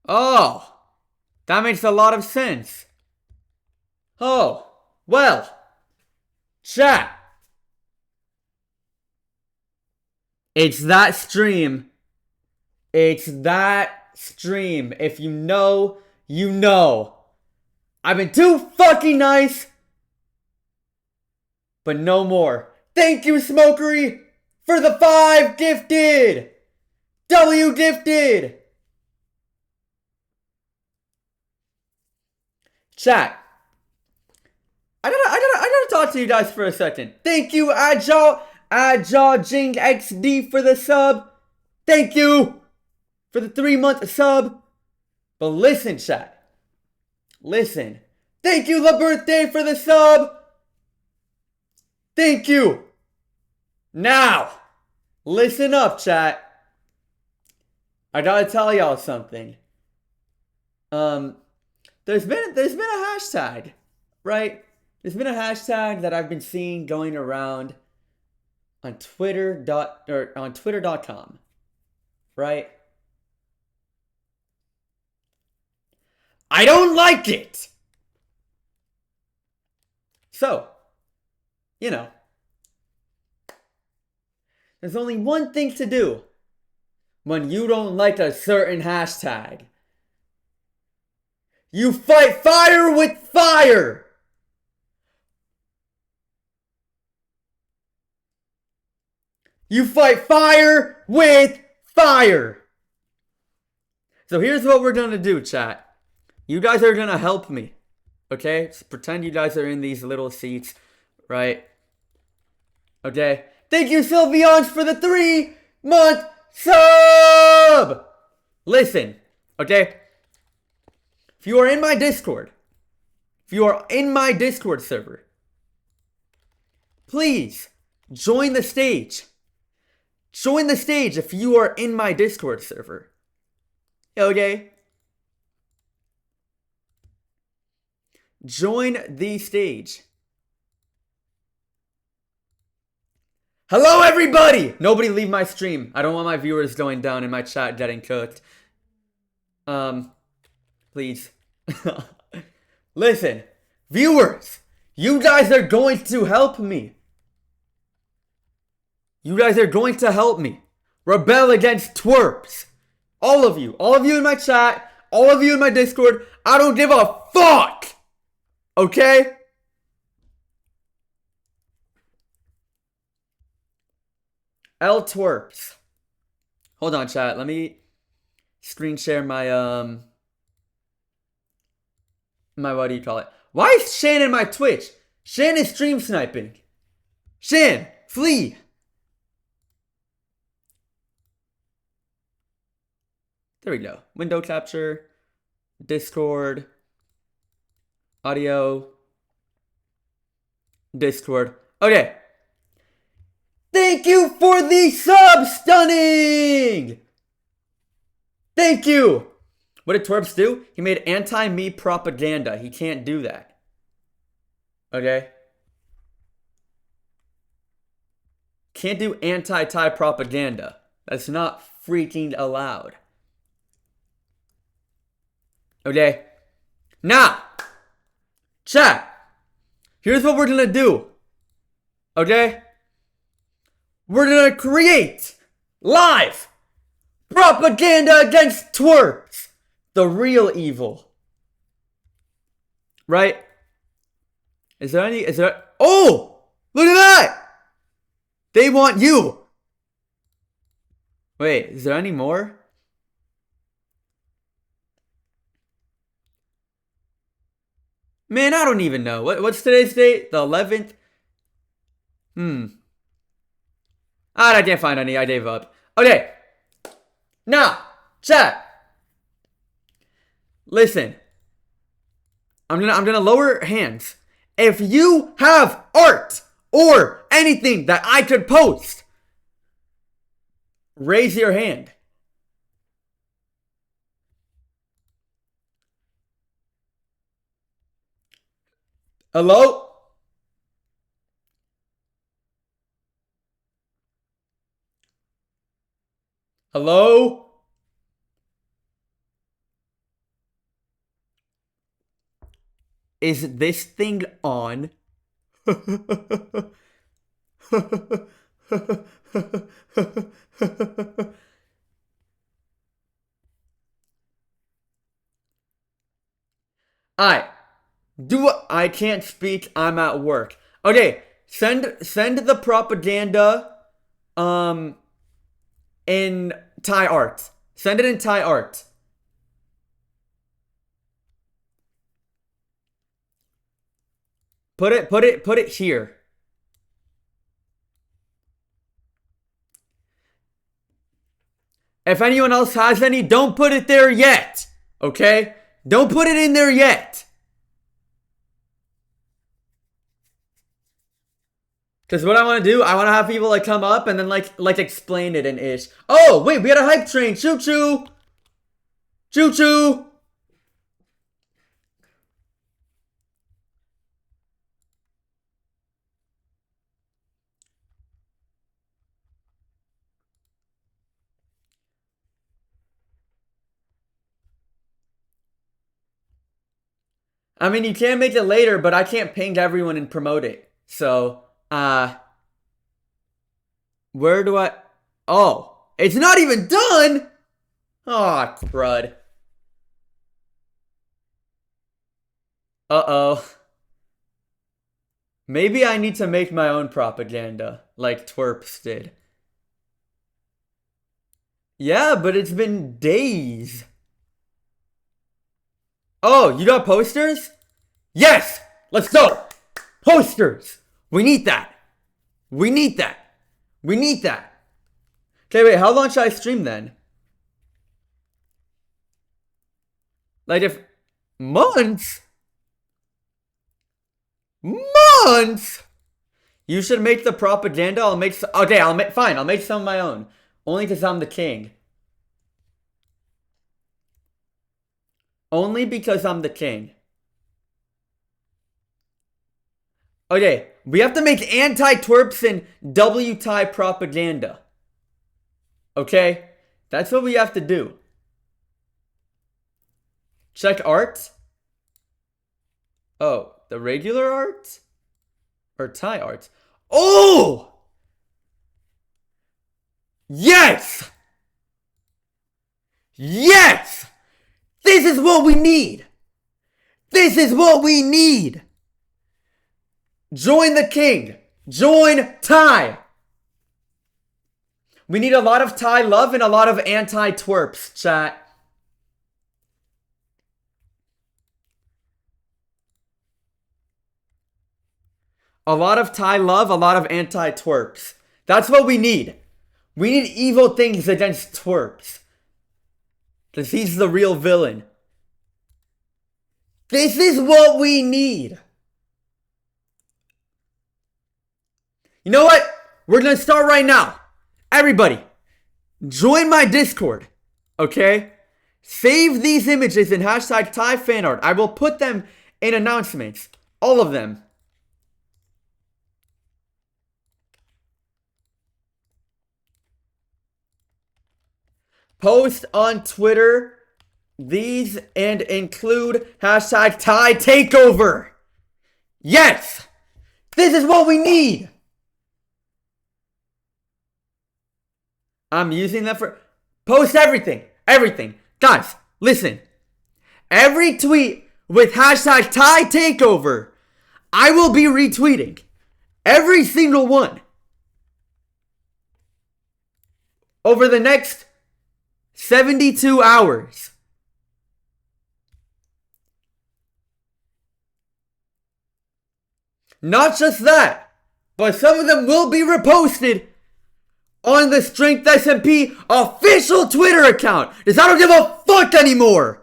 Oh, that makes a lot of sense. Oh, well, chat. It's that stream. It's that stream. If you know, you know. I've been too fucking nice, but no more. Thank you, Smokery, for the 5 gifted. W gifted. Chat. I gotta talk to you guys for a second. Thank you, Agile Jing XD for the sub. Thank you for the 3-month sub. But listen, chat. Listen. Thank you, La Birthday, for the sub. Thank you. Now, listen up, chat. I gotta tell y'all something. Um, there's been a hashtag, right? There's been a hashtag that I've been seeing going around on on Twitter.com, right? I don't like it. So, you know, there's only one thing to do when you don't like a certain hashtag. You fight fire with fire. You fight fire with fire. So here's what we're gonna do, chat. You guys are gonna help me. Okay? Just pretend you guys are in these little seats, right? Okay? Thank you, Sylviange, for the 3-month sub! Listen, okay? If you are in my Discord, server, please join the stage. Join the stage if you are in my Discord server. Okay? Join the stage. Hello, everybody! Nobody leave my stream. I don't want my viewers going down and my chat getting cooked. Please. Listen, viewers, you guys are going to help me. You guys are going to help me rebel against twerps. All of you in my chat, all of you in my Discord. I don't give a fuck. Okay? L twerps. Hold on, chat. Let me screen share my what do you call it? Why is Shan in my Twitch? Shan is stream sniping. Shan, flee. There we go. Window capture, Discord, audio, Discord. Okay. Thank you for the sub, Stunning! Thank you! What did Twerps do? He made anti-me propaganda. He can't do that. Okay? Can't do anti-Thai propaganda. That's not freaking allowed. Okay? Now, chat. Here's what we're gonna do. Okay? We're gonna create live propaganda against twerps. The real evil. Right? Is there, oh! Look at that! They want you. Wait, is there any more? Man, I don't even know. What's today's date? The 11th? I can't find any. I gave up. Okay. Now, chat. Listen. I'm gonna lower hands. If you have art or anything that I could post, raise your hand. Hello? Hello? Is this thing on? Alright. I can't speak. I'm at work. Okay. Send the propaganda in Thai art. Send it in Thai art. Put it here. If anyone else has any, don't put it there yet. Okay? Don't put it in there yet. Because what I want to do, I want to have people like come up and then like explain it in ish. Oh, wait, we had a hype train. Choo choo. Choo choo. I mean, you can make it later, but I can't ping everyone and promote it. So, where do I... Oh, it's not even done! Aw, oh, crud. Uh-oh. Maybe I need to make my own propaganda, like Twerps did. Yeah, but it's been days. Oh, you got posters? Yes! Let's go! Posters! We need that. We need that. We need that. Okay, wait, how long should I stream then? Like if... Months? Months? You should make the propaganda. I'll make some... Okay, fine, I'll make some of my own. Only because I'm the king. Only because I'm the king. Okay, we have to make anti-twerps and W-Thai propaganda. Okay? That's what we have to do. Check art. Oh, the regular art? Or Thai art? Oh! Yes! Yes! This is what we need! This is what we need! Join the king! Join Thai! We need a lot of Thai love and a lot of anti-twerps, chat. A lot of Thai love, a lot of anti-twerps. That's what we need. We need evil things against twerps. Because he's the real villain. This is what we need. You know what? We're going to start right now. Everybody, join my Discord. Okay? Save these images in hashtag Thai fan art. I will put them in announcements. All of them. Post on Twitter these and include hashtag Thai takeover. Yes! This is what we need! I'm using that for... Post everything. Everything. Guys, listen. Every tweet with hashtag Thai takeover, I will be retweeting. Every single one. Over the next 72 hours. Not just that, but some of them will be reposted on the Strength SMP official Twitter account. Because I don't give a fuck anymore.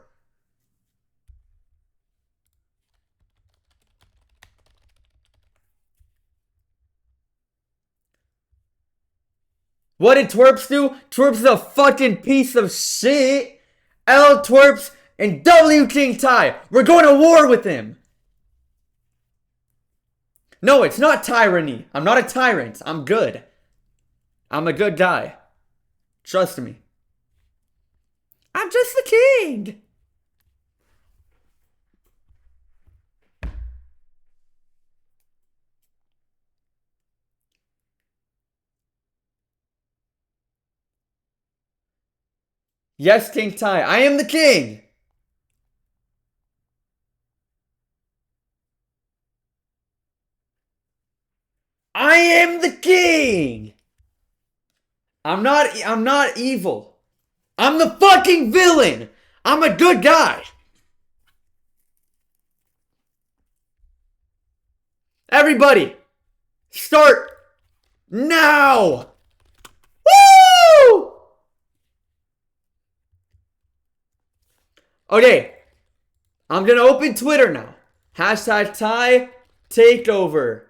What did Twerps do? Twerps is a fucking piece of shit. L Twerps and W King Thai. We're going to war with him. No, it's not tyranny. I'm not a tyrant. I'm good. I'm a good guy. Trust me. I'm just the king. Yes, King Ty. I am the king. I am the king. I'm not evil. I'm the fucking villain. I'm a good guy. Everybody, start now. Woo! Okay, I'm gonna open Twitter now. Hashtag Ty Takeover.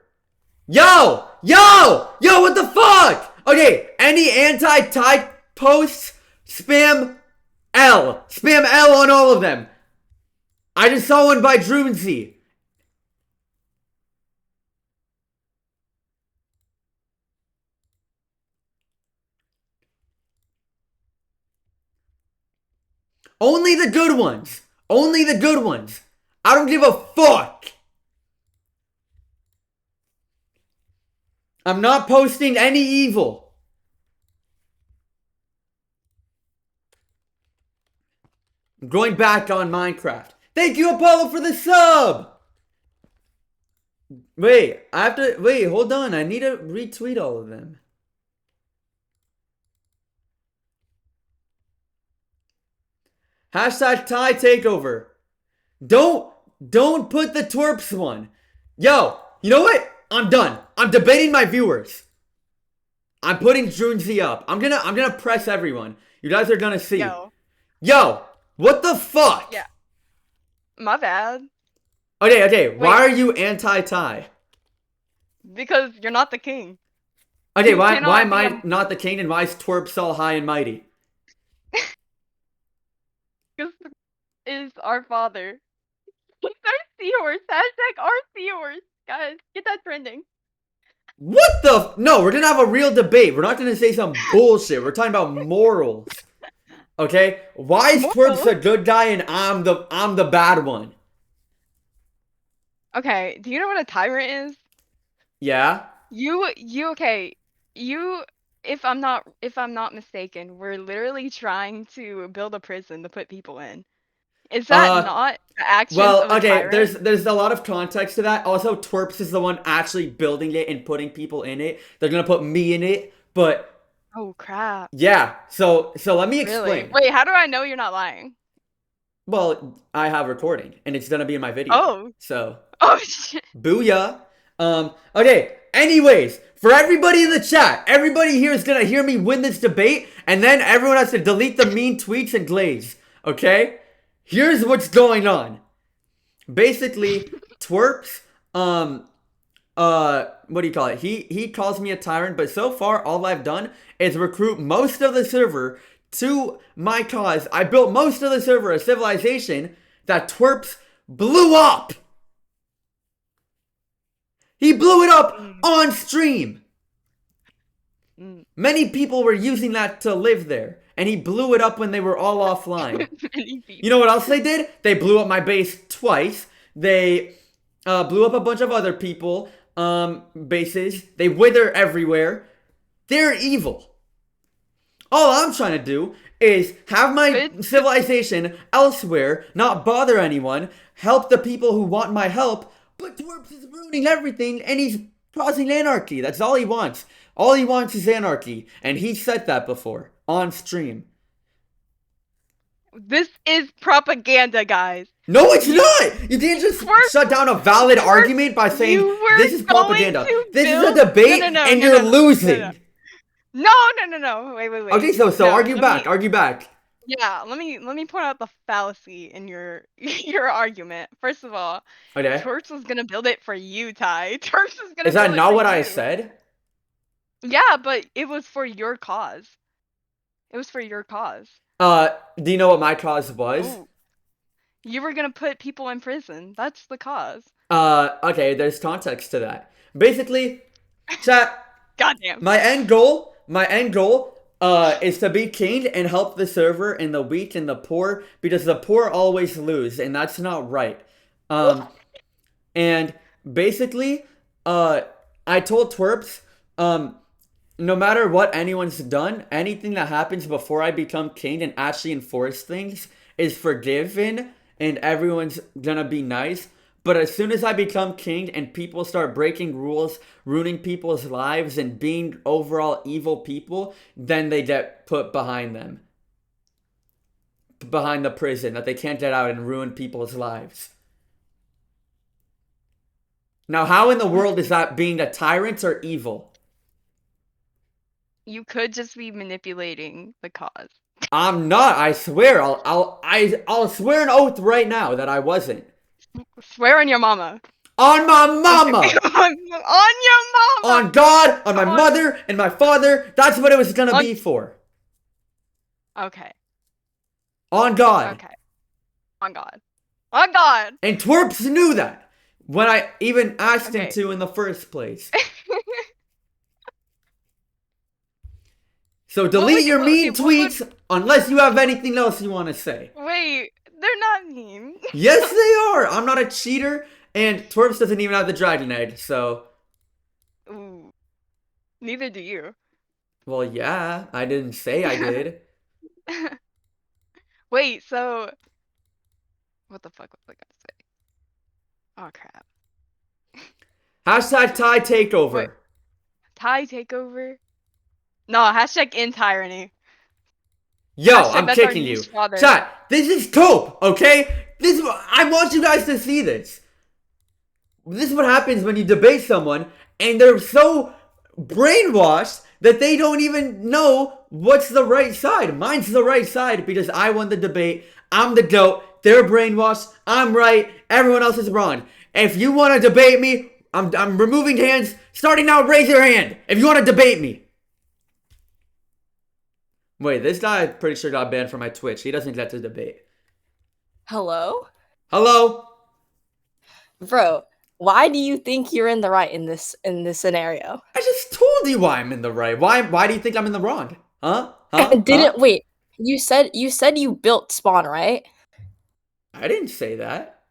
Yo, what the fuck? Okay, any anti-Ty posts, spam L. Spam L on all of them. I just saw one by Drewnsy. Only the good ones. Only the good ones. I don't give a fuck. I'm not posting any evil. I'm going back on Minecraft. Thank you, Apollo, for the sub. Wait, I have to. Wait, hold on. I need to retweet all of them. Hashtag Ty Takeover. Don't don't put the twerps one. Yo, you know what? I'm done. I'm debating my viewers. I'm putting Junzi up. I'm gonna press everyone. You guys are gonna see. Yo. Yo, what the fuck? Yeah. My bad. Okay. Why Wait. are you anti-Ty? Because you're not the king. Okay, You why cannot am be I not the king and why is twerps all high and mighty? because is our father. He's our seahorse. Hashtag our seahorse. Guys, get that trending. What the? No, we're gonna have a real debate. We're not gonna say some bullshit. We're talking about morals. Okay? Why is twerps Morals? a good guy and I'm the bad one? Okay, do you know what a tyrant is? Yeah? Okay. You if I'm not mistaken, we're literally trying to build a prison to put people in. Is that Uh not the actions Well, of a okay, tyrant? there's a lot of context to that. Also, Twerps is the one actually building it and putting people in it. They're gonna put me in it, but Oh crap. yeah. So let me Really? explain. Wait, how do I know you're not lying? Well, I have recording, and it's gonna be in my video. Oh. So Oh shit. booyah. Okay. Anyways, for everybody in the chat, everybody here is gonna hear me win this debate, and then everyone has to delete the mean tweets and glaze. Okay? Here's what's going on. Basically, Twerps, what do you call it? He calls me a tyrant, but so far all I've done is recruit most of the server to my cause. I built most of the server, a civilization that Twerps blew up. He blew it up Mm, on stream. mm. Many people were using that to live there, and he blew it up when they were all offline. Many You know people. what else they did? They blew up my base twice. They blew up a bunch of other people bases. They wither everywhere. They're evil. All I'm trying to do is have my But civilization elsewhere, not bother anyone, help the people who want my help, but Twerps is ruining everything and he's causing anarchy. That's all he wants. All he wants is anarchy. And he said that before on stream. this is propaganda, guys. No, it's You not! You can't just were shut down a valid you were argument by you saying were this is going propaganda. to This is a build debate and you're no. losing. No. Okay, Wait. so No, argue back, argue back. yeah, let me point out the fallacy in your your argument. First of all, Okay. Torch was gonna build it for you, Ty. Torch was gonna Is that build it not for what I you. said? Yeah, but it was for your cause. It was for your cause. Do you know what my cause was? Oh, you were gonna put people in prison. That's the cause. Okay, there's context to that. Basically, chat, Goddamn. my end goal, is to be king and help the server and the weak and the poor because the poor always lose, and that's not right. And basically, I told Twerps, no matter what anyone's done, anything that happens before I become king and actually enforce things is forgiven and everyone's gonna be nice. But as soon as I become king and people start breaking rules, ruining people's lives, and being overall evil people, then they get put behind them. Behind the prison that they can't get out and ruin people's lives. Now, how in the world is that being a tyrant or evil? You could just be manipulating the cause. I'm not. I swear. I'll swear an oath right now that I wasn't. Swear on your mama. On my mama. on your mama. On God. On my mother and my father. That's what it was gonna be for. Okay. On God. Okay. On God. On God. And Twerps knew that when I even asked him Okay. to in the first place. So delete your mean tweets unless you have anything else you want to say. Wait, they're not mean. Yes, they are. I'm not a cheater, and Twerps doesn't even have the dragon egg, so. Ooh. Neither do you. Well, yeah, I didn't say I did. Wait, so what the fuck was I gonna say? Oh crap. Hashtag tie takeover. Wait. Tie takeover? No, hashtag in tyranny. Yo, Hashtag I'm that's our kicking you. niche father. Chat, this is cope, okay? I want you guys to see this. This is what happens when you debate someone and they're so brainwashed that they don't even know what's the right side. Mine's the right side because I won the debate. I'm the GOAT. They're brainwashed. I'm right. Everyone else is wrong. If you want to debate me, I'm removing hands. Starting now, raise your hand if you want to debate me. Wait, this guy I'm pretty sure got banned from my Twitch. He doesn't get to debate. Hello? Hello? Bro, why do you think you're in the right in this scenario? I just told you why I'm in the right. Why do you think I'm in the wrong? Huh? Wait. You said you built Spawn, right? I didn't say that.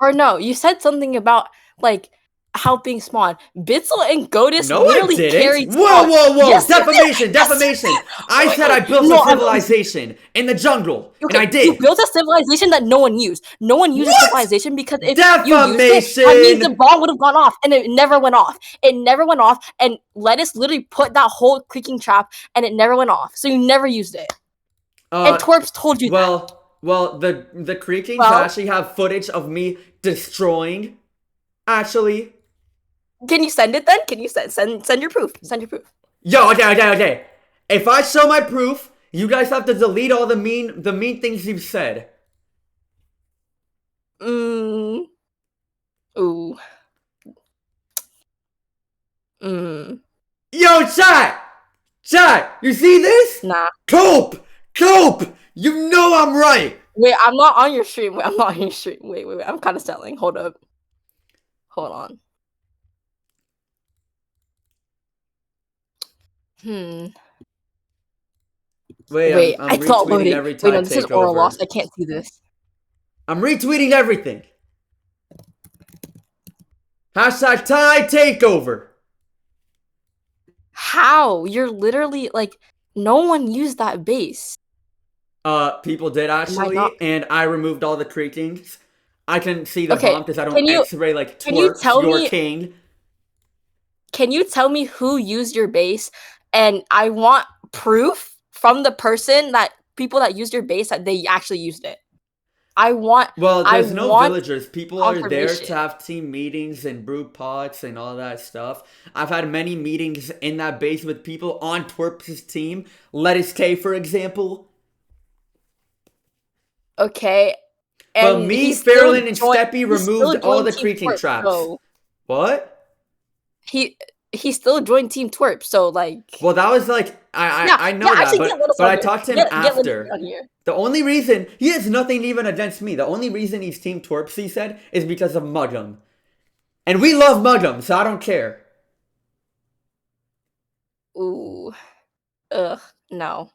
Or no, you said something about like helping Spawn. Bitzel and Godis literally carried Spawn. Whoa! Yes, Defamation! I said I built a civilization in the jungle, and I did. You built a civilization that no one used. No one used a civilization because if you used it, that means the bomb would have gone off, and it never went off. It never went off, and Lettuce literally put that whole creaking trap, and it never went off. So you never used it. And Twerps told you that. Well, the creakings actually have footage of me destroying. Actually. Can you send it then? Can you send your proof? Send your proof. Yo, okay. If I show my proof, you guys have to delete all the mean things you've said. Ooh. Yo, chat, you see this? Nah. Cope, you know I'm right. Wait, I'm not on your stream. Wait, I'm kind of selling. Hold up. Hold on. Wait, I'm I thought retweeting loading. every Wait, time no, this is oral takeover. loss. I can't see this. I'm retweeting everything. Hashtag tie takeover. How? You're literally like, no one used that base. People did actually, and I removed all the creakings. I can see the bomb because I don't X-ray like Twerps, your king. Can you tell me who used your base? And I want proof from the people that used your base that they actually used it. Well, there's no villagers. People are there to have team meetings and brew pots and all that stuff. I've had many meetings in that base with people on Twerps' team. Lettuce K, for example. Okay. And but me, Fairlin, and Steppy removed all the creaking traps. What? He still joined Team Twerp, so like. Well, that was like I know that, but I talked to him after. The only reason he has nothing even against me. The only reason he's Team Twerps, he said, is because of Mug'em, and we love Mug'em, so I don't care. Ooh, no.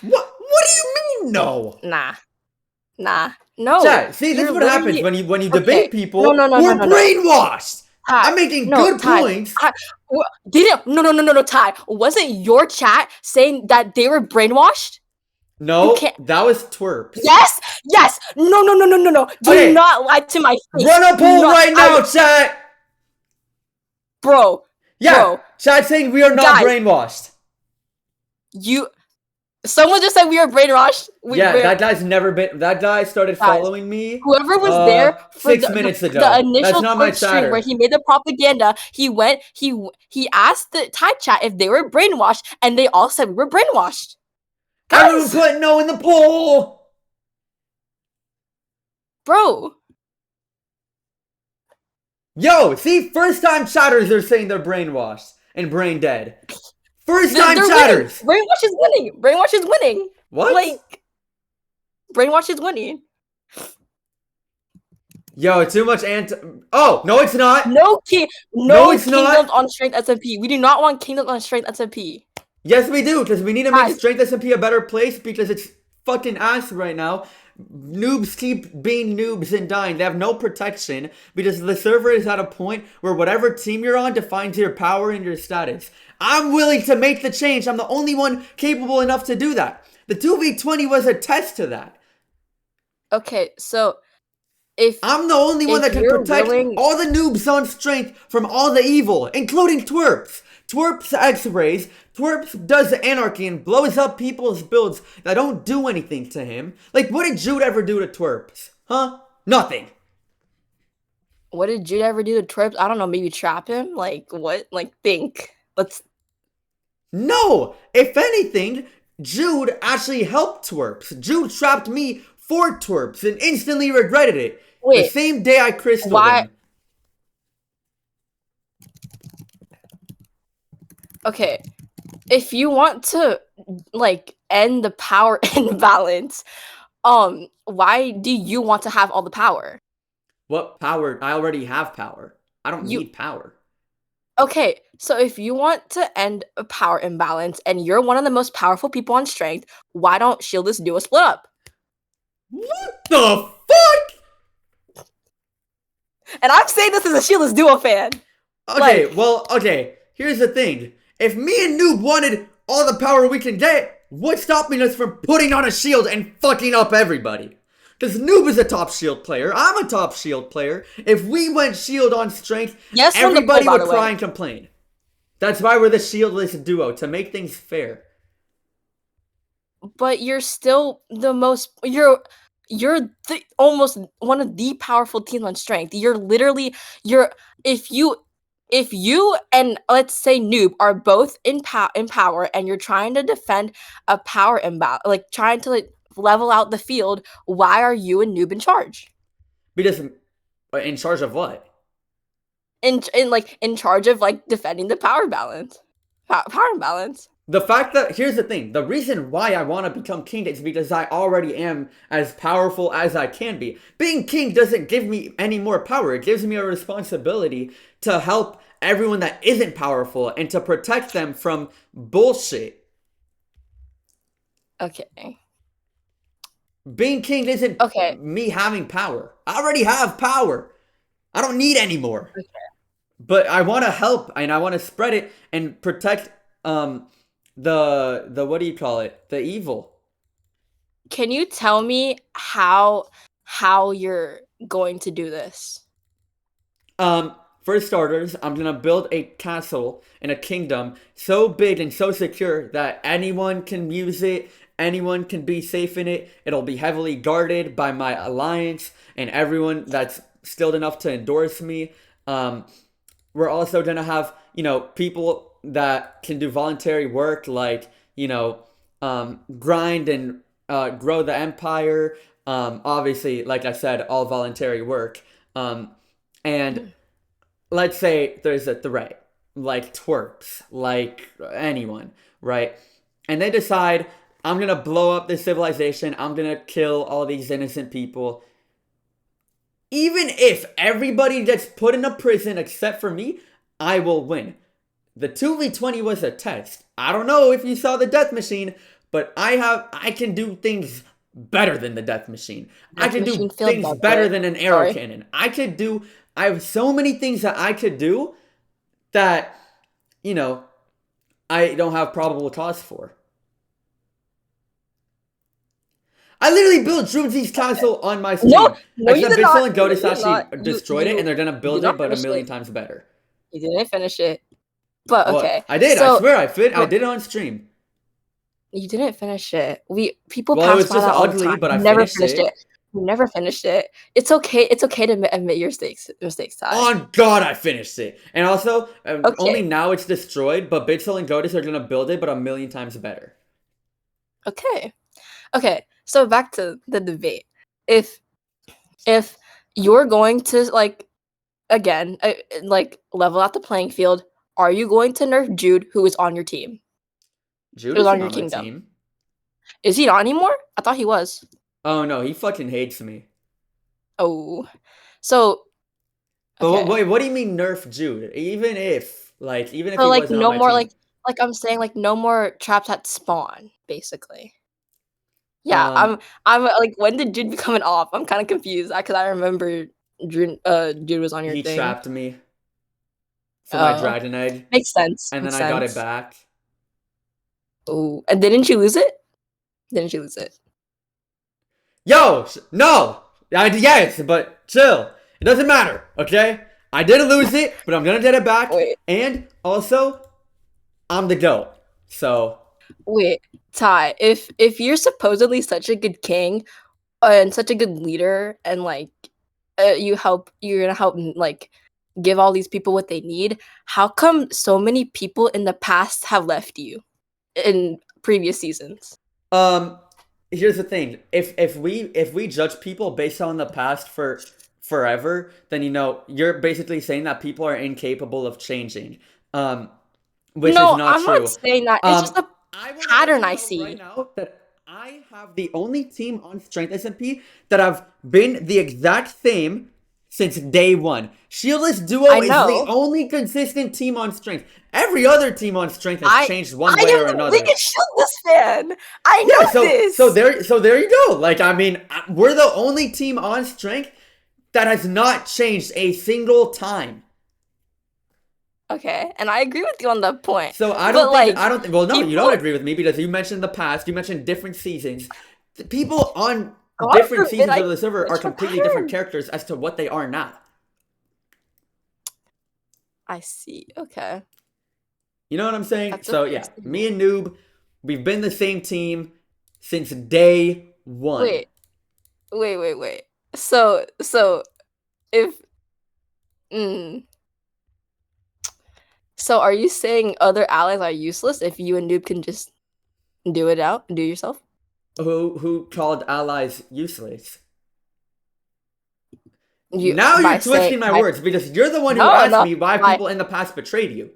What do you mean no? Nah, no. Chat, see, this is what happens when you debate people who are brainwashed. Ty, I'm making no, good Ty, points. No, Ty. Wasn't your chat saying that they were brainwashed? No, that was twerps. Yes. No. Do not lie to my face. Run a poll right now, chat. Bro. Chat saying we are not brainwashed. Someone just said we were brainwashed. That guy's never been. That guy started following me. Whoever was there for 6 minutes ago. The initial That's not my stream where he made the propaganda, he asked the Thai chat if they were brainwashed, and they all said we were brainwashed. Everyone put no in the poll, bro. Yo, see, first time chatters are saying they're brainwashed and brain dead. First time chatters. Brainwash is winning. Brainwash is winning. What? Like, brainwash is winning. Yo, too much Oh, no, it's not. No, it's kingdoms on strength SMP. We do not want kingdoms on strength SMP. Yes, we do, because we need to make strength SMP a better place because it's fucking ass right now. Noobs keep being noobs and dying. They have no protection because the server is at a point where whatever team you're on defines your power and your status. I'm willing to make the change. I'm the only one capable enough to do that. The 2v20 was a test to that. Okay, so I'm the only one that can protect all the noobs on strength from all the evil, including Twerps. Twerps X-rays. Twerps does anarchy and blows up people's builds that don't do anything to him. Like, what did Jude ever do to Twerps? Huh? Nothing. What did Jude ever do to Twerps? I don't know, maybe trap him? Like, what? Like, think. No! If anything, Jude actually helped Twerps. Jude trapped me for Twerps and instantly regretted it. Wait, the same day I crystalled him. Okay, if you want to, like, end the power imbalance, why do you want to have all the power? What power? I already have power. I don't need power. Okay, so if you want to end a power imbalance and you're one of the most powerful people on strength, why don't Shieldless Duo split up? What the fuck? And I'm saying this as a Shieldless Duo fan. Okay, here's the thing. If me and Noob wanted all the power we can get, what's stopping us from putting on a shield and fucking up everybody? Because Noob is a top shield player. I'm a top shield player. If we went shield on strength, everybody would cry and complain. That's why we're the shieldless duo, to make things fair. But you're still the most... You're almost one of the powerful teams on strength. If you and, let's say, Noob are both in power and you're trying to defend a power imbalance, like trying to level out the field, why are you and Noob in charge? Because in charge of what? In charge of defending the power balance. Power imbalance. The fact that, here's the thing, the reason why I want to become king is because I already am as powerful as I can be. Being king doesn't give me any more power. It gives me a responsibility to help everyone that isn't powerful and to protect them from bullshit. Okay. Being king isn't me having power. I already have power. I don't need any more. Okay. But I want to help and I want to spread it and protect the what do you call it? The evil. Can you tell me how you're going to do this? For starters, I'm gonna build a castle and a kingdom so big and so secure that anyone can use it, anyone can be safe in it. It'll be heavily guarded by my alliance and everyone that's skilled enough to endorse me. We're also gonna have, people that can do voluntary work, like, grind and grow the empire. Obviously, like I said, all voluntary work. And let's say there's a threat, like twerps, like anyone, right? And they decide, I'm gonna blow up this civilization, I'm gonna kill all these innocent people. Even if everybody gets put in a prison except for me, I will win. The 2v20 was a test. I don't know if you saw the death machine, but I can do things better than the death machine. I can do things better than an arrow cannon. I could do I have so many things that I could do that, you know, I don't have probable cause for. I literally built Druid's Castle on my stream. No, you Except did Bitzel not. and No, you Godis did actually not. destroyed it, and they're gonna You build did it, not but a finish million it. times better. You didn't finish it. But Well, okay. I did. I swear I did it on stream. You didn't finish it. People Well, it pass was by just that all the ugly, time. but I You never finished finished it. it. You never finished it. It's okay. It's okay to admit your mistakes, Ty. On God, I finished it. And also, Okay. only now it's destroyed, but Bitzel and Godis are gonna build it, but a million times better. Okay. Okay. So back to the debate. If you're going to again level out the playing field, are you going to nerf Jude, who is on your team? Jude Who's is on on your my kingdom? team. Is he not anymore? I thought he was. Oh no, he fucking hates me. Oh, so. But Okay. wait, what do you mean nerf Jude? Even if So he wasn't no on my more team. I'm saying no more traps at spawn, basically. Yeah, I'm like, when did Jude become an op? I'm kind of confused because I remember Jude was on your He thing. trapped me for my dragon egg. Makes sense. And then I got it back. Oh, and didn't you lose it? Didn't you lose it? Yo, no! Yes, but chill. It doesn't matter, okay? I didn't lose it, but I'm gonna get it back. Wait. And also, I'm the GOAT. So. Wait, Ty, if you're supposedly such a good king and such a good leader, and you're gonna help give all these people what they need, how come so many people in the past have left you in previous seasons? Here's the thing. If we judge people based on the past for forever, then you're basically saying that people are incapable of changing. Which is not I'm true. not saying that. It's just a pattern I see right now that I have the only team on Strength SMP that have been the exact same since day one. Shieldless Duo is the only consistent team on Strength. Every other team on Strength has changed one way or another. I am a Shieldless fan. I know this. So there you go. We're the only team on Strength that has not changed a single time. Okay, and I agree with you on that point. So I don't think. Well, no, you don't agree with me because you mentioned the past. You mentioned different seasons. The people on different seasons of the server are completely different characters as to what they are now. I see. Okay. You know what I'm saying? So yeah, me and Noob, we've been the same team since day one. Wait. So if. So are you saying other allies are useless if you and Noob can just do it yourself? Who called allies useless? Now you're twisting my words because you're the one who asked me why people in the past betrayed you.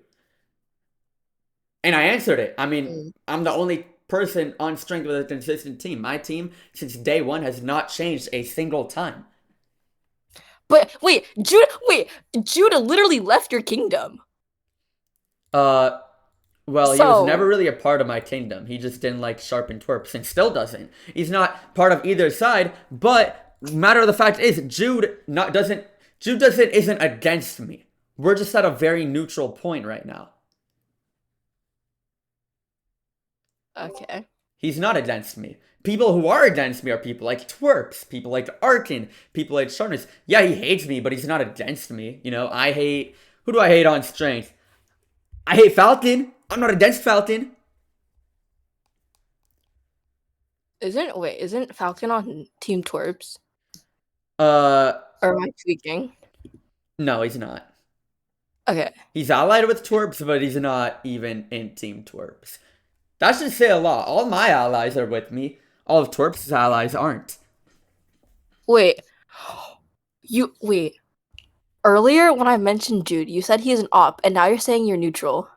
And I answered it. I mean, I'm the only person on Strength with a consistent team. My team, since day one, has not changed a single time. But wait, Judah literally left your kingdom. Well, he was never really a part of my kingdom. He just didn't like sharpen twerps and still doesn't. He's not part of either side, but matter of the fact is Jude isn't against me. We're just at a very neutral point right now. Okay. He's not against me. People who are against me are people like Twerps, people like Arkin, people like Sharpness. Yeah, he hates me, but he's not against me. Who do I hate on Strength? I hate Falcon. I'm not against Falcon. Isn't Falcon on Team Twerps? Or am I tweaking? No, he's not. Okay. He's allied with Twerps, but he's not even in Team Twerps. That should say a lot. All my allies are with me. All of Twerps' allies aren't. Wait. Earlier, when I mentioned Jude, you said he's an op, and now you're saying you're neutral.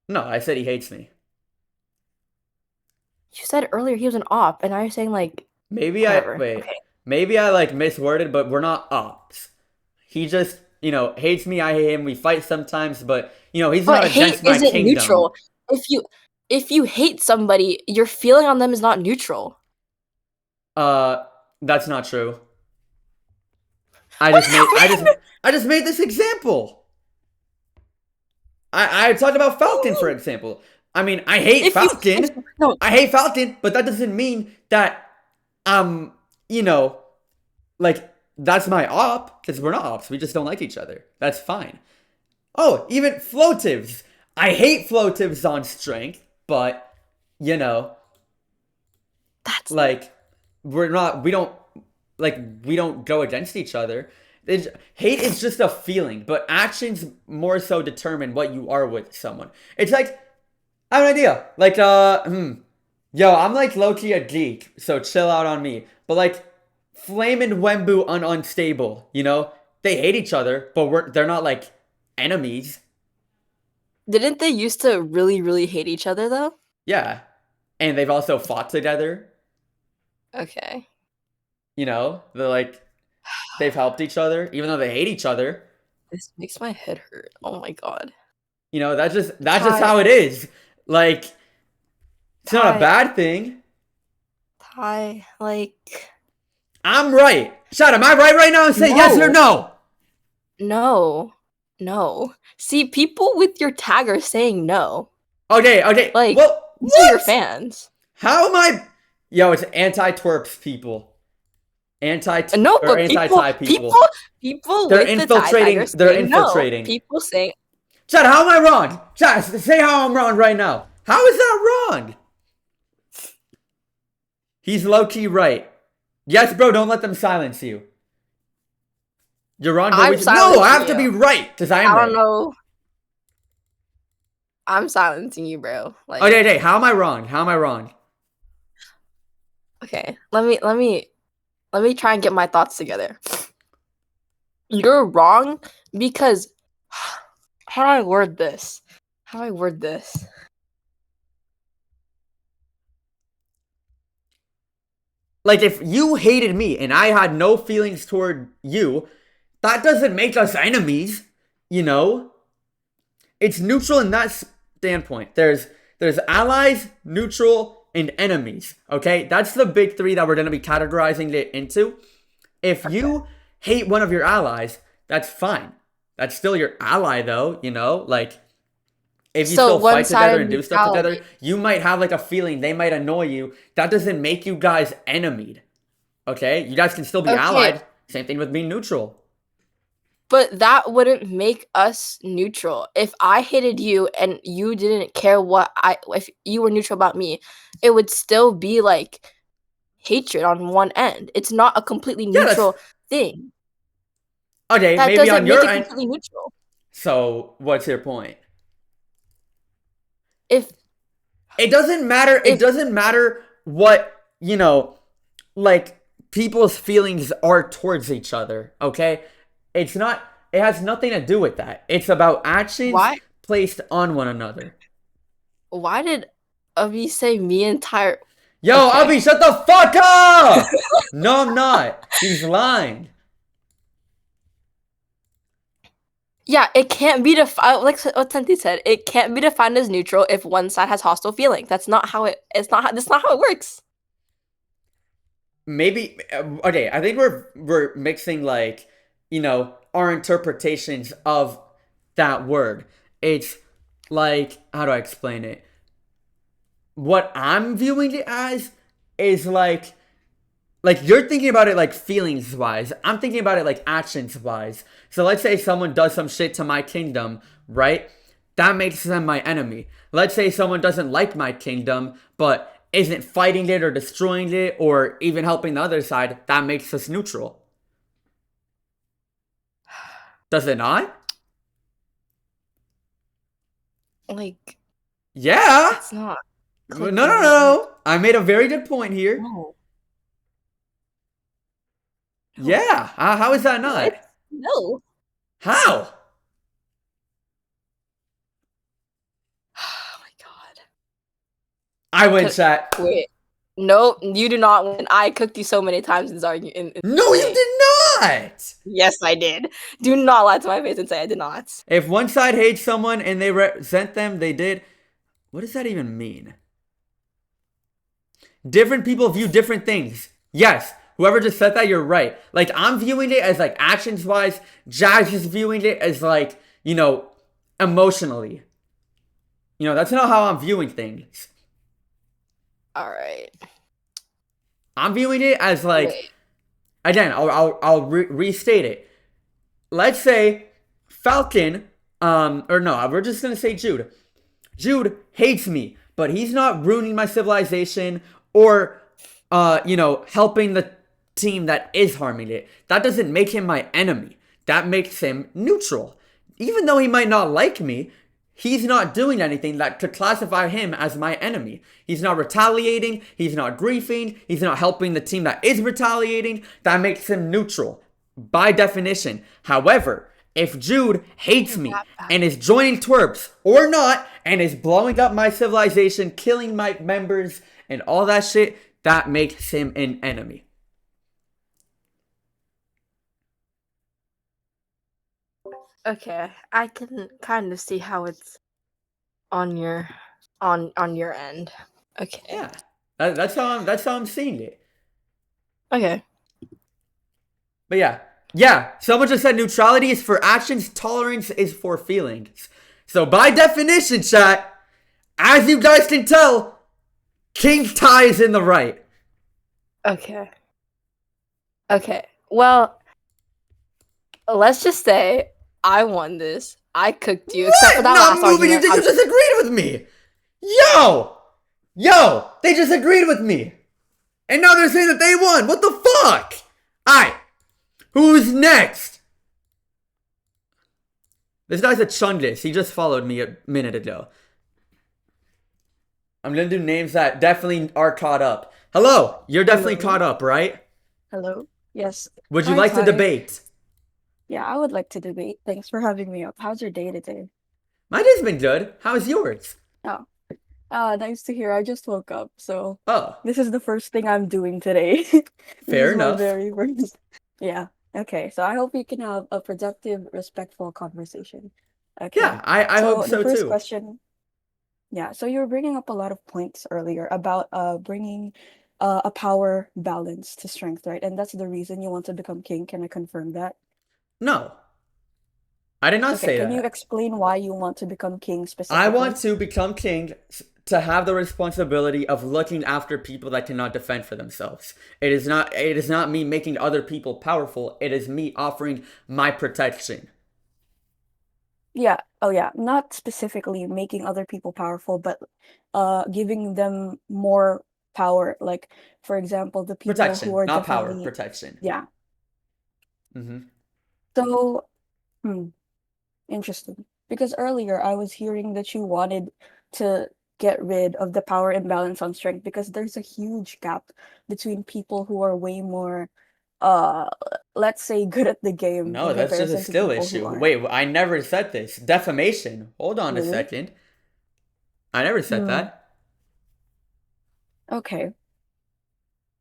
No, I said he hates me. You said earlier he was an op, and now you're saying Maybe whatever. Maybe I misworded, but we're not ops. He just, hates me, I hate him, we fight sometimes, but, he's not against my kingdom. But hate isn't neutral. If you hate somebody, your feeling on them is not neutral. That's not true. I just made this example. I talked about Falcon, for example. I mean, I hate Falcon. I hate Falcon, but that doesn't mean that you know, like that's my op, because we're not ops. We just don't like each other. That's fine. Oh, even floatives. I hate floatives on strength, but you know, That's like we don't go against each other. Hate is just a feeling, but actions more so determine what you are with someone. It's like, I have an idea. Like, yo, I'm like low-key a geek, so chill out on me. But like, Flame and Wembu unstable, you know? They hate each other, but they're not like enemies. Didn't they used to really, really hate each other though? Yeah. And they've also fought together. Okay. You know? They've helped each other, even though they hate each other. This makes my head hurt. Oh my god. You know, that's just how it is. Like, it's not a bad thing. Like, I'm right. Shut. Am I right now and say yes or no? No. See, people with your tag are saying no. Okay. Like, well, these are your fans. How am I? Yo, it's anti-twerps people. Anti-tie people. People they're with infiltrating. The they're infiltrating. No. People say, Chad, how am I wrong? Chad, say how I'm wrong right now. How is that wrong? He's low-key right. Yes, bro, don't let them silence you. You're wrong. No, I have to be right, because I am right. I don't know. I'm silencing you, bro. Like, okay, how am I wrong? Okay, let me try and get my thoughts together. You're wrong because how do I word this? Like, if you hated me and I had no feelings toward you, that doesn't make us enemies, you know? It's neutral in that standpoint. There's allies, neutral, and enemies, okay? That's the big three that we're going to be categorizing it into. If you hate one of your allies, that's fine. That's still your ally, though, you know? Like, if you still fight together and do stuff together, you might have like a feeling they might annoy you. That doesn't make you guys enemied. Okay? You guys can still be allied. Same thing with being neutral. But that wouldn't make us neutral. If I hated you and you didn't care if you were neutral about me, it would still be like hatred on one end. It's not a completely neutral thing. Okay, that maybe on your end. Completely neutral. So, what's your point? If it doesn't matter what, you know, like people's feelings are towards each other, okay? It has nothing to do with that. It's about actions placed on one another. Why did Abby say me entire? Yo, okay. Abby, shut the fuck up! No, I'm not. He's lying. Yeah, it can't be defined. Like what Senti said, it can't be defined as neutral if one side has hostile feeling. That's not how it. That's not how it works. Maybe okay. I think we're mixing like, you know, our interpretations of that word. It's like, how do I explain it? What I'm viewing it as is like you're thinking about it like feelings wise. I'm thinking about it like actions wise. So let's say someone does some shit to my kingdom, right? That makes them my enemy. Let's say someone doesn't like my kingdom, but isn't fighting it or destroying it or even helping the other side. That makes us neutral. Does it not? Like, yeah. It's not. No. I made a very good point here. No. Yeah. How is that not? No. How? Oh my god. I win, chat. Wait. No, you do not win. I cooked you so many times in this argument. No, you did not! Yes, I did. Do not lie to my face and say I did not. If one side hates someone and they resent them, they did. What does that even mean? Different people view different things. Yes, Whoever just said that, you're right. Like, I'm viewing it as, like, actions-wise. Jazz is viewing it as, like, emotionally. That's not how I'm viewing things. All right. I'm viewing it as, like... Wait. Again, I'll restate it. Let's say Falcon, or no, we're just gonna say Jude. Jude hates me, but he's not ruining my civilization or, helping the team that is harming it. That doesn't make him my enemy. That makes him neutral. Even though he might not like me, he's not doing anything that could classify him as my enemy. He's not retaliating. He's not griefing. He's not helping the team that is retaliating. That makes him neutral by definition. However, if Jude hates me and is joining twerps or not and is blowing up my civilization, killing my members and all that shit, that makes him an enemy. Okay, I can kind of see how it's on your end. Okay. Yeah, that's how I'm seeing it. Okay. But yeah. Someone just said neutrality is for actions, tolerance is for feelings. So by definition, chat, as you guys can tell, King Ty is in the right. Okay. Well, let's just say I won this. I cooked you, except for that last argument. You just agreed with me. Yo, they just agreed with me. And now they're saying that they won. What the fuck? Alright, who's next? This guy's a Chundis. He just followed me a minute ago. I'm gonna do names that definitely are caught up. Hello, you're definitely caught up, right? Hello. Yes. Would you Hi, like to Ty. debate? Yeah, I would like to debate. Thanks for having me up. How's your day today? My day's been good. How's yours? Nice to hear. I just woke up, so Oh, this is the first thing I'm doing today. fair This is my enough. very first. Yeah. Okay. So I hope we can have a productive, respectful conversation. Okay. Yeah, I hope the so first too. question. Yeah. So you were bringing up a lot of points earlier about bringing a power balance to strength, right? And that's the reason you want to become king. Can I confirm that? No, I did not Okay. say Can you that. explain why you want to become king I specifically? want to become king to have the responsibility of looking after people that cannot defend for themselves. It is not me making other people powerful. It is me offering my protection. Yeah. Oh, yeah. Not specifically making other people powerful, but giving them more power. Like, for example, the people Protection, who are not power, definitely, protection. yeah. Mm-hmm. So, interesting. Because earlier I was hearing that you wanted to get rid of the power imbalance on strength because there's a huge gap between people who are way more, uh, let's say, good at the game No, in that's just a comparison to skill people who issue. aren't. Wait, I never said this. Defamation. Hold on a Really? second. I never said Hmm. that. Okay.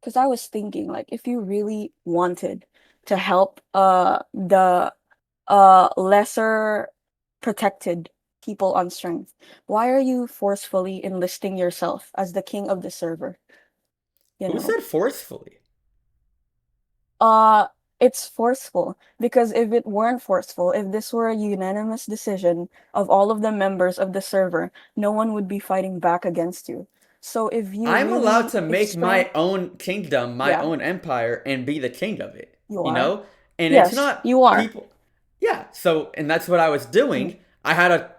Because I was thinking, like, if you really wanted to help the lesser protected people on strength, why are you forcefully enlisting yourself as the king of the server? You Who know? said forcefully? Uh, it's forceful because if it weren't forceful, if this were a unanimous decision of all of the members of the server, no one would be fighting back against you. So if you I'm allowed to if make my strength, own kingdom, my yeah, own empire, and be the king of it. you You are. know? And it's Yes, not you are. people. Yeah, so, and that's what I was Mm. doing. I had a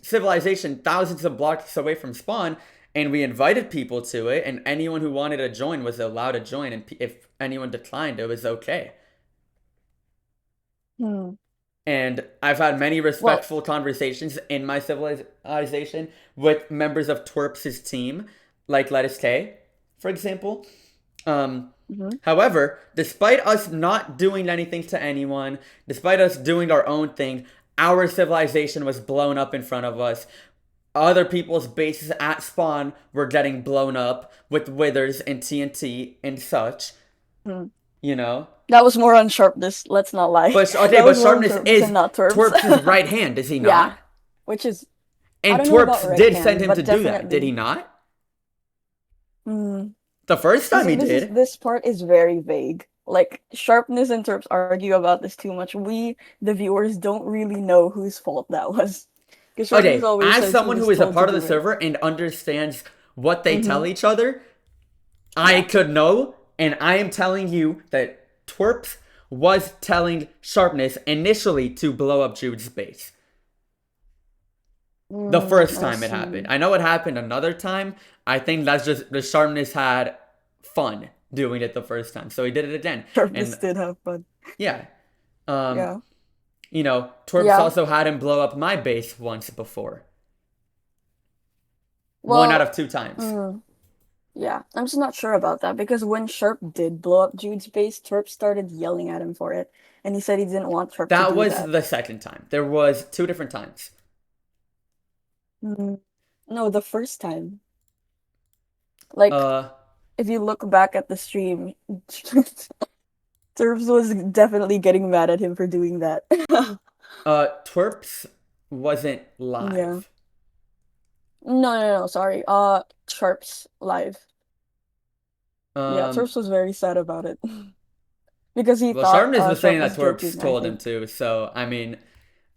civilization thousands of blocks away from spawn, and we invited people to it, and anyone who wanted to join was allowed to join, and if anyone declined, it was okay. Hmm. And I've had many Well, respectful conversations in my civilization with members of Twerps' team, like Lettuce K, for example. mhm. However, despite us not doing anything to anyone, despite us doing our own thing, our civilization was blown up in front of us. Other people's bases at spawn were getting blown up with withers and TNT and such, Hmm. you know? That was more on sharpness, let's not lie. But okay, That but was more on Sharpness sharpness is and not twerps. Twerps' right hand, is he Yeah, not? which is, I And don't know about Twerps right did send hand, him but to do that, did definitely. he not? Hmm. The first You time see, he did. this part is very vague. Like Sharpness and Terps argue about this too much. We, the viewers, don't really know whose fault that was. Because Sharpness Okay, always as says he someone was who is a told to part of the do it. server and understands what they tell Mhm. each other, I Yeah. could know, and I am telling you that Twerps was telling Sharpness initially to blow up Jude's base. The first I time it happened. see. I know it happened another time. I think that's just the Sharpness had fun doing it the first time, so he did it again. Sharpness And did have fun. yeah, um, Yeah. you know, Twerps Yeah. also had him blow up my base once before. One out Well, of 2 times. yeah. I'm just not sure about that because when Sharp did blow up Jude's base, Terp started yelling at him for it, and he said he didn't want Terp to That do was that. the second time. There was 2 different times. Mm. No, the first time. Like, Uh, if you look back at the stream, Terps was definitely getting mad at him for doing that. Twerps wasn't Yeah. live. No, sorry. Sharp's live. Yeah, Um, Terps was very sad about it because he well, thought Sharpness was saying Sharp that was Twerps joking, I told him think. to, so I mean,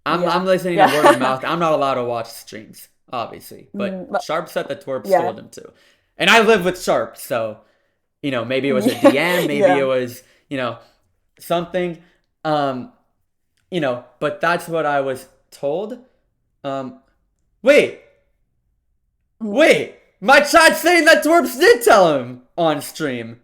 I'm Yeah. listening to word of Yeah. mouth. I'm not allowed to watch streams, obviously, but But Sharp said that Twerps yeah. told him to, and I live with Sharp, so maybe it was a DM, maybe it Yeah. was something, um, but that's what I was told. Um, wait, Mhm. wait, my chat's saying that Twerps did tell him on stream.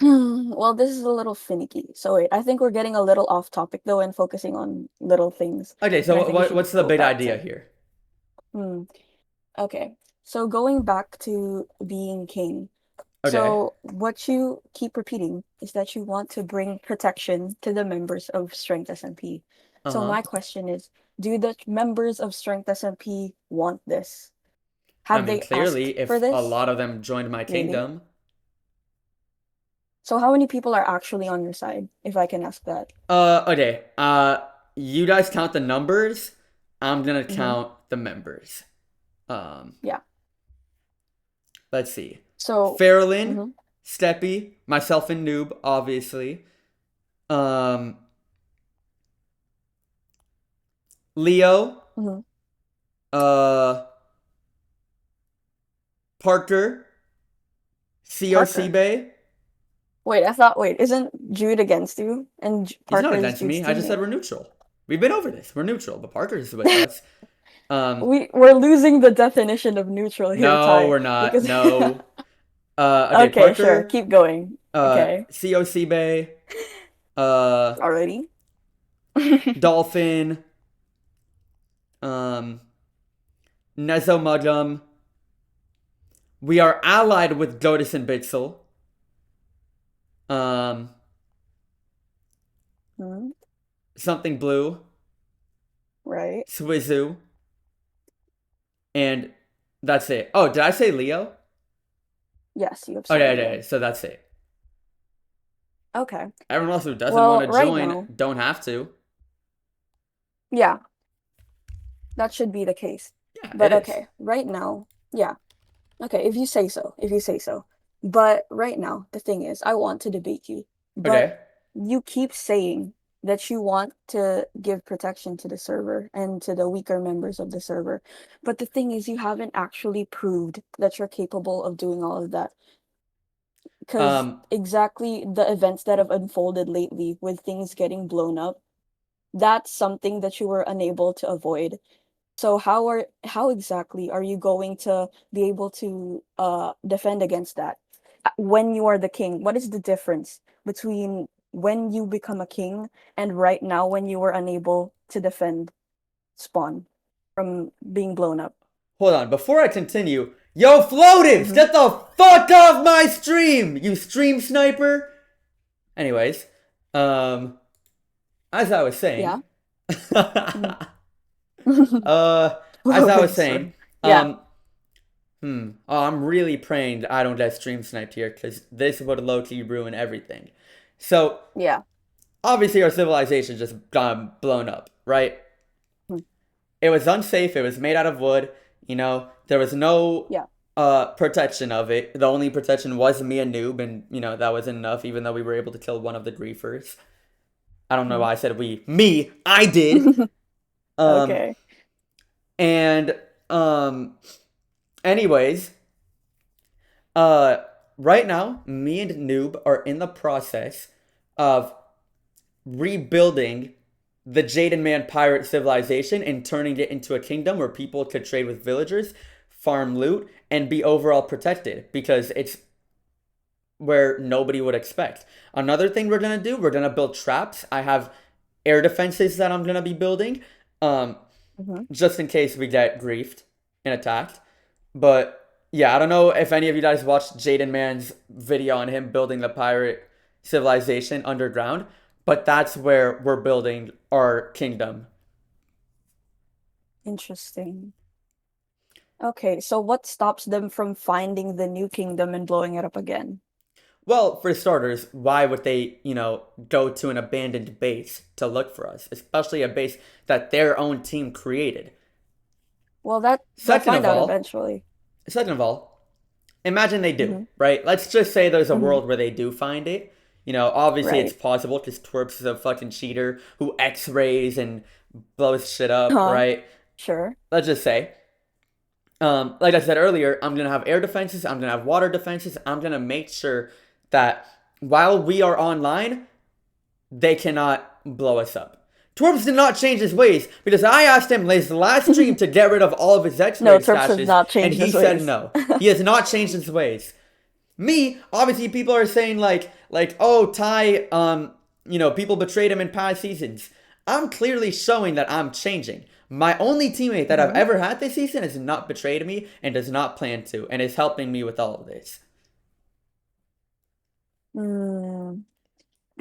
Well, this is a little finicky. So wait, I think we're getting a little off topic though and focusing on little things. Okay, And I so think we should what's the go big back idea to. here? Hmm. Okay. So going back to being king. Okay. So what you keep repeating is that you want to bring protection to the members of Strength SMP. So Uh-huh. my question is, do the members of Strength SMP want this? I Have mean, they asked clearly, for if a this? lot of them joined my Really? kingdom, So how many people are actually on your side, if I can ask that? okay, you guys count the numbers. I'm gonna Mm-hmm. count the members. Um, Yeah. let's see. So, Farrellin, mm-hmm. Steppy, myself and Noob, obviously. Um, Leo, Mm-hmm. uh, Parker, Parker. COC Wait, isn't Jude against you? And He's not Parker is against Jude's me. I just said teammate. we're neutral. We've been over this. We're neutral, but Parker's with us. Um, We're losing the definition of neutral here, no, Ty, we're not. because No. Okay, okay, sure, Parker, keep going. Okay, COC Bay, uh, already. Dolphin, um, Nezo Mugum. We are allied with Godis and Bixel. Um, Hmm, something Blue, right. Swizu, and that's it. Oh, did I say Leo? Yes, you have said Okay, Leo. so that's it. Okay. Everyone else who doesn't want Well, to right join now, don't have to. yeah, that should be the case. Yeah, it But is. okay, right now, yeah. Okay, if you say so, if you say so. But right now, the thing is, I want to debate you. But Okay. you keep saying that you want to give protection to the server and to the weaker members of the server. But the thing is, you haven't actually proved that you're capable of doing all of that. Because Um, exactly the events that have unfolded lately with things getting blown up, that's something that you were unable to avoid. So how exactly are you going to be able to defend against that when you are the king? What is the difference between when you become a king and right now when you were unable to defend spawn from being blown up? hold on. Before I continue, yo, Floatives, Mm-hmm. get the fuck off my stream, you stream sniper. Anyways, as I was saying, Yeah. as I was Floated, saying, sorry. Yeah. um, oh, I'm really praying that I don't get stream sniped here because this would low-key ruin everything. So, Yeah. obviously our civilization just got blown up, right? Mm. It was unsafe, it was made out of wood, there was no Yeah. protection of it. The only protection was me and Noob, and that was enough. Even though we were able to kill one of the griefers. I don't know why I said we. Me, I did. Okay. And anyways, right now, me and Noob are in the process of rebuilding the Jaden Man pirate civilization and turning it into a kingdom where people could trade with villagers, farm loot, and be overall protected because it's where nobody would expect. Another thing we're gonna do, we're gonna build traps. I have air defenses that I'm gonna be building, just in case we get griefed and attacked. But yeah, I don't know if any of you guys watched Jaden Man's video on him building the pirate civilization underground, but that's where we're building our kingdom. Interesting. Okay, so what stops them from finding the new kingdom and blowing it up again? Well, for starters, why would they, go to an abandoned base to look for us, especially a base that their own team created? Well, they'll find out eventually. Second of all, imagine they do, right? Let's just say there's a world where they do find it. Obviously it's possible because Twerps is a fucking cheater who X-rays and blows shit up, right? Sure. Let's just say. Like I said earlier, I'm gonna have air defenses, I'm gonna have water defenses, I'm gonna make sure that while we are online, they cannot blow us up. Twerps did not change his ways because I asked him his last stream to get rid of all of his X-ray stashes, and he said no. He has not changed his ways. Me, obviously, people are saying like, oh, Ty, people betrayed him in past seasons. I'm clearly showing that I'm changing. My only teammate that I've ever had this season has not betrayed me and does not plan to, and is helping me with all of this.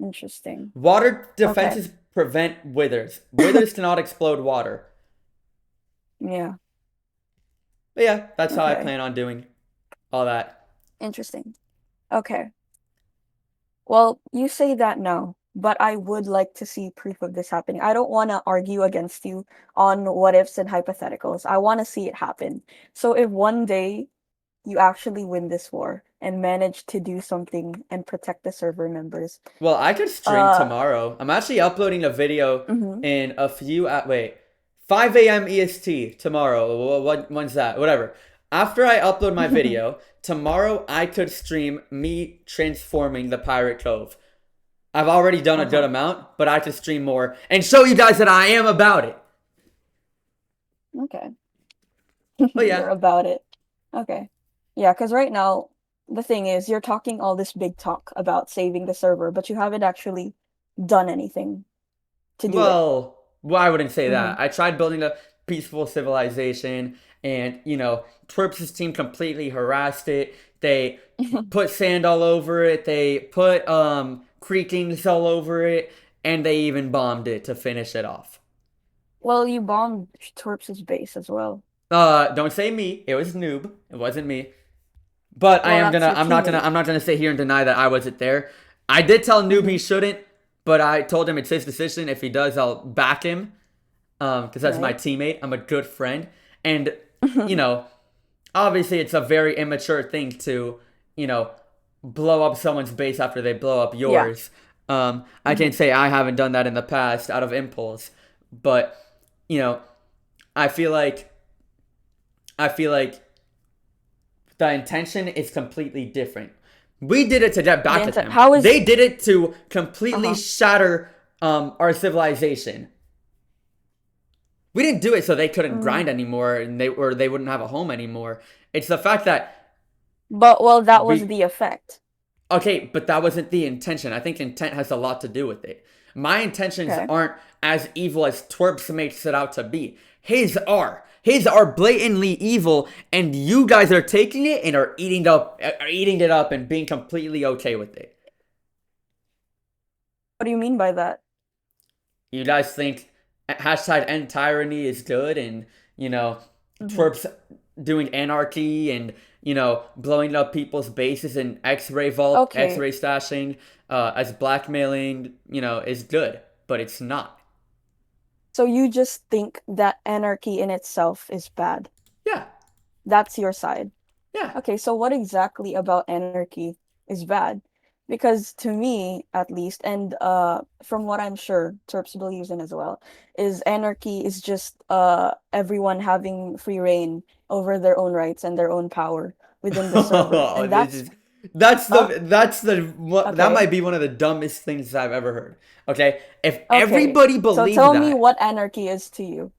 Interesting. Water defenses prevent withers. Withers cannot explode water. Yeah. But yeah, that's how I plan on doing all that. Interesting. Okay. Well, you say that now, but I would like to see proof of this happening. I don't want to argue against you on what ifs and hypotheticals. I want to see it happen. So if one day you actually win this war and manage to do something and protect the server members. Well, I could stream tomorrow. I'm actually uploading a video in a few 5 a.m. EST tomorrow. When's that? Whatever. After I upload my video, tomorrow I could stream me transforming the Pirate Cove. I've already done a good amount, but I could stream more and show you guys that I am about it. Okay. But yeah. You're about it. Okay. Yeah, because right now, the thing is, you're talking all this big talk about saving the server, but you haven't actually done anything to do it. Well, I wouldn't say that. I tried building a peaceful civilization, and, Twerps' team completely harassed it. They put sand all over it. They put creakings all over it, and they even bombed it to finish it off. Well, you bombed Twerps' base as well. Don't say me. It was Noob. It wasn't me. But I'm not gonna sit here and deny that I wasn't there. I did tell Noob he shouldn't, but I told him it's his decision. If he does, I'll back him. Because that's my teammate. I'm a good friend. And, obviously it's a very immature thing to, blow up someone's base after they blow up yours. Yeah. I can't say I haven't done that in the past out of impulse. But, I feel like the intention is completely different. We did it to get back at them. They did it to completely shatter our civilization. We didn't do it so they couldn't grind anymore and they wouldn't have a home anymore. It's the fact that. But that was the effect. Okay, but that wasn't the intention. I think intent has a lot to do with it. My intentions aren't as evil as Twerps makes it out to be. His are. His are blatantly evil, and you guys are taking it and are eating it up and being completely okay with it. What do you mean by that? You guys think #end tyranny is good, and Twerps doing anarchy and blowing up people's bases and X-ray vault, X-ray stashing as blackmailing, is good, but it's not. So you just think that anarchy in itself is bad? Yeah. That's your side. Yeah. Okay, so what exactly about anarchy is bad? Because to me, at least, and from what I'm sure Terps believes in as well, is anarchy is just everyone having free reign over their own rights and their own power within the server. Oh, And this that's is uh that okay. might be one of the dumbest things I've ever heard. Okay? If Okay. everybody So believed tell me that, what anarchy is to you.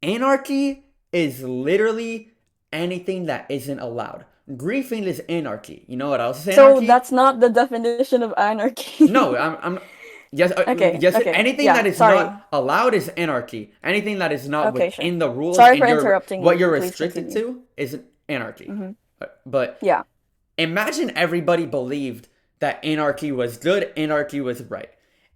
anarchy is literally anything that isn't allowed. Griefing is anarchy. You know what else is So anarchy? that's not the definition of anarchy. No, yes, Okay, yes. okay. Anything that Yeah, is sorry. not allowed is anarchy. Anything that is not Okay, sure. within the rules Sorry for and interrupting what you. you're Please restricted continue. to is anarchy. Mm-hmm. But Yeah, imagine everybody believed that anarchy was good, anarchy was right.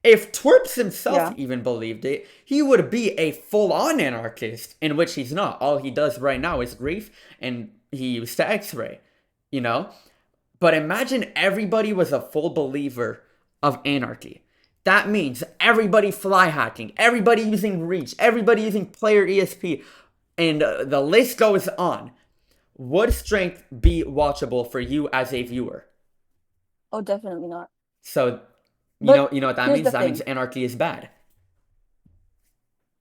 If Twerps himself yeah. even believed it, he would be a full-on anarchist, in which he's not. All he does right now is grief, and he used to X-ray, you know? But imagine everybody was a full believer of anarchy. That means everybody fly hacking, everybody using Reach, everybody using Player ESP, and the list goes on. Would strength be watchable for you as a viewer? Oh, definitely not. So, But you know what that here's means? the That means thing. anarchy is bad.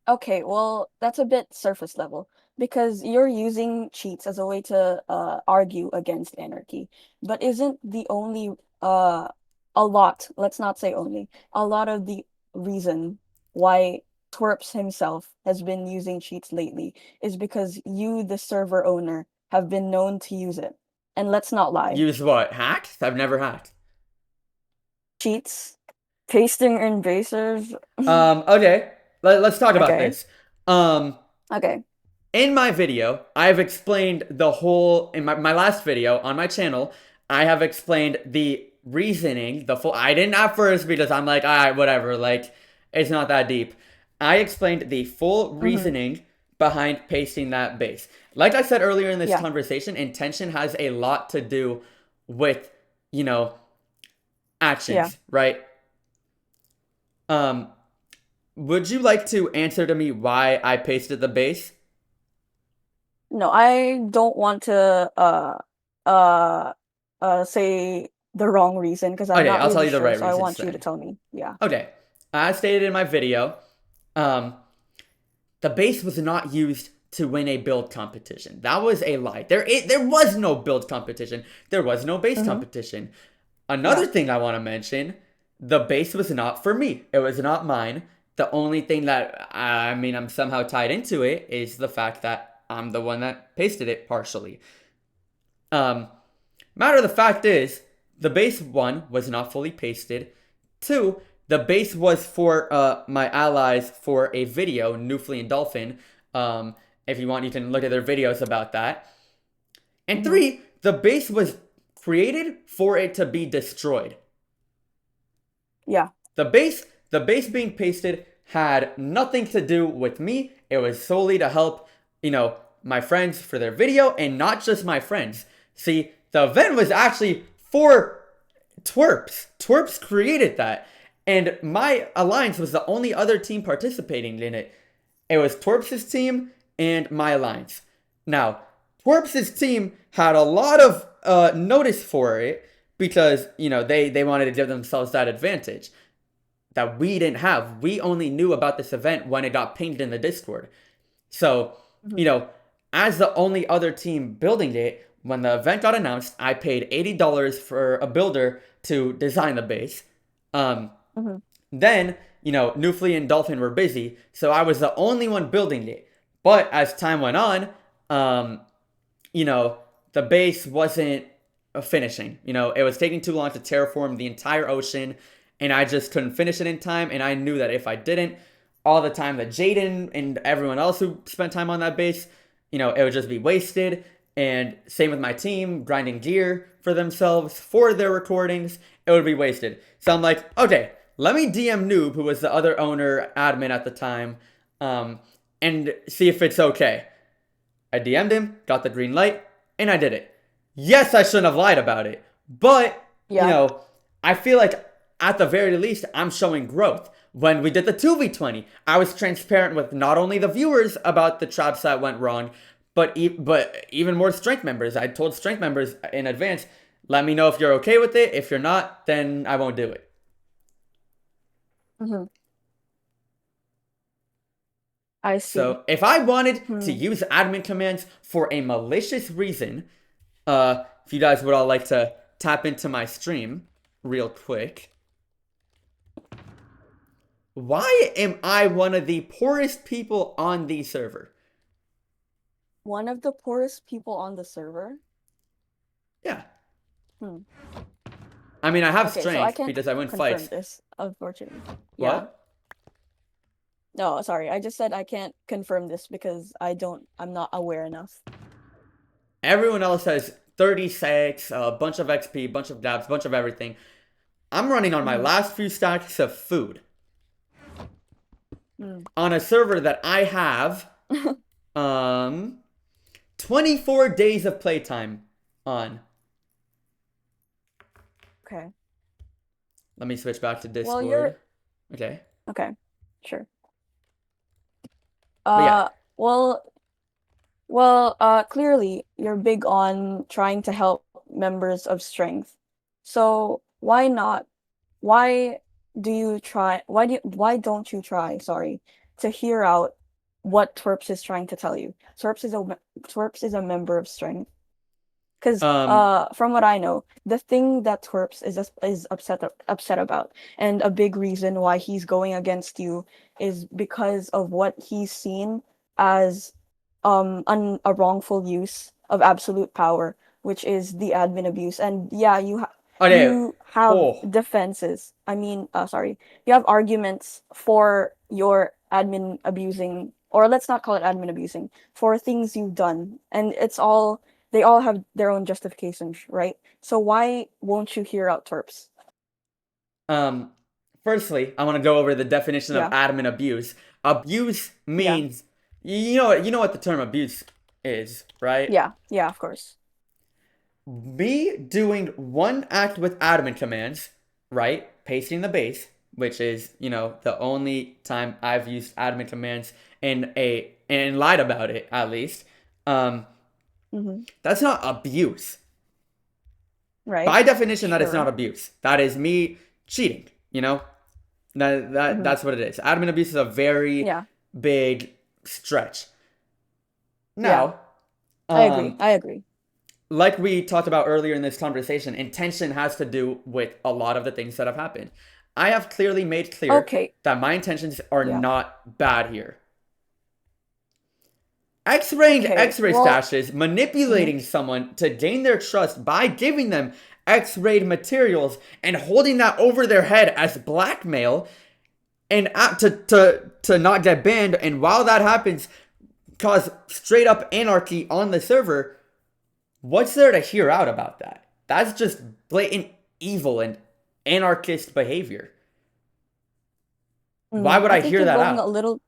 Okay, well, that's a bit surface level because you're using cheats as a way to argue against anarchy. But isn't the only a lot, let's not say only, a lot of the reason why Twerps himself has been using cheats lately is because you, the server owner, have been known to use it. And let's not lie. Use what? Hacks? I've never hacked. Cheats, pasting in bases. Okay. Let's talk about Okay. this. Um, Okay. in my video, I've explained the whole, in my last video on my channel, I have explained the reasoning, the full, I didn't at first because I'm like, alright, whatever, like, it's not that deep. I explained the full Mm-hmm. reasoning behind pasting that base. Like I said earlier in this Yeah. conversation, intention has a lot to do with, you know, Yeah. actions, right? Um, would you like to answer to me why I pasted the base? No, I don't want to uh say the wrong reason because I'm Okay, not I'll tell really you the sure, right so I reasons want you to then. tell me. Yeah. Okay, as stated in my video, um, the base was not used to win a build competition. That was a lie. There was no build competition. There was no base Mm-hmm. competition. Another Yeah. thing I want to mention, the base was not for me. It was not mine. The only thing that, I mean, I'm somehow tied into it is the fact that I'm the one that pasted it partially. Um, Matter of the fact is, the base one was not fully pasted. Two, the base was for my allies for a video, Newfly and Dolphin. If you want, you can look at their videos about that. And Mm-hmm. three, the base was created for it to be destroyed. Yeah. The base, the base being pasted had nothing to do with me. It was solely to help, my friends for their video, and not just my friends. See, the event was actually for Twerps. Twerps created that. And my alliance was the only other team participating in it. It was Twerps' team and my alliance. Now, Twerps' team had a lot of notice for it because, they wanted to give themselves that advantage that we didn't have. We only knew about this event when it got pinged in the Discord. So, Mm-hmm. you know, as the only other team building it, when the event got announced, I paid $80 for a builder to design the base. Um, Mm-hmm. then, Newfly and Dolphin were busy, so I was the only one building it. But as time went on, um, you know, the base wasn't finishing. It was taking too long to terraform the entire ocean, and I just couldn't finish it in time. And I knew that if I didn't, all the time that Jaden and everyone else who spent time on that base, it would just be wasted. And same with my team, grinding gear for themselves for their recordings, it would be wasted. So I'm like, okay, let me DM Noob, who was the other owner admin at the time, and see if it's okay. I DM'd him, got the green light, and I did it. Yes, I shouldn't have lied about it, but, Yeah. I feel like at the very least, I'm showing growth. When we did the 2v20, I was transparent with not only the viewers about the traps that went wrong, but even more strength members. I told strength members in advance, let me know if you're okay with it. If you're not, then I won't do it. Mm-hmm. I see. So if I wanted to use admin commands for a malicious reason, if you guys would all like to tap into my stream real quick. Why am I one of the poorest people on the server? One of the poorest people on the server? Yeah. Hmm. I mean, I have Okay, so I strength can't because I win confirm fights. this, unfortunately. What? Yeah. No, sorry. I just said I can't confirm this because I'm not aware enough. Everyone else has 36, a bunch of XP, bunch of dabs, bunch of everything. I'm running on my last few stacks of food. On a server that I have 24 days of playtime on. Okay. Let me switch back to Discord. Well, you're Okay. okay. Sure. yeah. Clearly you're big on trying to help members of strength. So why not? Why don't you try, sorry, to hear out what Twerps is trying to tell you? Twerps is a member of strength. Because from what I know, the thing that Twerps is upset about, and a big reason why he's going against you is because of what he's seen as a wrongful use of absolute power, which is the admin abuse. And yeah, Okay. you have Oh. defenses. Sorry, you have arguments for your admin abusing, or let's not call it admin abusing, for things you've done, and they all have their own justifications, right? So why won't you hear out Twerps? Firstly, I want to go over the definition of Yeah. admin abuse. Abuse means you know what the term abuse is, right? Yeah, of course. Me doing one act with admin commands, right? Pasting the base, which is, the only time I've used admin commands and lied about it, at least. That's not abuse. Right. By definition, that is Sure. not abuse. That is me cheating, That's what it is. Admin abuse is a very big stretch. Now, I agree. Like we talked about earlier in this conversation, intention has to do with a lot of the things that have happened. I have clearly made clear that my intentions are not bad here. X-raying X-ray stashes, manipulating someone to gain their trust by giving them X-rayed materials and holding that over their head as blackmail and to not get banned, and while that happens, cause straight up anarchy on the server. What's there to hear out about that? That's just blatant evil and anarchist behavior. Why would I hear that out? A little...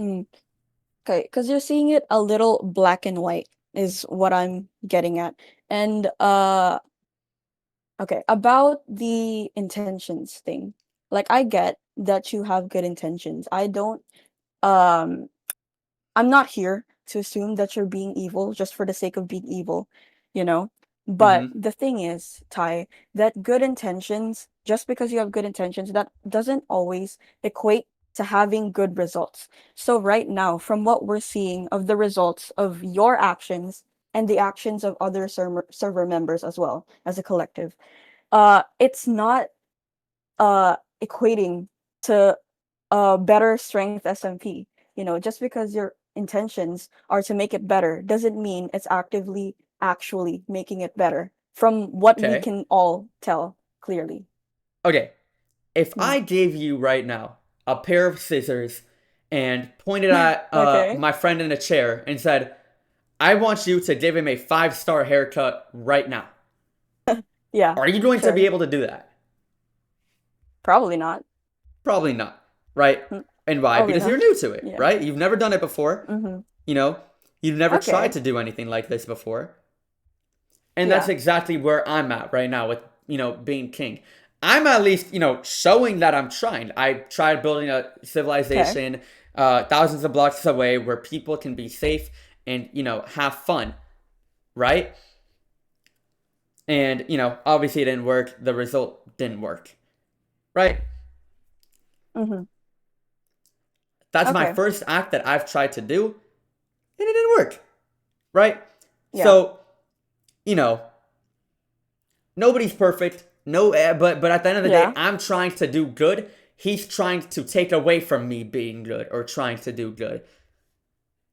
Okay, because you're seeing it a little black and white is what I'm getting at. And okay, about the intentions thing. Like, I get that you have good intentions. I'm not here to assume that you're being evil just for the sake of being evil, But the thing is, Ty, that good intentions, just because you have good intentions, that doesn't always equate to having good results. So right now, from what we're seeing of the results of your actions and the actions of other server members as well as a collective, it's not equating to better strength SMP. Just because your intentions are to make it better doesn't mean it's actually making it better from what we can all tell clearly. Okay, if I gave you right now a pair of scissors and pointed at my friend in a chair and said, I want you to give him a 5-star haircut right now. Yeah. Are you going to be able to do that? Probably not. Probably not, right? And why? Because you're new to it, right? You've never done it before. You've never tried to do anything like this before. And that's exactly where I'm at right now with, being king. I'm at least, showing that I'm trying. I tried building a civilization thousands of blocks away where people can be safe and, have fun, right? And, obviously it didn't work. The result didn't work, right? Mm-hmm. That's my Okay. first act that I've tried to do, and it didn't work, right? Yeah. So, nobody's perfect. No, but at the end of the day, Yeah. I'm trying to do good. He's trying to take away from me being good or trying to do good.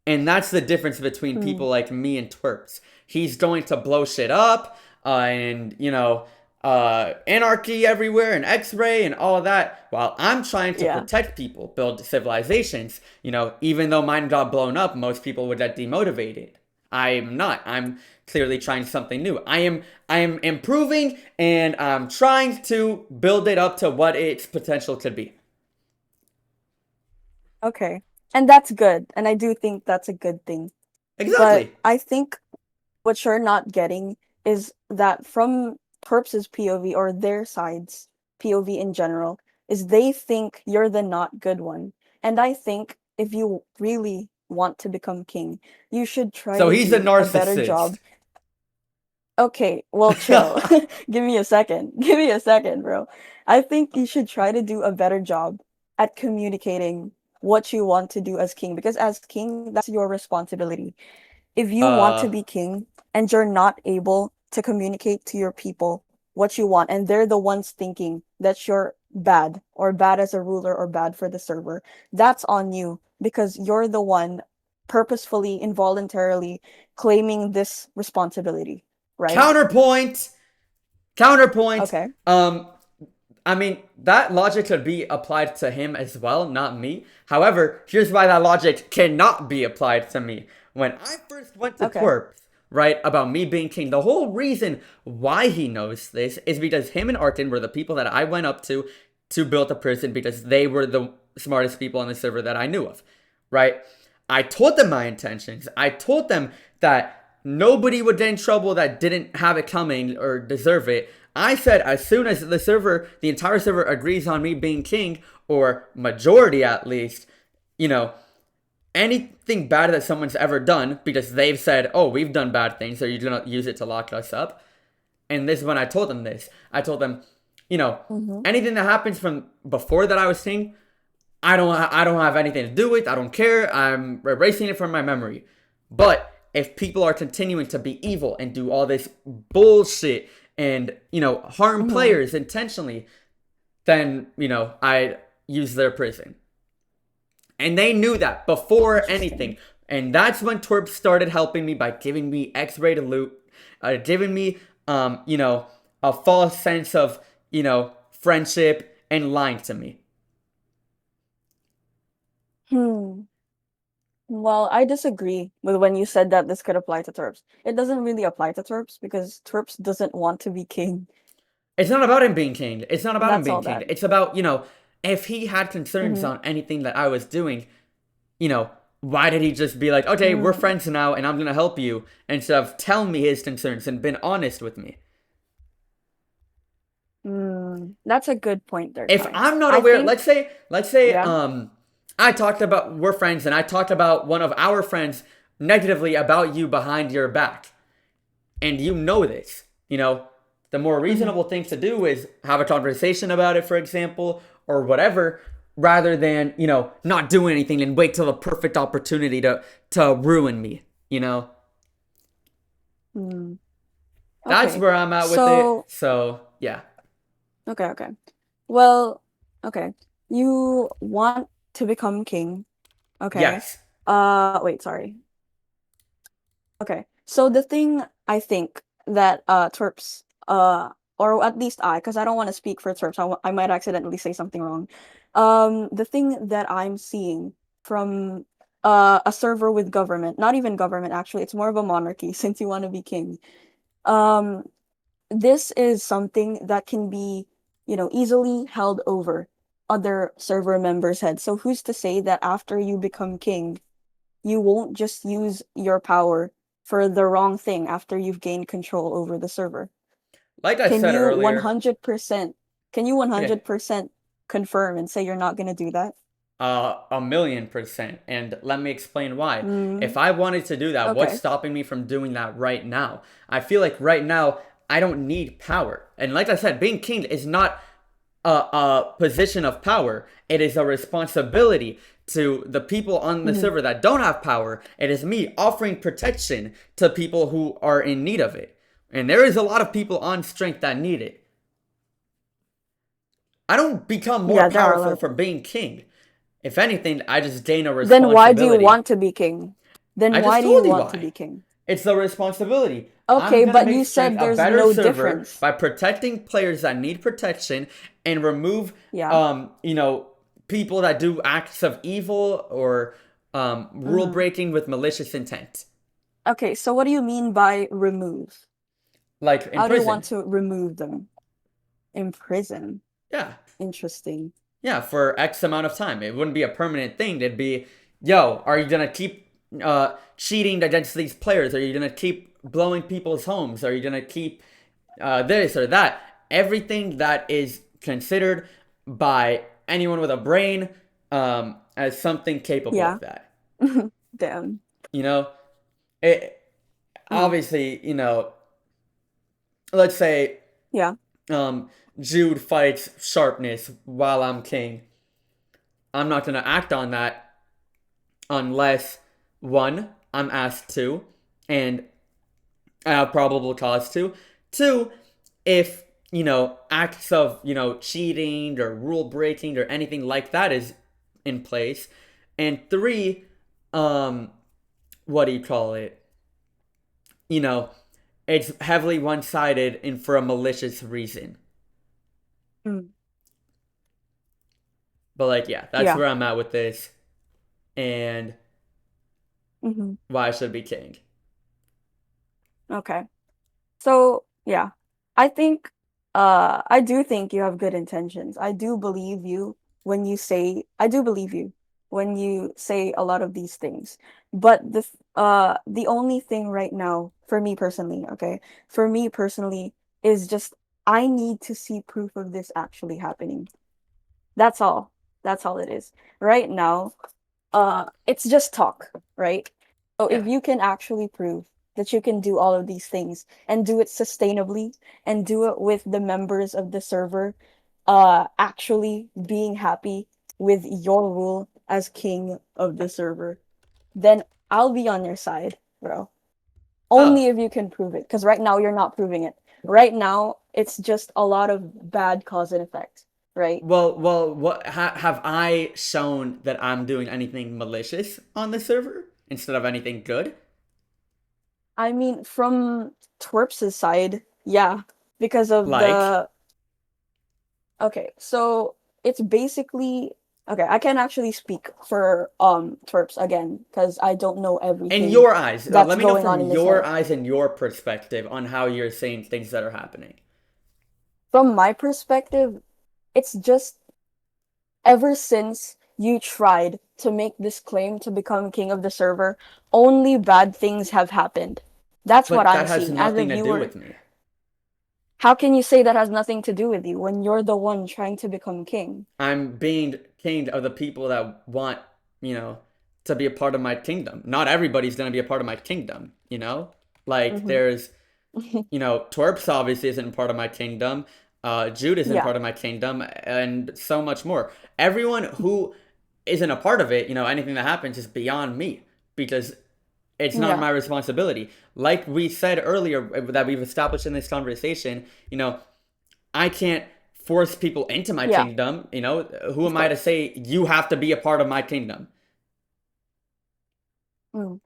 And that's the difference between Hmm. people like me and twerps. He's going to blow shit up, and anarchy everywhere, and X-ray, and all of that, while I'm trying to Yeah. protect people, build civilizations. Even though mine got blown up, most people would get demotivated. I'm not. I'm clearly trying something new. I am improving, and I'm trying to build it up to what its potential could be. Okay. And that's good. And I do think that's a good thing. But Exactly. I think what you're not getting is that from Perps's POV or their side's POV in general, is they think you're the not good one. And I think if you really want to become king, you should try So to he's a do a better narcissist. job. Okay, well, chill. Give me a second. Give me a second, bro. I think you should try to do a better job at communicating what you want to do as king, because as king, that's your responsibility. If you want to uh, be king and you're not able to communicate to your people what you want, and they're the ones thinking that you're bad or bad as a ruler or bad for the server, that's on you because you're the one purposefully, involuntarily claiming this responsibility, right? Counterpoint. Counterpoint. Okay. I mean, that logic could be applied to him as well, not me. However, here's why that logic cannot be applied to me. When I first went to Okay. twerp, right, about me being king, the whole reason why he knows this is because him and Arkin were the people that I went up to build the prison because they were the smartest people on the server that I knew of, right? I told them my intentions. I told them that nobody would get in trouble that didn't have it coming or deserve it. I said as soon as the entire server agrees on me being king, or majority at least, you know, anything bad that someone's ever done, because they've said, oh, we've done bad things, so you're gonna use it to lock us up. And this is when I told them this. I told them, Mm-hmm. anything that happens from before that I was king, I don't have anything to do with. I don't care. I'm erasing it from my memory. But if people are continuing to be evil and do all this bullshit and harm Mm-hmm. players intentionally, then I use their prison. And they knew that before anything. Interesting. And that's when Twerp started helping me by giving me X-ray to loot, giving me a false sense of friendship, and lying to me. Hmm. Well, I disagree with when you said that this could apply to Terps. It doesn't really apply to Terps because Terps doesn't want to be king. It's not about him being king. It's not about him That's being all king. that. It's about, if he had concerns Mm-hmm. on anything that I was doing, why did he just be like, okay, we're Mm. friends now and I'm going to help you, instead of telling me his concerns and been honest with me? That's a good point there, If Kai. I'm not I aware, think, let's say, yeah. I talked about, we're friends, and I talked about one of our friends negatively about you behind your back, and you know this, the more Mm-hmm. reasonable thing to do is have a conversation about it, for example, or whatever, rather than, not do anything and wait till the perfect opportunity to ruin me, Mm. That's Okay. where I'm at with it. So, So, yeah. okay. Well, okay. You want to become king. Okay. Yes. Wait, sorry. Okay. So the thing I think that Terps or at least because I don't want to speak for Terps, I might accidentally say something wrong. The thing that I'm seeing from a server with government, not even government actually, it's more of a monarchy since you want to be king. Um, this is something that can be, easily held over other server members' heads. So who's to say that after you become king, you won't just use your power for the wrong thing after you've gained control over the server? Like I Can said you earlier, 100% can you yeah. 100% confirm and say you're not going to do that? 1,000,000%. And let me explain why. If Mm, I wanted to do that, what's okay. stopping me from doing that right now? I feel like right now I don't need power. And like I said, being king is not a position of power. It is a responsibility to the people on the Mhm. server that don't have power. It is me offering protection to people who are in need of it. And there is a lot of people on strength that need it. I don't become more Yeah, there are a lot powerful of for people. being king. If anything, I just gain a Then why do you responsibility. want to be king? Then I why just do you told you want to why. be king? It's the responsibility. I'm Okay, gonna but make you Strength said a there's better no server difference. by protecting players that need protection and remove, Yeah. people that do acts of evil or rule Hmm. breaking with malicious intent, Okay, so what do you mean by remove? like in How do you want prison. to remove them? In prison. Yeah, Interesting. yeah, for X amount of time. It wouldn't be a permanent thing. It'd be, yo, are you gonna keep cheating against these players? Are you gonna keep blowing people's homes? Are you gonna keep this or that? Everything that is considered by anyone with a brain as something capable Yeah. of that. Damn. You know, it Mm. obviously, let's say Yeah. um, Jude fights sharpness while I'm king. I'm not gonna act on that unless one, I'm asked to, and I have probable cause to. Two, if acts of cheating or rule breaking or anything like that is in place, and three, um, what do you call it? You know, it's heavily one sided and for a malicious reason. Mm. But like, yeah, that's Yeah. where I'm at with this, and Hmm. why I should be king. Okay. So, yeah. I do think you have good intentions. I do believe you when you say a lot of these things. But the only thing right now for me personally, okay? For me personally is just I need to see proof of this actually happening. That's all. That's all it is. Right now, it's just talk, right? So if Yeah. you can actually prove that you can do all of these things and do it sustainably and do it with the members of the server actually being happy with your rule as king of the server, then I'll be on your side, bro. Oh, Only if you can prove it, because right now you're not proving it. Right now, it's just a lot of bad cause and effect, right? well. What have I shown that I'm doing anything malicious on the server instead of anything good? I mean, from Twerp's side, yeah, because of Like, the okay, so it's basically okay, I can actually speak for Twerps again because I don't know in everything your eyes, that's let me know going on from in his your head. eyes and your perspective on how you're saying things that are happening. From my perspective, it's just ever since you tried to make this claim to become king of the server, only bad things have happened. That's what But I'm that has seeing as a nothing to do viewer. with me. How can you say that has nothing to do with you when you're the one trying to become king? I'm being king of the people that want, you know, to be a part of my kingdom. Not everybody's gonna be a part of my kingdom, you know? Like Hmm. there's, Torps obviously isn't part of my kingdom. Jude isn't Yeah. part of my kingdom, and so much more. Everyone who isn't a part of it, anything that happens is beyond me because it's not Yeah. my responsibility. Like we said earlier, that we've established in this conversation, I can't force people into my Yeah. kingdom. Who Of am I to course. say you have to be a part of my kingdom? Mm.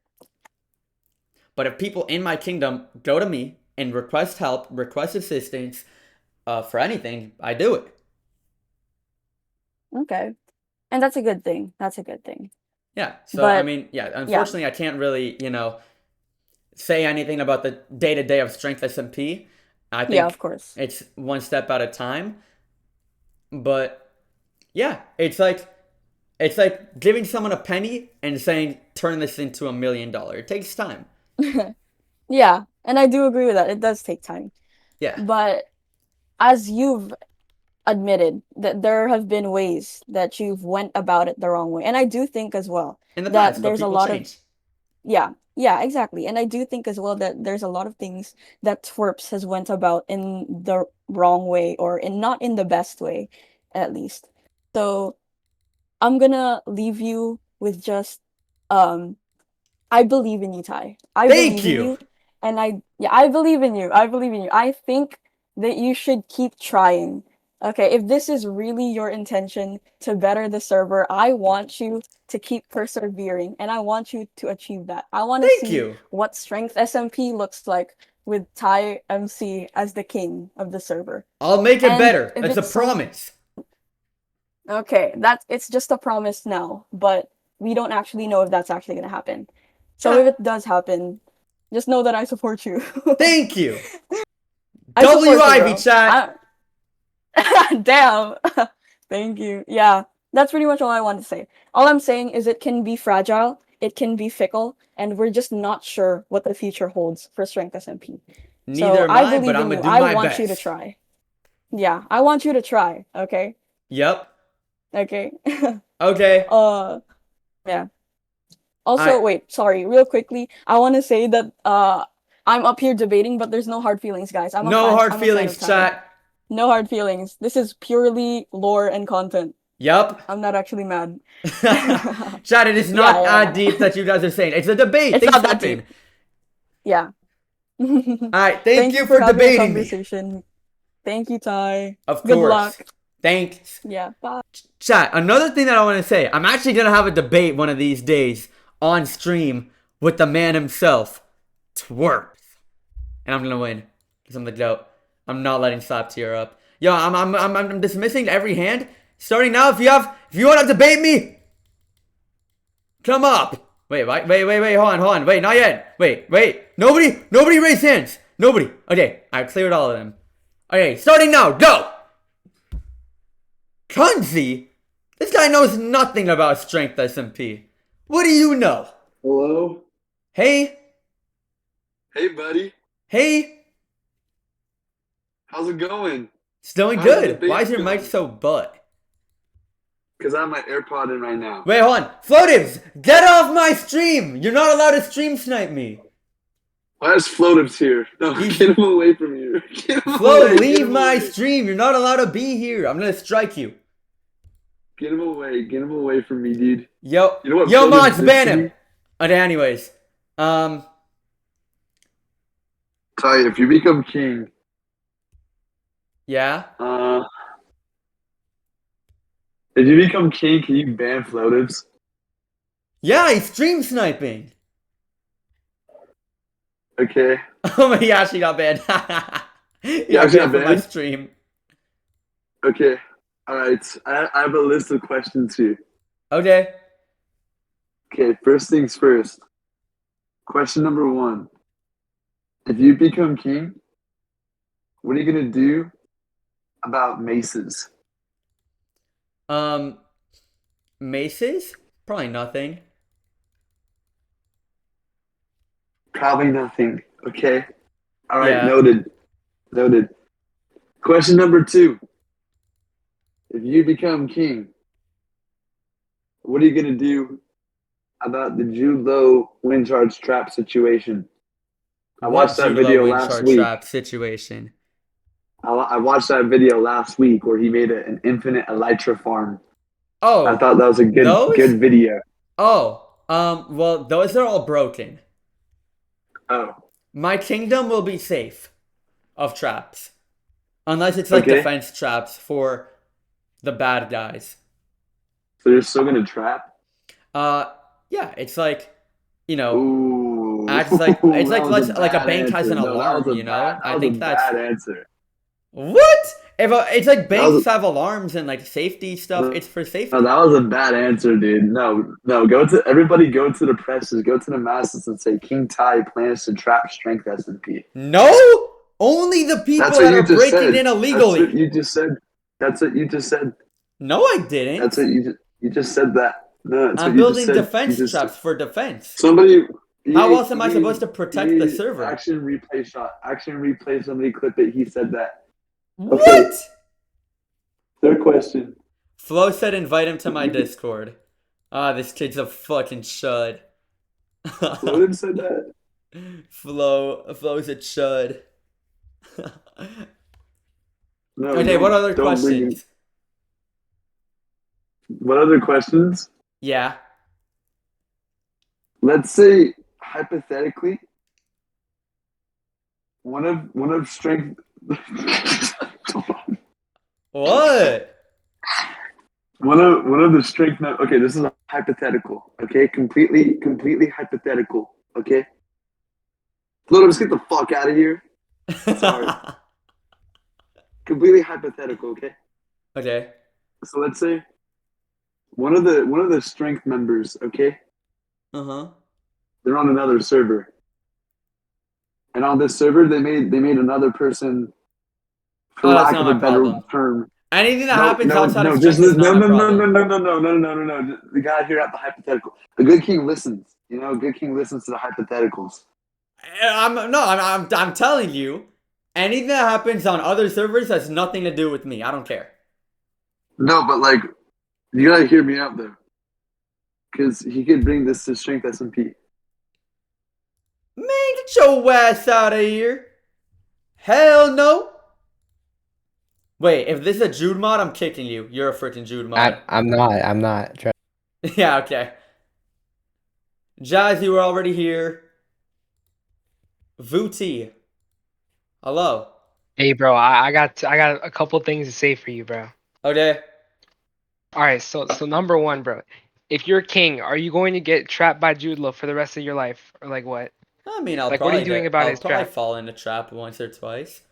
But if people in my kingdom go to me and request help, request assistance for anything, I do it. Okay. And that's a good thing. That's a good thing. Yeah. So I But mean, yeah. yeah. Unfortunately, I can't really, say anything about the day to day of Strength SMP. I Yeah, think of course. it's one step at a time. But yeah, it's like giving someone a penny and saying turn this into $1 million. It takes time. Yeah, and I do agree with that. It does take time. Yeah. But as you've admitted that there have been ways that you've went about it the wrong way. And I do think as well In the that past, but there's a people lot of change. yeah, exactly. And I do think as well that there's a lot of things that Twerps has went about in the wrong way or in not in the best way, at least. So I'm gonna leave you with just um I believe in you, Ty. I Thank believe in you. you. And I believe in you. I believe in you. I think that you should keep trying. Okay, if this is really your intention to better the server, I want you to keep persevering and I want you to achieve that. I want to Thank see you. what strength SMP looks like with Ty MC as the king of the server. I'll make it And better. if It's a it's some promise. okay, it's just a promise now, but we don't actually know if that's actually gonna happen. So if Chat. it does happen, just know that I support you. Thank you. I W support you, Ivy bro. chat. Damn. Thank you. Yeah, that's pretty much all I want to say. All I'm saying is it can be fragile, it can be fickle, and we're just not sure what the future holds for Strength SMP. Neither So am I I, but believe I'm in gonna you. do I my want you to best. try. Yeah, I want you to try, okay? Yep. Okay. Okay. Yeah. Also, I wait, sorry, real quickly, I want to say that I'm up here debating, but there's no hard feelings, guys. I'm a no fan. hard I'm a fan of feelings, Ty. chat. No hard feelings. This is purely lore and content. Yep. I'm not actually mad. Chat, it is Yeah, not that yeah. deep that you guys are saying. It's a debate. It's Things not that happen. deep. Yeah. Alright, thank Thank you you for for having a debating me. conversation. Thank you, Ty. Of Good course. luck. Thanks. Yeah, bye. Chat, another thing that I want to say. I'm actually going to have a debate one of these days on stream with the man himself, Twerp. And I'm going to win. Because I'm the GOAT. I'm not letting Slap tear up. Yo, I'm dismissing every hand. Starting now, if you want to debate me, come up. Wait, hold on. Wait, not yet. Wait. Nobody raise hands. Nobody. Okay, I cleared all of them. Okay, starting now, go! Kunzi? This guy knows nothing about Strength SMP. What do you know? Hello? Hey? Hey, buddy. Hey? How's it going? It's doing How's the good. Why debate is your mic going? so butt? Because I have my AirPod in right now. Wait, hold on. Floatives, get off my stream! You're not allowed to stream snipe me. Why is Floatives here? No, He's- get him away from here. Get him Flo, away. leave Get him my away. stream. You're not allowed to be here. I'm gonna strike you. Get him away. Get him away from me, dude. Yo, You know what yo, Floatives mods, did ban to him. me? Okay, anyways. Ty, if you become king, Yeah? if you become king, can you ban Floatives? Yeah, he's stream sniping. Okay. Oh my gosh, he got banned. He You got actually banned got from my banned? stream. Okay. All right. I have a list of questions here. Okay. Okay, first things first. Question number 1. If you become king, what are you going to do about maces? Maces? Probably nothing. Probably nothing. Okay. All right, Yeah. Noted. Question number 2. If you become king, what are you going to do about the Jude Law wind charge trap situation? I watched that Jude Law video wind last shard week. trap situation. I watched that video last week where he made an infinite elytra farm. Oh, I thought that was a those? good video. Oh, well, those are all broken. Oh, My kingdom will be safe of traps. Unless it's like Okay. defense traps for the bad guys. so you're still gonna trap? Yeah, it's like, you know, Ooh, acts like it's that was like a bad bank has answer. an No, that alarm, was a you know? bad- I that think was a that's bad answer. what? If it's like That banks was have alarms and like safety stuff, No, it's for safety. No, that was a bad answer, dude. No. Go to the presses, go to the masses, and say King Ty plans to trap Strength SMP. No, only the people That's that what you are just breaking said. in That's illegally. what you just said. That's what you just said. No, I didn't. That's what you just said that. No, that's I'm what you just building said. defense You just- traps for defense. Somebody. How else am I supposed to protect the server? Action replay shot. Action replay. Somebody clip it. He said that. What? Third question. Flo said invite him to my Discord. Ah, this kid's a fucking chud. Loden said that. Flo's a chud. No, Okay, what other don't bring questions? What other questions? Yeah. Let's say hypothetically, one of strength. What? One of the strength. Okay, this is a hypothetical. Okay, completely hypothetical. Okay. Loden, let's get the fuck out of here. Sorry. Completely hypothetical. Okay. Okay. So let's say one of the strength members. Okay, Uh-huh. they're on another server, and on this server they made another person, for Oh, that's lack not of a my better problem. term. Anything that No, happens no, outside of no, just strength is not no, my no, no, no, problem. no, no, no, no, no, no, no. We gotta hear out the hypothetical. A good king listens. You know, a good king listens to the hypotheticals. I'm telling you, anything that happens on other servers has nothing to do with me. I don't care. No, but like, you gotta hear me out though, because he could bring this to strength SMP. Man, get your ass out of here. Hell no. Wait, if this is a Jude mod, I'm kicking you. You're a freaking Jude mod. I'm not. Yeah, okay. Jazz, you were already here. Vuti. Hello. Hey, bro, I got a couple things to say for you, bro. Okay. All right, so number one, bro, if you're king, are you going to get trapped by Jude Law for the rest of your life, or like what? I mean, I'll Like, what are you probably doing about I'll his probably trap? fall in a trap once or twice.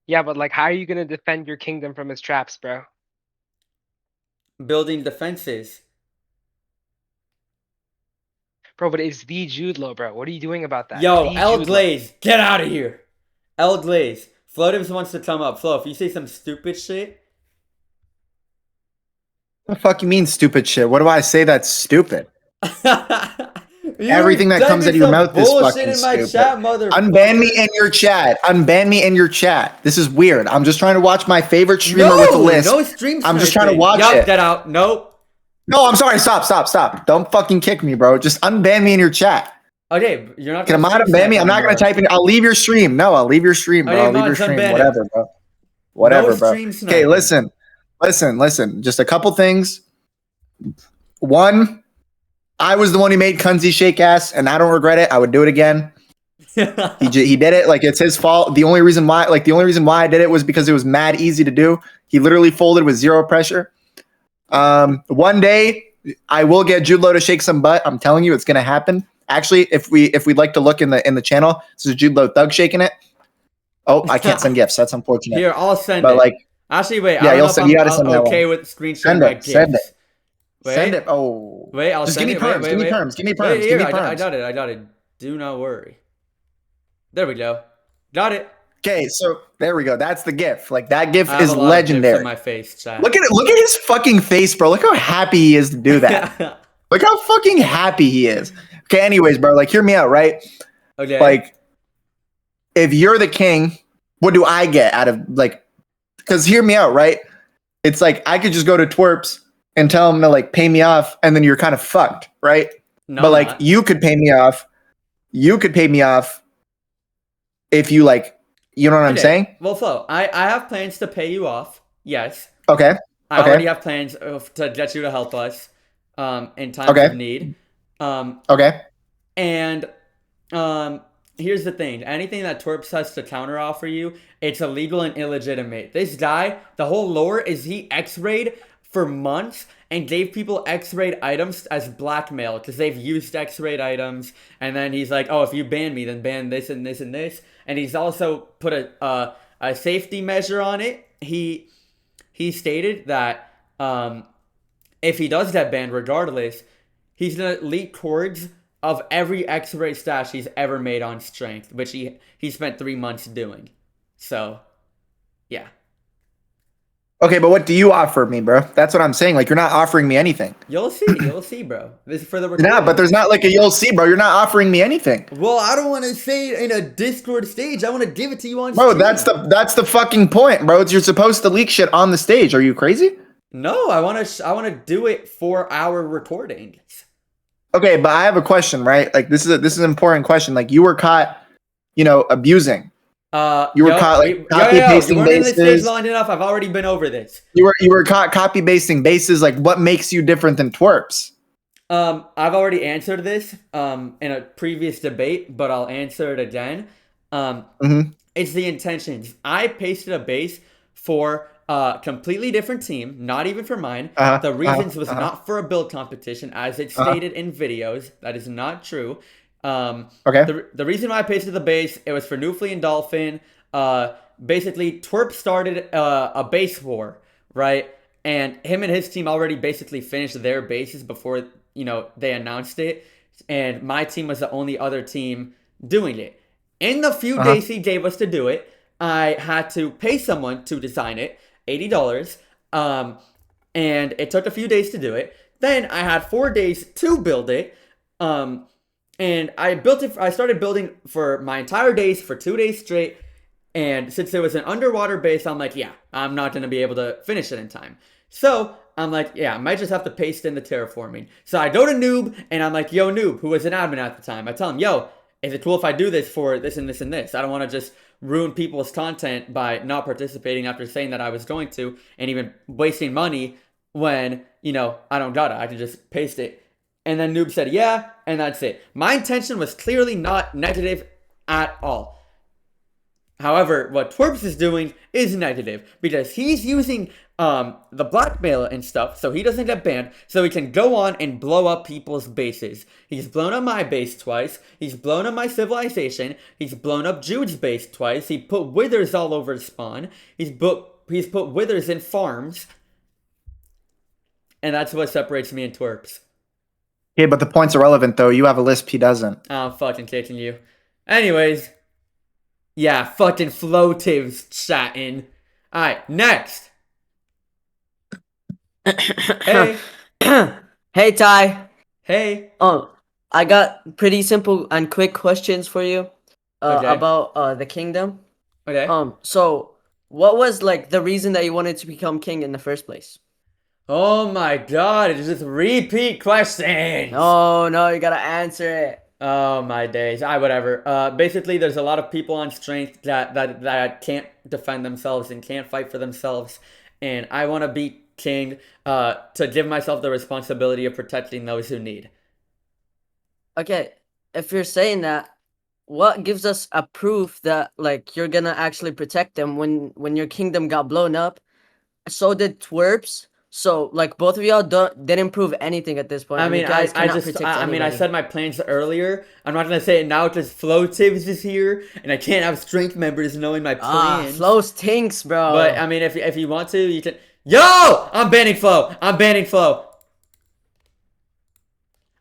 Yeah, but like, how are you gonna defend your kingdom from his traps, bro? Building defenses. Bro, but it's the Jude Law, bro. What are you doing about that? Yo, The L Jude Law. Glaze, get out of here. L Glaze. Floatives wants to come up. Flo, if you say some stupid shit. What the fuck you mean stupid shit? What do I say that's stupid? You Everything that comes out of your mouth is bullshit fucking in my stupid. chat, motherfucker. Unban me in your chat. Unban me in your chat. This is weird. I'm just trying to watch my favorite streamer with a list. No stream I'm just trying to sniping. watch Yup, it. get out. Nope. No, I'm sorry. Stop. Don't fucking kick me, bro. Just unban me in your chat. Okay, you're not Can gonna I stream unban snipe me? I'm not gonna anymore. type in. I'll leave your stream. No, I'll leave your stream, bro. Okay, I'll leave your mods, stream. unban him. Whatever, bro. Whatever, No bro. stream Okay, sniping. listen. Just a couple things. One, I was the one who made Kunzi shake ass, and I don't regret it. I would do it again. He did it, like it's his fault. The only reason why I did it was because it was mad easy to do. He literally folded with zero pressure. One day I will get Jude Law to shake some butt. I'm telling you, it's gonna happen. Actually, if we'd like to look in the channel, this is Jude Law Thug shaking it. Oh, I can't send gifts. That's unfortunate. Here, I'll send But it. like, Actually, wait. yeah, I you'll don't send. know You if gotta I'm send that okay one. with screenshotting Send my it. Send gifts. it. Wait. Send it. Oh, Wait, I'll just send give me it. perms. Give me perms. Give me perms. Wait, Give me here, I perms. got it. Do not worry. There we go. Got it. Okay, so there we go. That's the GIF. Like that GIF I have is a lot of gifs legendary. on my face, chat. Look at it. Look at his fucking face, bro. Look how happy he is to do that. Look how fucking happy he is. Okay, anyways, bro, like hear me out, right? Okay. Like if you're the king, what do I get out of like because hear me out, right? It's like I could just go to twerps and tell him to like pay me off, and then you're kind of fucked, right? No, but like not. you could pay me off. You could pay me off if you like, you know what I'm saying? Well, Flo, I have plans to pay you off. Yes. Okay. I already have plans to get you to help us in times of need. Okay. And here's the thing. Anything that Twerps has to counteroffer you, it's illegal and illegitimate. This guy, the whole lore is he X-rayed for months and gave people X-rayed items as blackmail because they've used X-rayed items. And then he's like, oh, if you ban me, then ban this and this and this. And he's also put a safety measure on it. He stated that if he does get banned regardless, he's going to leak cords of every X-ray stash he's ever made on strength, which he spent 3 months doing. So, yeah. Okay, but what do you offer me, bro? That's what I'm saying. Like, you're not offering me anything. You'll see, bro. This is for the recording. Yeah, but there's not like a you'll see, bro. You're not offering me anything. Well, I don't want to say it in a Discord stage. I want to give it to you on Bro, stream. that's the fucking point, bro. You're supposed to leak shit on the stage. Are you crazy? No, I want to do it for our recording. Okay, but I have a question, right? Like this is an important question. Like you were caught, abusing. You were caught like copy pasting you weren't in this stage bases. long enough. I've already been over this. You were caught copy pasting bases. Like what makes you different than twerps? I've already answered this in a previous debate, but I'll answer it again. It's the intentions. I pasted a base for a completely different team, not even for mine. The reasons was not for a build competition, as it stated in videos. That is not true. Okay. The reason why I pasted the base, it was for Newfly and Dolphin. Basically, Twerp started a base war, right? And him and his team already basically finished their bases before they announced it. And my team was the only other team doing it. In the few days he gave us to do it, I had to pay someone to design it, $80. And it took a few days to do it. Then I had 4 days to build it. And I built it. I started building for my entire days for 2 days straight. And since it was an underwater base, I'm like, yeah, I'm not gonna be able to finish it in time. So I'm like, yeah, I might just have to paste in the terraforming. So I go to Noob and I'm like, yo, Noob, who was an admin at the time. I tell him, yo, is it cool if I do this for this and this and this? I don't want to just ruin people's content by not participating after saying that I was going to, and even wasting money when I don't gotta. I can just paste it. And then Noob said, yeah, and that's it. My intention was clearly not negative at all. However, what Twerps is doing is negative because he's using the blackmail and stuff so he doesn't get banned, so he can go on and blow up people's bases. He's blown up my base twice. He's blown up my civilization. He's blown up Jude's base twice. He put withers all over spawn. He's put withers in farms. And that's what separates me and Twerps. Okay, but the point's irrelevant though. You have a lisp, he doesn't. I'm fucking kicking you. Anyways. Yeah, fucking floatives chatting. Alright, next. Hey. Hey, Ty. Hey. I got pretty simple and quick questions for you Okay. about the kingdom. Okay. So what was like the reason that you wanted to become king in the first place? Oh my god, it's just repeat questions. No, you gotta answer it. Oh my days. Whatever. Basically, there's a lot of people on strength that can't defend themselves and can't fight for themselves. And I want to be king to give myself the responsibility of protecting those who need. Okay, if you're saying that, what gives us a proof that like you're gonna actually protect them when your kingdom got blown up? So did Twerps. So like both of y'all didn't prove anything at this point. I mean, you guys I cannot protect I anybody. said my plans earlier. I'm not gonna say it now because Floatives is here, and I can't have strength members knowing my plans. Flow stinks, bro. But I mean, if you want to, you can. Yo, I'm banning Flow. I'm banning Flow.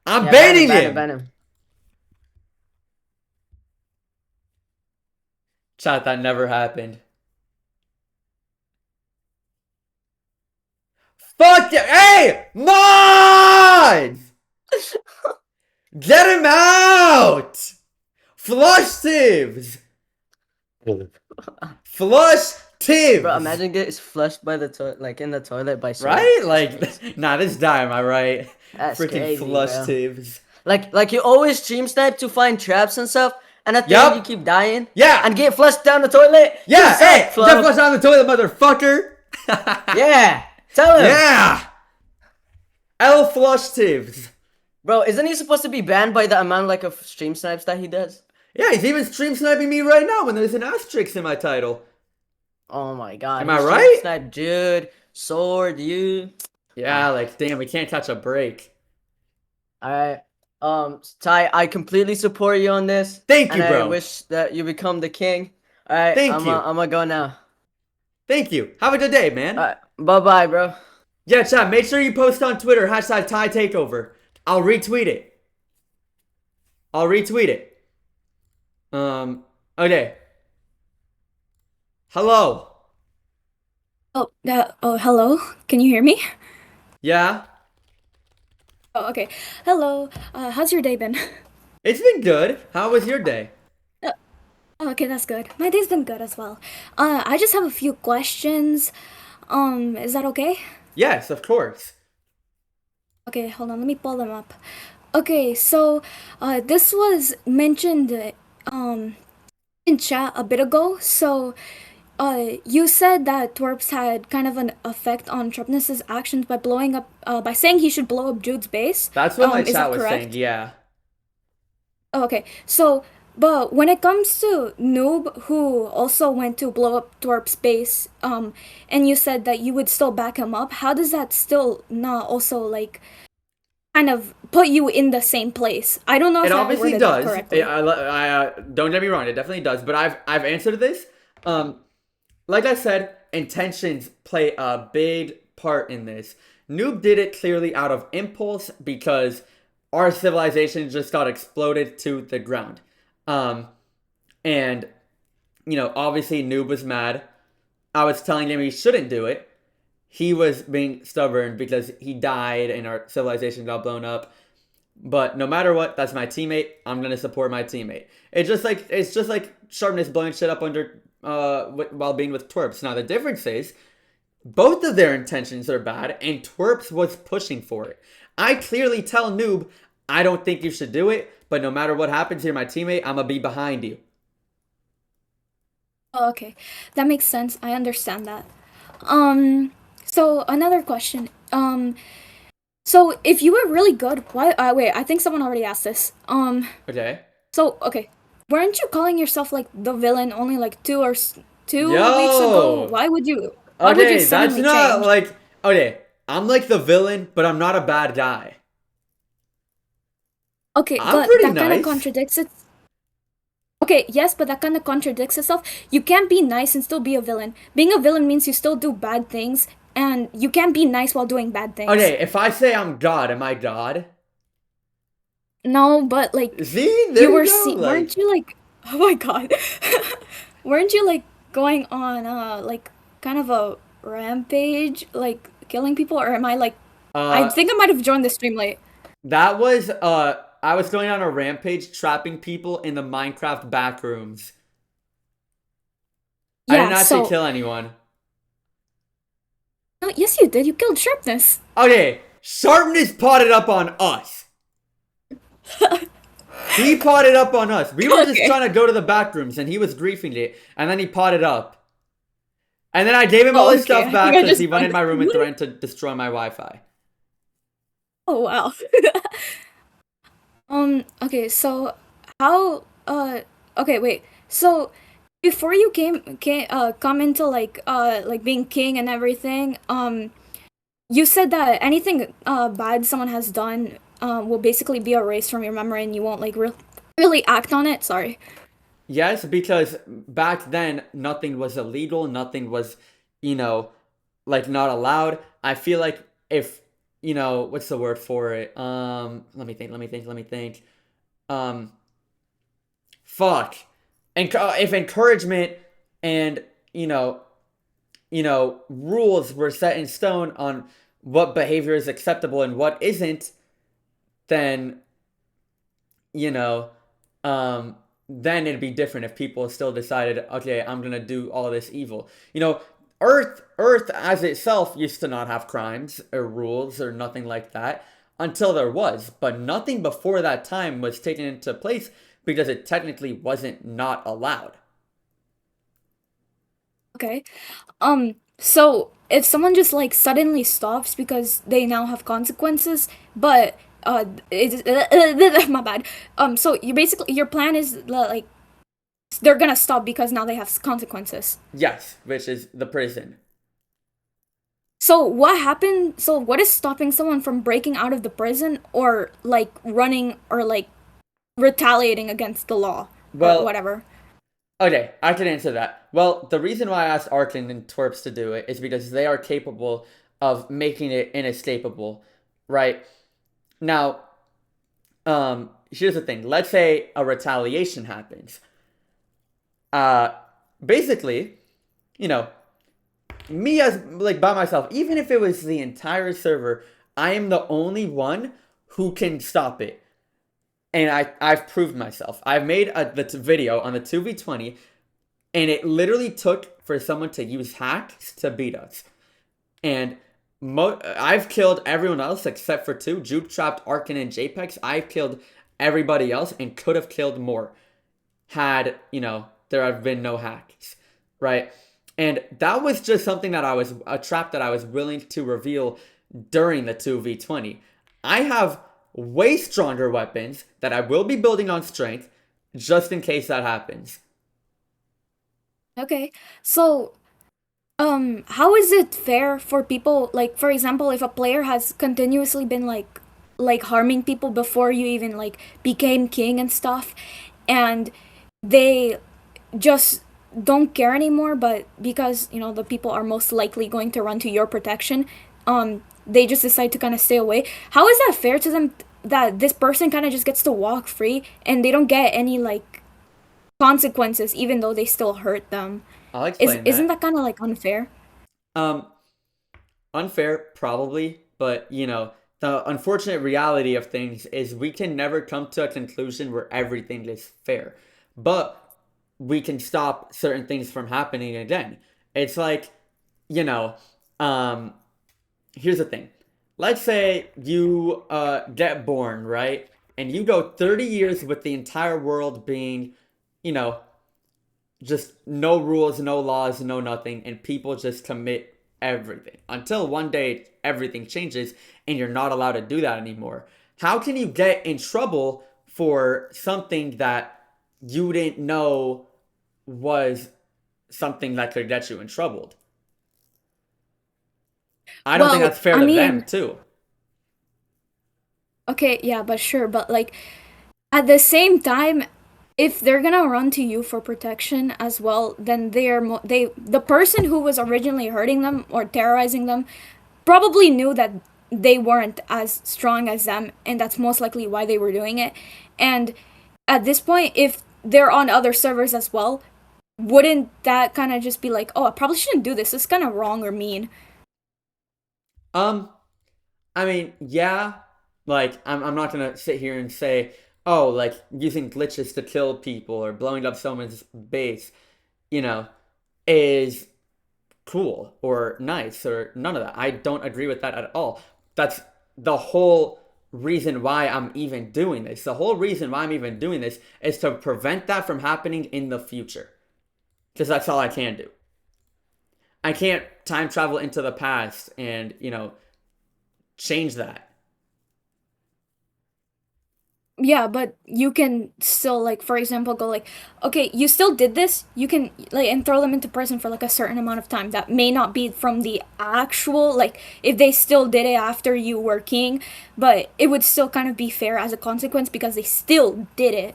I'm banning him. Ban him. Chat, that never happened. Fuck it! Hey! Mods! Get him out! Flush Tibbs! Flush Tibbs! Bro, imagine getting flushed by the toilet, like in the toilet by someone. Right? Like, nah, this die, am I right? That's Freaking crazy, Flush bro. Tibbs. Like you always stream snipe to find traps and stuff, and at the Yup. end you keep dying. Yeah! And get flushed down the toilet. Yeah! You suck, Hey! Flo. Get flushed down the toilet, motherfucker! Yeah! Tell him! Yeah! L Flush Tibbs. Bro, isn't he supposed to be banned by the amount like of stream snipes that he does? Yeah, he's even stream sniping me right now when there's an asterisk in my title. Oh my god. Am he I stream right? Snipe Jude, Sword, you. Yeah, like, damn, we can't catch a break. Alright. Ty, I completely support you on this. Thank you, and bro. I wish that you become the king. Alright, Thank you. I'm gonna go now. Thank you. Have a good day, man. Alright, bye-bye, bro. Yeah, chat, make sure you post on Twitter, hashtag Ty Takeover. I'll retweet it. Okay. Hello. Hello. Can you hear me? Yeah, Oh, okay. Hello. How's your day been? it's been good. How was your day? Uh, okay, that's good. My day's been good as well. I just have a few questions. Is that okay? Yes, of course. Okay, hold on. Let me pull them up. Okay, so, this was mentioned, in chat a bit ago. So, you said that twerps had kind of an effect on Trupness's actions by blowing up, by saying he should blow up Jude's base. That's what my Is chat that was saying. correct? Yeah. Oh, okay. So, but when it comes to Noob, who also went to blow up Twerp's base, and you said that you would still back him up, how does that still not also like kind of put you in the same place? I don't know It if I obviously worded that does. correctly. Don't get me wrong. It definitely does. But I've answered this. Like I said, intentions play a big part in this. Noob did it clearly out of impulse because our civilization just got exploded to the ground. Um, and obviously Noob was mad. I was telling him he shouldn't do it. He was being stubborn because he died and our civilization got blown up. But no matter what, that's my teammate. I'm gonna support my teammate. It's just like Sharpness blowing shit up under while being with Twerps. Now the difference is both of their intentions are bad, and Twerps was pushing for it. I clearly tell Noob, I don't think you should do it, but no matter what happens, you're my teammate. I'm gonna be behind you. Oh, okay, that makes sense. I understand that. Um, so another question. So if you were really good, why? Wait, I think someone already asked this. Okay. So okay, weren't you calling yourself like the villain only like 2 weeks ago? Yo. Why would you? Why would you Okay, that's suddenly not change? like okay. I'm like the villain, but I'm not a bad guy. Okay, I'm but pretty that kind of nice. contradicts it. Okay, yes, but that kind of contradicts itself. You can't be nice and still be a villain. Being a villain means you still do bad things, and you can't be nice while doing bad things. Okay, if I say I'm God, am I God? No, but like See, there you you were go. weren't Like, you like oh my god. Weren't you like going on like kind of a rampage, like killing people, or am I like I uh, think I might have joined the stream late. that was I was going on a rampage, trapping people in the Minecraft backrooms. I didn't Yeah, actually so kill anyone. yes you did. You killed Sharpness. Okay, Sharpness potted up on us. He potted up on us. We were just Okay. trying to go to the backrooms, and he was griefing it, and then he potted up. And then I gave him all Oh, his okay. stuff I think back I because just he went in joined. my room and threatened to destroy my Wi-Fi. Oh wow. Okay, so how okay, wait. So before you came come into like being king and everything, you said that anything bad someone has done will basically be erased from your memory and you won't like really act on it. Sorry. Yes, because back then nothing was illegal, nothing was, you know, like not allowed. I feel like if, what's the word for it? Let me think. Um, fuck. And if encouragement and, you know, rules were set in stone on what behavior is acceptable and what isn't, then you know, um, then it'd be different if people still decided, okay, I'm gonna do all this evil. Earth as itself used to not have crimes or rules or nothing like that until there was, but nothing before that time was taken into place because it technically wasn't not allowed. Okay. So if someone just like suddenly stops because they now have consequences, but my bad. So you basically your plan is like they're gonna stop because now they have consequences. Yes, which is the prison. So what happened? So what is stopping someone from breaking out of the prison or like running or like retaliating against the law or Well, whatever? okay, I can answer that. Well, the reason why I asked Arkland and Twerps to do it is because they are capable of making it inescapable, right? Now, here's the thing. Let's say a retaliation happens. Uh, basically, you know, me as like by myself, even if it was the entire server, I am the only one who can stop it. And I've proved myself. I've made the video on the 2v20, and it literally took for someone to use hacks to beat us. And I've killed everyone else except for 2, Juke Trapped, Arkin, and JPEX. I've killed everybody else and could have killed more had, there have been no hacks, right? And that was just something that a trap that I was willing to reveal during the 2v20. I have way stronger weapons that I will be building on strength just in case that happens. Okay, so how is it fair for people, like, for example, if a player has continuously been like harming people before you even like became king and stuff, and they just don't care anymore, but because the people are most likely going to run to your protection, they just decide to kind of stay away. How is that fair to them, that this person kind of just gets to walk free and they don't get any like consequences even though they still hurt them? I'll explain Isn't that kind of like unfair? Unfair, probably, but the unfortunate reality of things is we can never come to a conclusion where everything is fair. But we can stop certain things from happening again. It's like, here's the thing. Let's say you get born, right? And you go 30 years with the entire world being, just no rules, no laws, no nothing, and people just commit everything. Until one day everything changes and you're not allowed to do that anymore. How can you get in trouble for something that you didn't know was something that could get you in trouble? I don't think that's fair to them too. Okay, yeah, but sure, but like at the same time, if they're gonna run to you for protection as well, then the person who was originally hurting them or terrorizing them probably knew that they weren't as strong as them, and that's most likely why they were doing it. And at this point, if they're on other servers as well, wouldn't that kind of just be like, oh, I probably shouldn't do this, it's kind of wrong or mean? I mean, yeah, like I'm not gonna sit here and say, oh, like using glitches to kill people or blowing up someone's base, is cool or nice or none of that. I don't agree with that at all. That's the whole reason why I'm even doing this. The whole reason why I'm even doing this is to prevent that from happening in the future. Because that's all I can do. I can't time travel into the past and, change that. Yeah, but you can still, like, for example, go like, okay, you still did this, you can like and throw them into prison for like a certain amount of time that may not be from the actual, like, if they still did it after you were king, but it would still kind of be fair as a consequence because they still did it.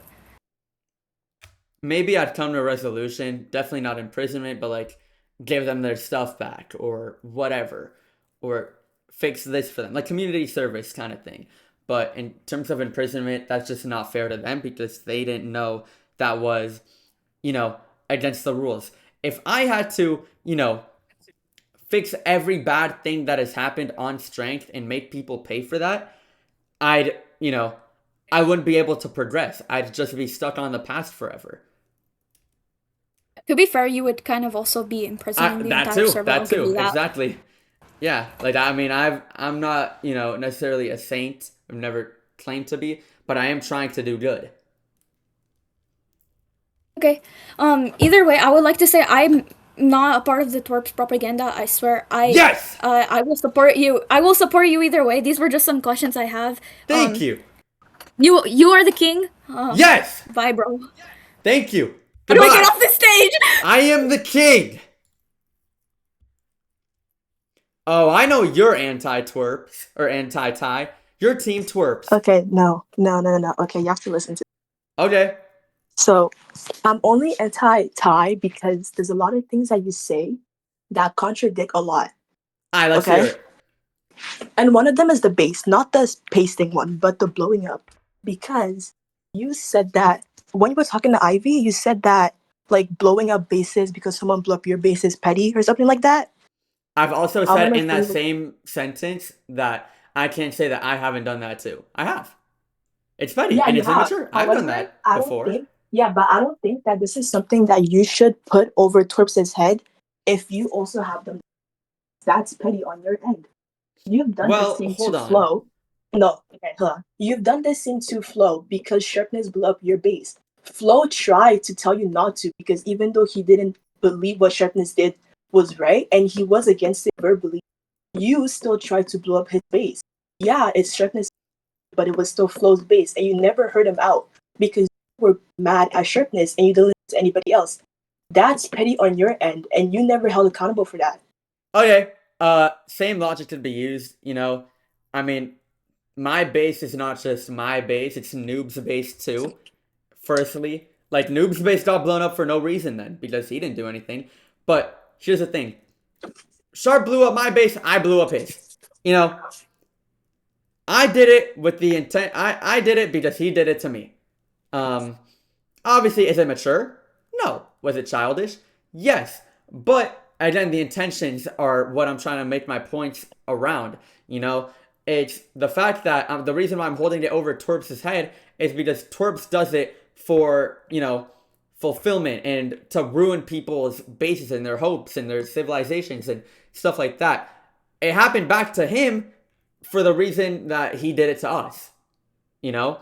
Maybe I'd come to a resolution, definitely not imprisonment, but like give them their stuff back or whatever, or fix this for them, like community service kind of thing. But in terms of imprisonment, that's just not fair to them because they didn't know that was, against the rules. If I had to, fix every bad thing that has happened on strength and make people pay for that, I wouldn't be able to progress. I'd just be stuck on the past forever. To be fair, you would kind of also be imprisoning the entire server. That too, exactly. Yeah, like I mean, I'm not necessarily a saint. I've never claimed to be, but I am trying to do good. Okay. Either way, I would like to say I'm not a part of the twerps propaganda. I swear. Yes. I will support you. I will support you either way. These were just some questions I have. Thank you. You are the king. Yes. Bye, bro. Thank you. How do I get off the stage? I am the king. Oh, I know you're anti-twerps or anti-tie. You're team twerps. Okay, no. Okay, you have to listen to me. Okay. So, I'm only anti-tie because there's a lot of things that you say that contradict a lot. Alright, let's hear it. And one of them is the base, not the pasting one, but the blowing up. Because you said that when you were talking to Ivy, you said that like blowing up bases because someone blew up your base is petty or something like that. I've also Album said number in that 3 same sentence that I can't say that I haven't done that too. I have. It's petty Yeah, and you it's have. immature. I've done However, that I don't before. think, yeah, but I don't think that this is something that you should put over Twerps's head if you also have them. That's petty on your end. You've done this Well, thing to hold on. Flow. No, okay, hold on. You've done this thing to Flow because Sharpness blew up your base. Flow tried to tell you not to because even though he didn't believe what Sharpness did was right and he was against it verbally, you still tried to blow up his base. Yeah, it's Sharpness, but it was still Flow's base, and you never heard him out because you were mad at Sharpness and you didn't listen to anybody else. That's petty on your end, and you never held accountable for that. Okay. Same logic could be used, you know. I mean, my base is not just my base, it's Noob's base too. Firstly, like Noob's base got blown up for no reason then, because he didn't do anything. But here's the thing. Sharp blew up my base, I blew up his. You know, I did it with the intent I did it because he did it to me. Obviously, is it mature? No. Was it childish? Yes. But again, the intentions are what I'm trying to make my points around. You know, it's the fact that the reason why I'm holding it over Twerps' head is because Twerps does it for, you know, fulfillment and to ruin people's bases and their hopes and their civilizations and stuff like that. It happened back to him for the reason that he did it to us. You know?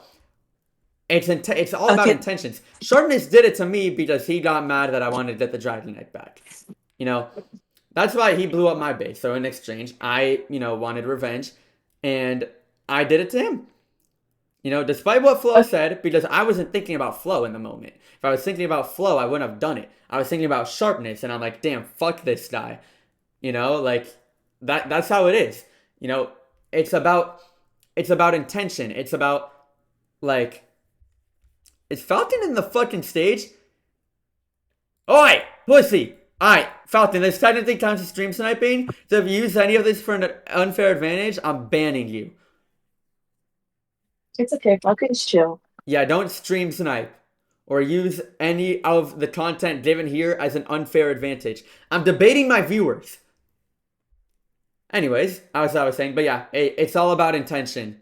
It's all about Okay. intentions. Sharpness did it to me because he got mad that I wanted to get the Dragon Knight back. You know, that's why he blew up my base. So in exchange, I, you know, wanted revenge, and I did it to him. You know, despite what Flo said, because I wasn't thinking about Flo in the moment. If I was thinking about Flo, I wouldn't have done it. I was thinking about Sharpness, and I'm like, damn, fuck this guy. You know, like that's how it is. You know, it's about intention. It's about like. Is Falcon in the fucking stage? Oi, pussy! Alright, Falcon, this technically counts as stream sniping, so if you use any of this for an unfair advantage, I'm banning you. It's okay. Falcon's chill. Yeah, don't stream snipe. Or use any of the content given here as an unfair advantage. I'm debating my viewers. Anyways, as I was saying, but yeah, it's all about intention.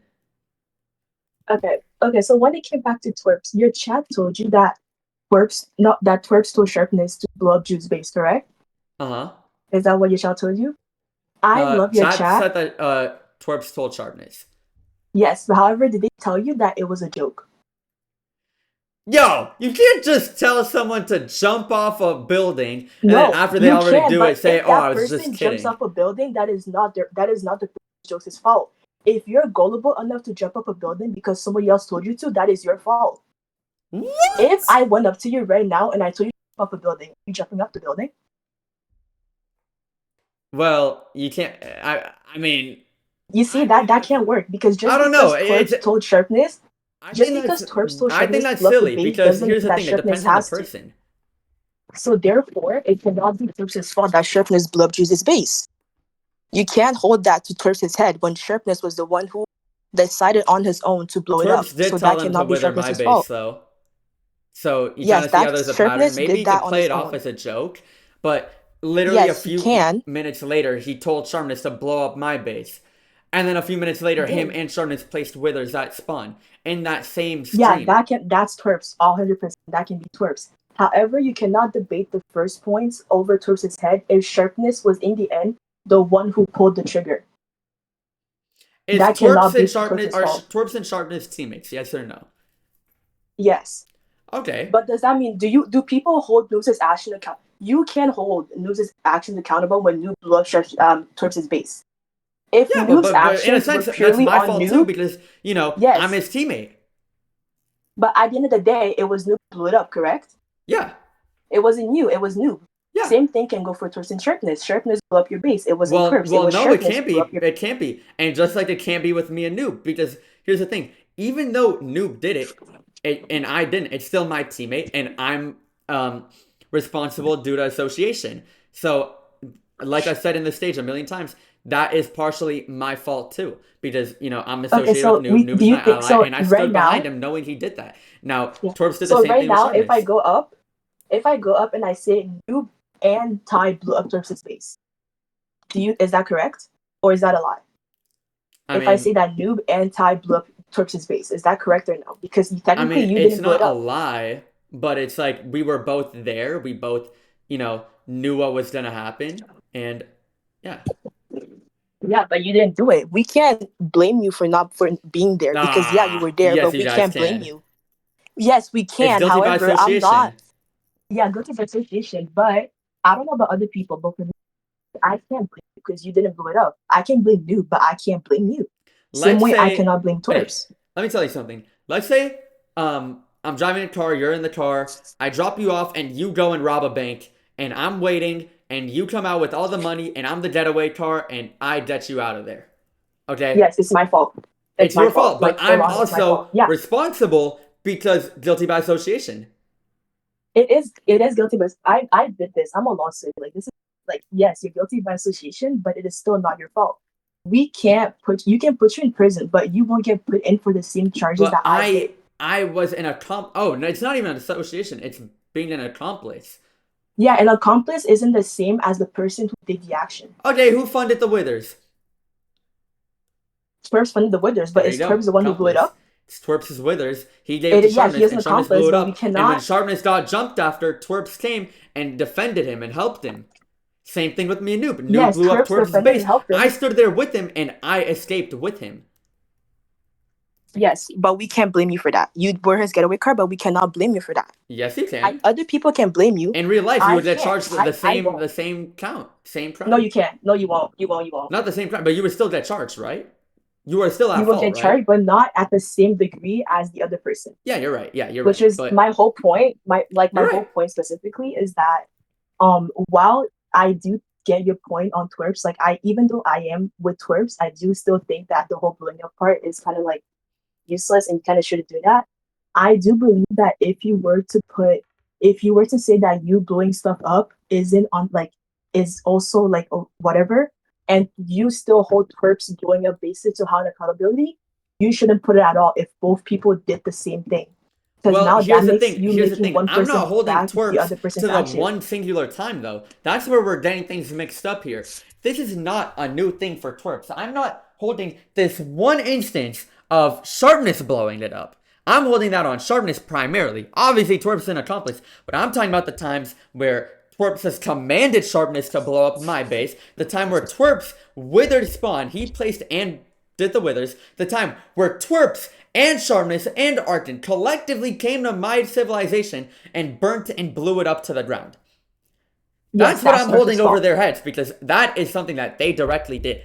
Okay, so when it came back to Twerps, your chat told you that Twerps told Sharpness to blow up Jude's base, correct? Uh-huh. Is that what your chat told you? I love your Chat chat. said that Twerps told Sharpness. Yes, but however, did they tell you that it was a joke? Yo, you can't just tell someone to jump off a building and No, then after they you already can, do but it, say, if "Oh, I that was just person jumps kidding." off a building, that is not the joke's fault. If you're gullible enough to jump up a building because somebody else told you to, that is your fault. What? If I went up to you right now and I told you to jump up a building, are you jumping up the building? Well, you can't. I mean, You see that can't work because just I don't know. because Twerps told Sharpness, I just think because that's. Twerps told I think Sharpness to that's blow up the silly base because doesn't mean here's the that thing. It Sharpness depends on the has to. person. So therefore, it cannot be Twerps' fault that Sharpness blew up Juice's base. You can't hold that to Twerps' head when Sharpness was the one who decided on his own to blow it up. Twerps did So tell that them to cannot be wither my Sharpness' base, fault. though. So you kind Yes, of see how that there's a pattern. Sharpness Maybe did you that could on play his it off own. as a joke, but literally a Yes, you few can. minutes later, he told Sharpness to blow up my base. And then a few minutes later, him and Sharpness placed withers at spawn in that same stream. Yeah, that's Twerps, 100%. That can be Twerps. However, you cannot debate the first points over Twerps' head if Sharpness was in the end the one who pulled the trigger. Is That Twerps cannot be and Sharpness Twerps' fault. Twerps and Sharpness teammates? Yes or no? Yes. Okay. But does that mean do people hold Noob's action account? You can hold Noob's actions accountable when Noob blew up Twerps' base. If Yeah, Noob's but in a actions were sense, that's purely my on fault Noob, too because I'm yes. his teammate. But at the end of the day, it was Noob who blew it up, correct? Yeah. It wasn't you. It was Noob. Yeah. Same thing can go for Twerps and Sharpness. Sharpness blew up your base. It wasn't Twerps. Well, It was no, it Sharpness can't who blew up be. your It can't be. And just like it can't be with me and Noob, because here's the thing: even though Noob did it, and I didn't, it's still my teammate, and I'm responsible due to association. So, like I said in the stage a million times, that is partially my fault too, because I'm associated so with Noob. Noob is my ally, so and I right stood behind now, him knowing he did that. Now, yeah. Torps did So the same right thing with now, if I Sharpness. go up and I say Noob and Ty blew up Twerps' base, Is that correct? Or is that a lie? If I say that Noob and Ty blew up Twerps' base, is that correct or no? Because technically you it's didn't blow not it a up. lie, but it's like we were both there. We both, knew what was gonna happen, and yeah. Yeah, but you didn't do it. We can't blame you for being there because yeah, you were there, Yes, but you we guys can't blame can. you. Yes, we It's can. guilty by However, I'm not. association. Yeah, guilty by association. But I don't know about other people, but for me, I can't blame you because you didn't blow it up. I can blame you, but I can't blame you. Same Let's way I say, cannot blame okay, Twerps. let me tell you something. Let's say, I'm driving a car, you're in the car, I drop you off, and you go and rob a bank, and I'm waiting, and you come out with all the money, and I'm the getaway car, and I get you out of there. Okay? Yes, it's my fault. It's my your fault, but Like full I'm on, it's my also fault. Yeah, responsible because guilty by association. it is. It is guilty, but I did this. I'm a lawsuit. Like this is like yes, you're guilty by association, but it is still not your fault. We can't put you can put you in prison, but you won't get put in for the same charges But that I did. I was an oh, no, it's not even an association. It's being an accomplice. Yeah, an accomplice isn't the same as the person who did the action. Okay, who funded the Withers? Twerps funded the Withers, but There is you go. Twerps the one who blew it Accomplice. up? It's Twerps' Withers. He gave it to Yeah, he Sharpness, is an and Sharpness blew accomplice, it but we up. And when cannot. Sharpness got jumped after, Twerps came and defended him and helped him. Same thing with me and Noob. Noob Yes, blew up Twerps Twerps' defended base. and helped I him. stood there with him, and I escaped with him. Yes, but we can't blame you for that. You were his getaway car, but we cannot blame you for that. Yes, you can. Other people can blame you. In real life, you I would get can't. charged I the won't. same count, same crime. No, you can't. No, you won't. You won't. You won't. Not the same crime, but you would still get charged, right? You are still You at will fault, get right? charged, but not at the same degree as the other person. Yeah, you're right. Yeah, you're Which right. is my whole point. My You're whole right. point specifically is that while I do get your point on twerps, like even though I am with twerps, I do still think that the whole blowing up part is kind of like useless and kind of shouldn't do that. I do believe that if you were to say that you blowing stuff up isn't on like is also like whatever, and you still hold twerps blowing up bases to have accountability, you shouldn't put it at all if both people did the same thing. Because Well, now here's that the makes thing. you Here's the making thing. one I'm person not holding back the twerps other to person's the action. one singular time, though. That's where we're getting things mixed up here. This is not a new thing for twerps. I'm not holding this one instance of Sharpness blowing it up. I'm holding that on Sharpness primarily. Obviously, twerps is an accomplice, but I'm talking about the times where Twerps has commanded Sharpness to blow up my base. The time where Twerps withered spawn, he placed and did the withers. The time where Twerps and Sharpness and Arcton collectively came to my civilization and burnt and blew it up to the ground. Yes, That's what I'm holding over fault. their heads because that is something that they directly did.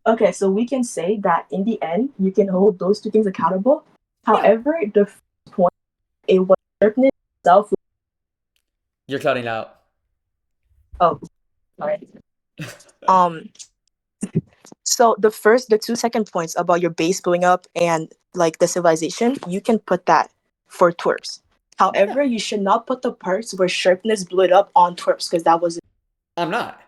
Okay, so we can say that in the end, you can hold those two things accountable. However, the point it was sharpness itself. You're cutting out. Oh, sorry. So the 2 second points about your base blowing up and like the civilization, you can put that for twerps. However, you should not put the parts where sharpness blew it up on twerps because that was. I'm not.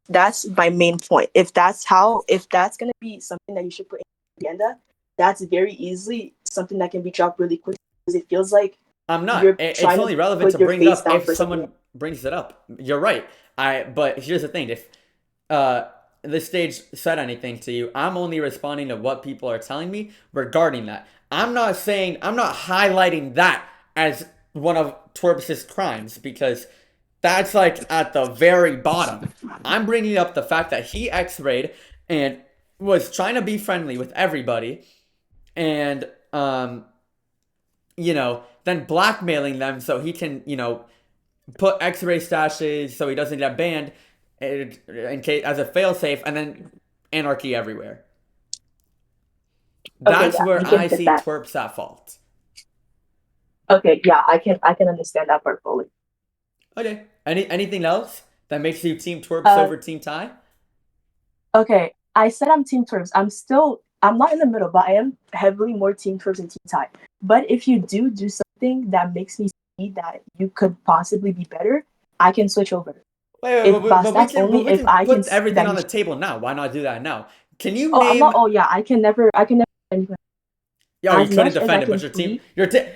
That's my main point. If that's gonna be something that you should put in the agenda, that's very easily something that can be dropped really quick because it feels like I'm not. you're It's trying only to relevant put to your bring face up down if for someone something. brings it up. You're right. But here's the thing. If the stage said anything to you, I'm only responding to what people are telling me regarding that. I'm not highlighting that as one of Twerps' crimes because that's like at the very bottom. I'm bringing up the fact that he x-rayed and was trying to be friendly with everybody and then blackmailing them so he can, put x-ray stashes so he doesn't get banned in case as a failsafe, and then anarchy everywhere. That's where I see twerps at fault. Okay, yeah, I can understand that part fully. Okay. Anything else that makes you team twerps over team Ty? Okay, I said I'm team twerps. I'm not in the middle, but I am heavily more team twerps and team Ty. But if you do something that makes me see that you could possibly be better, I can switch over. Wait, but we can put everything on the table now. Why not do that now? Can you name? I can never. Yo, you couldn't defend it, but your team,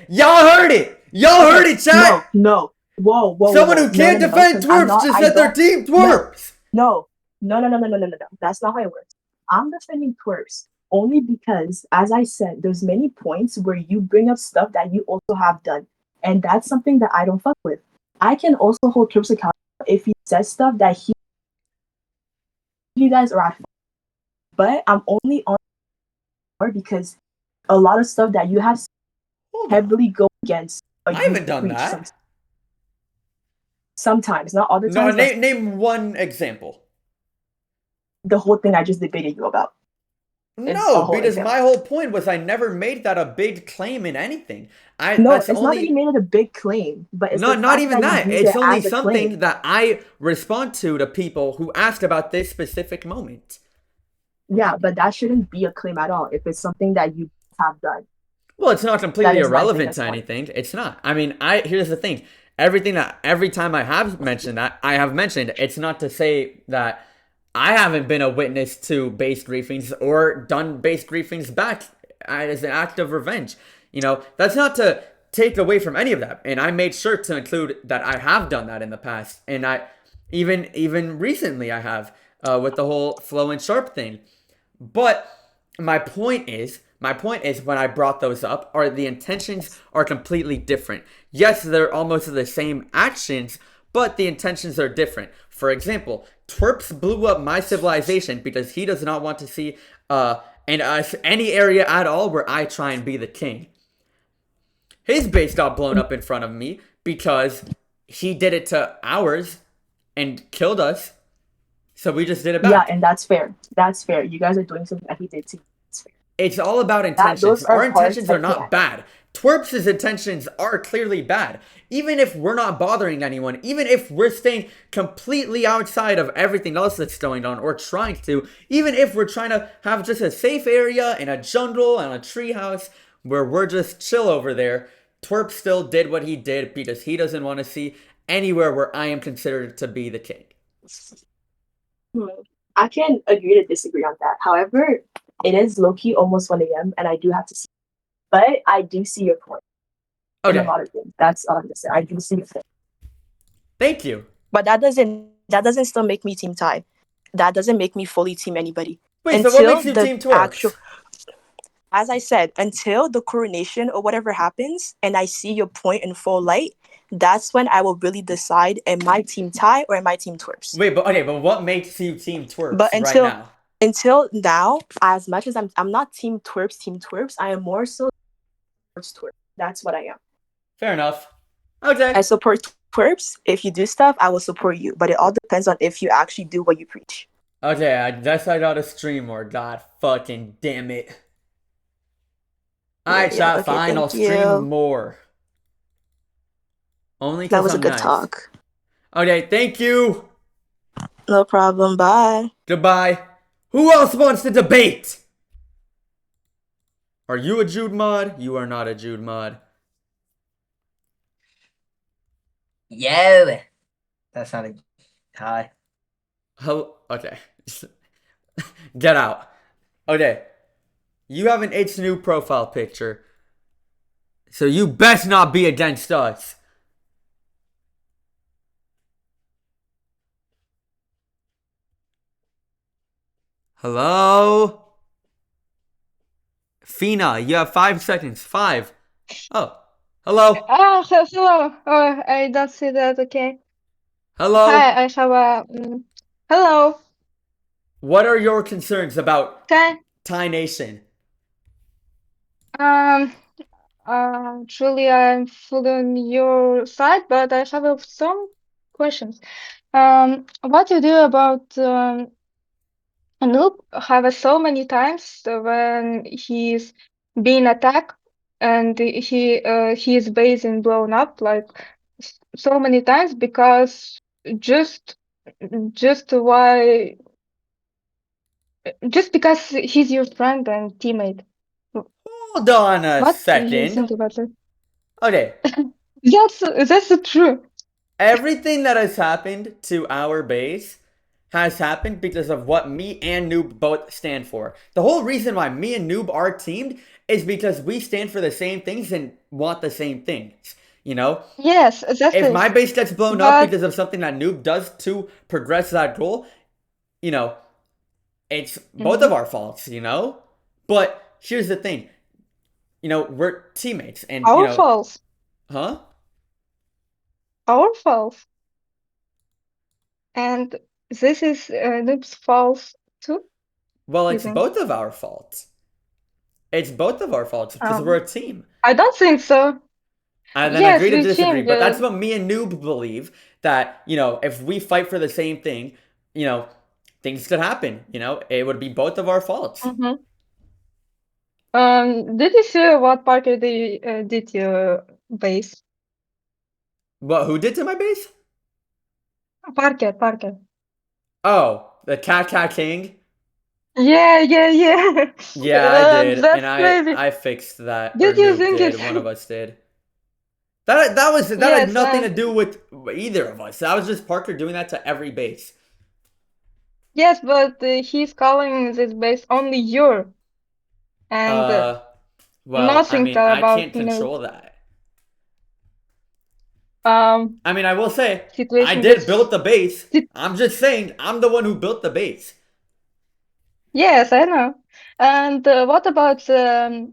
y'all heard it. Y'all heard it, chat. No. Someone who can't No, defend 'cause I'm twerps not. just I said their don't. team No, twerps. no, no. That's not how it works. I'm defending twerps only because, as I said, there's many points where you bring up stuff that you also have done, and that's something that I don't fuck with. I can also hold twerps accountable if he says stuff that you guys are at fault. But I'm only on board because a lot of stuff that you have Hold on. heavily go against a I youth haven't done preach that. sometimes, not all the No, time. but name one example. The whole thing I just debated you about. It's a No, whole because example. my whole point was I never made that a big claim in anything. No, That's it's not that only you made it a big claim, but it's the not fact even that that. you used It's it only as a something claim. that I respond to people who asked about this specific moment. Yeah, but that shouldn't be a claim at all if it's something that you have done. Well, it's not That completely is my irrelevant biggest to point. anything. It's not. I mean, here's the thing. Every time I have mentioned that, I have mentioned it's not to say that I haven't been a witness to base griefings or done base griefings back as an act of revenge. You know, that's not to take away from any of that. And I made sure to include that I have done that in the past, and I even recently I have with the whole flow and sharp thing. But my point is when I brought those up are the intentions are completely different. Yes, they're almost the same actions, but the intentions are different. For example, Twerps blew up my civilization because he does not want to see in us any area at all where I try and be the king. His base got blown up in front of me because he did it to ours and killed us. So we just did it Yeah, back. and that's fair. That's fair. You guys are doing something that he did to you. That's fair. It's all about That intentions. those are Our parts intentions that are not can't. bad. Twerps' intentions are clearly bad. Even if we're not bothering anyone, even if we're staying completely outside of everything else that's going on, or trying to, even if we're trying to have just a safe area in a jungle and a treehouse where we're just chill over there, Twerp still did what he did because he doesn't want to see anywhere where I am considered to be the king. I can agree to disagree on that. However, it is low key almost 1 a.m. and I do have to see. But I do see your point in a Okay, lot of things. That's all I'm gonna say. I do see your point. thank you. But that doesn't still make me team Ty. That doesn't make me fully team anybody. Wait, so what Until makes you the Team actual, Twerps? as I said, until the coronation or whatever happens and I see your point in full light, that's when I will really decide, am I team Ty or am I team Twerps? Wait, but what makes you Team Twerps But right now? until now, as much as I'm not team Twerps, I am more so towards Twerps. That's what I am. Fair enough. Okay. I support twerps. If you do stuff, I will support you. But it all depends on if you actually do what you preach. Okay, I guess I gotta stream more. God fucking damn it. Alright, Yeah, chat, okay, fine, I'll thank stream you. more. Only That because was a I'm good nice. talk. Okay, thank you. No problem. Bye. Goodbye. Who else wants to debate? Are you a Jude mod? You are not a Jude mod. Yo, that sounded high. Oh, okay. Get out. Okay. You have an It's New profile picture. So you best not be against us. Hello? Fina, you have 5 seconds. 5. Oh. Hello? Hello. Oh, I don't see that. Okay. Hello? Hi, I have a. Hello. What are your concerns about Okay. Thai Nation? Um. Truly, I'm fully on your side, but I have some questions. What do you do about Noob have so many times when he's being attacked and his base is blown up like so many times because just just why just because he's your friend and teammate. Hold on a What do you second. think about it? Okay. That's true. Everything that has happened to our base has happened because of what me and Noob both stand for. The whole reason why me and Noob are teamed is because we stand for the same things and want the same things. You know, Yes, if exactly. my base gets blown up But because of something that Noob does to progress that goal, you know, it's both of our faults, you know? But here's the thing. You know, we're teammates and, you our know, fault. huh? Our fault. And this is Noob's fault too, Well, you it's think? both of our faults. It's both of our faults because we're a team. I don't think so. And then Yes, agree to we disagree, teamed. but that's what me and Noob believe, that, you know, if we fight for the same thing, you know, things could happen, you know? It would be both of our faults. Mm-hmm. Did you see what Parker did to your base? What, who did to my base? Parker. Oh, the Cat King? Yeah. Yeah, I did, and That's crazy. I fixed that, or Did you Noob think did. it's One of us did. That had yes, nothing to do with either of us. That was just Parker doing that to every base. yes, but he's calling this base only your and Well, I nothing mean, tell I about can't Noob. control that. Um, I mean, I will say, I situation did gets build the base. I'm just saying, I'm the one who built the base. yes, I know. And what about the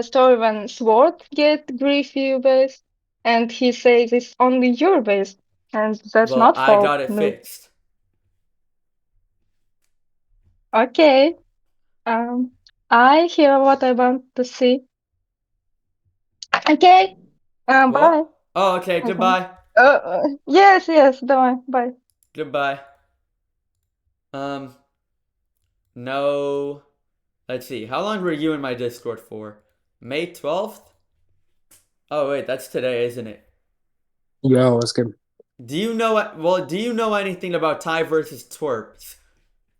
story when Sword get griefy base and he says it's only your base and that's Well, not I fault, got it no. fixed. Okay. Um, I hear what I want to see. Okay. Bye. What? Oh, okay, I think. goodbye. Yes, bye. Goodbye. Um, no. Let's see. How long were you in my Discord for? May 12th? Oh, wait, that's today, isn't it? Yo, what's good? Do you know anything about Ty versus Twerps?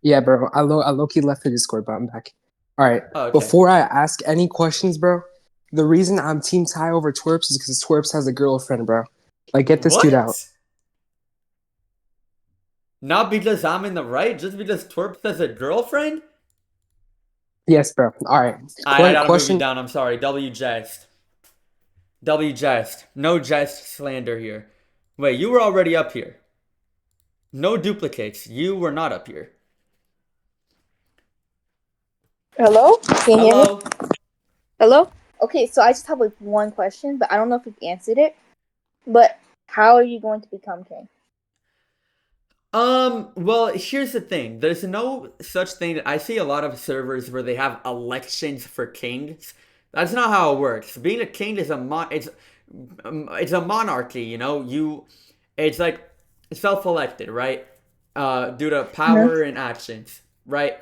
Yeah, bro. I low-key left the Discord, but I'm back. All right. Oh, okay. Before I ask any questions, bro, the reason I'm Team Ty over Twerps is because Twerps has a girlfriend, bro. Like, get this dude out. What? Not because I'm in the right, just because Twerps has a girlfriend? Yes, bro. All right. I gotta move you Question. down, I'm sorry. W jest. W jest. No jest slander here. Wait, you were already up here. No duplicates. You were not up here. Hello? Can you hear Hello? me? Hello? Okay, so I just have like one question, but I don't know if you've answered it. But how are you going to become king? Well, here's the thing. There's no such thing. I see a lot of servers where they have elections for kings. That's not how it works. Being a king is it's a monarchy, you know? It's like self-elected, right? Due to power and actions, right?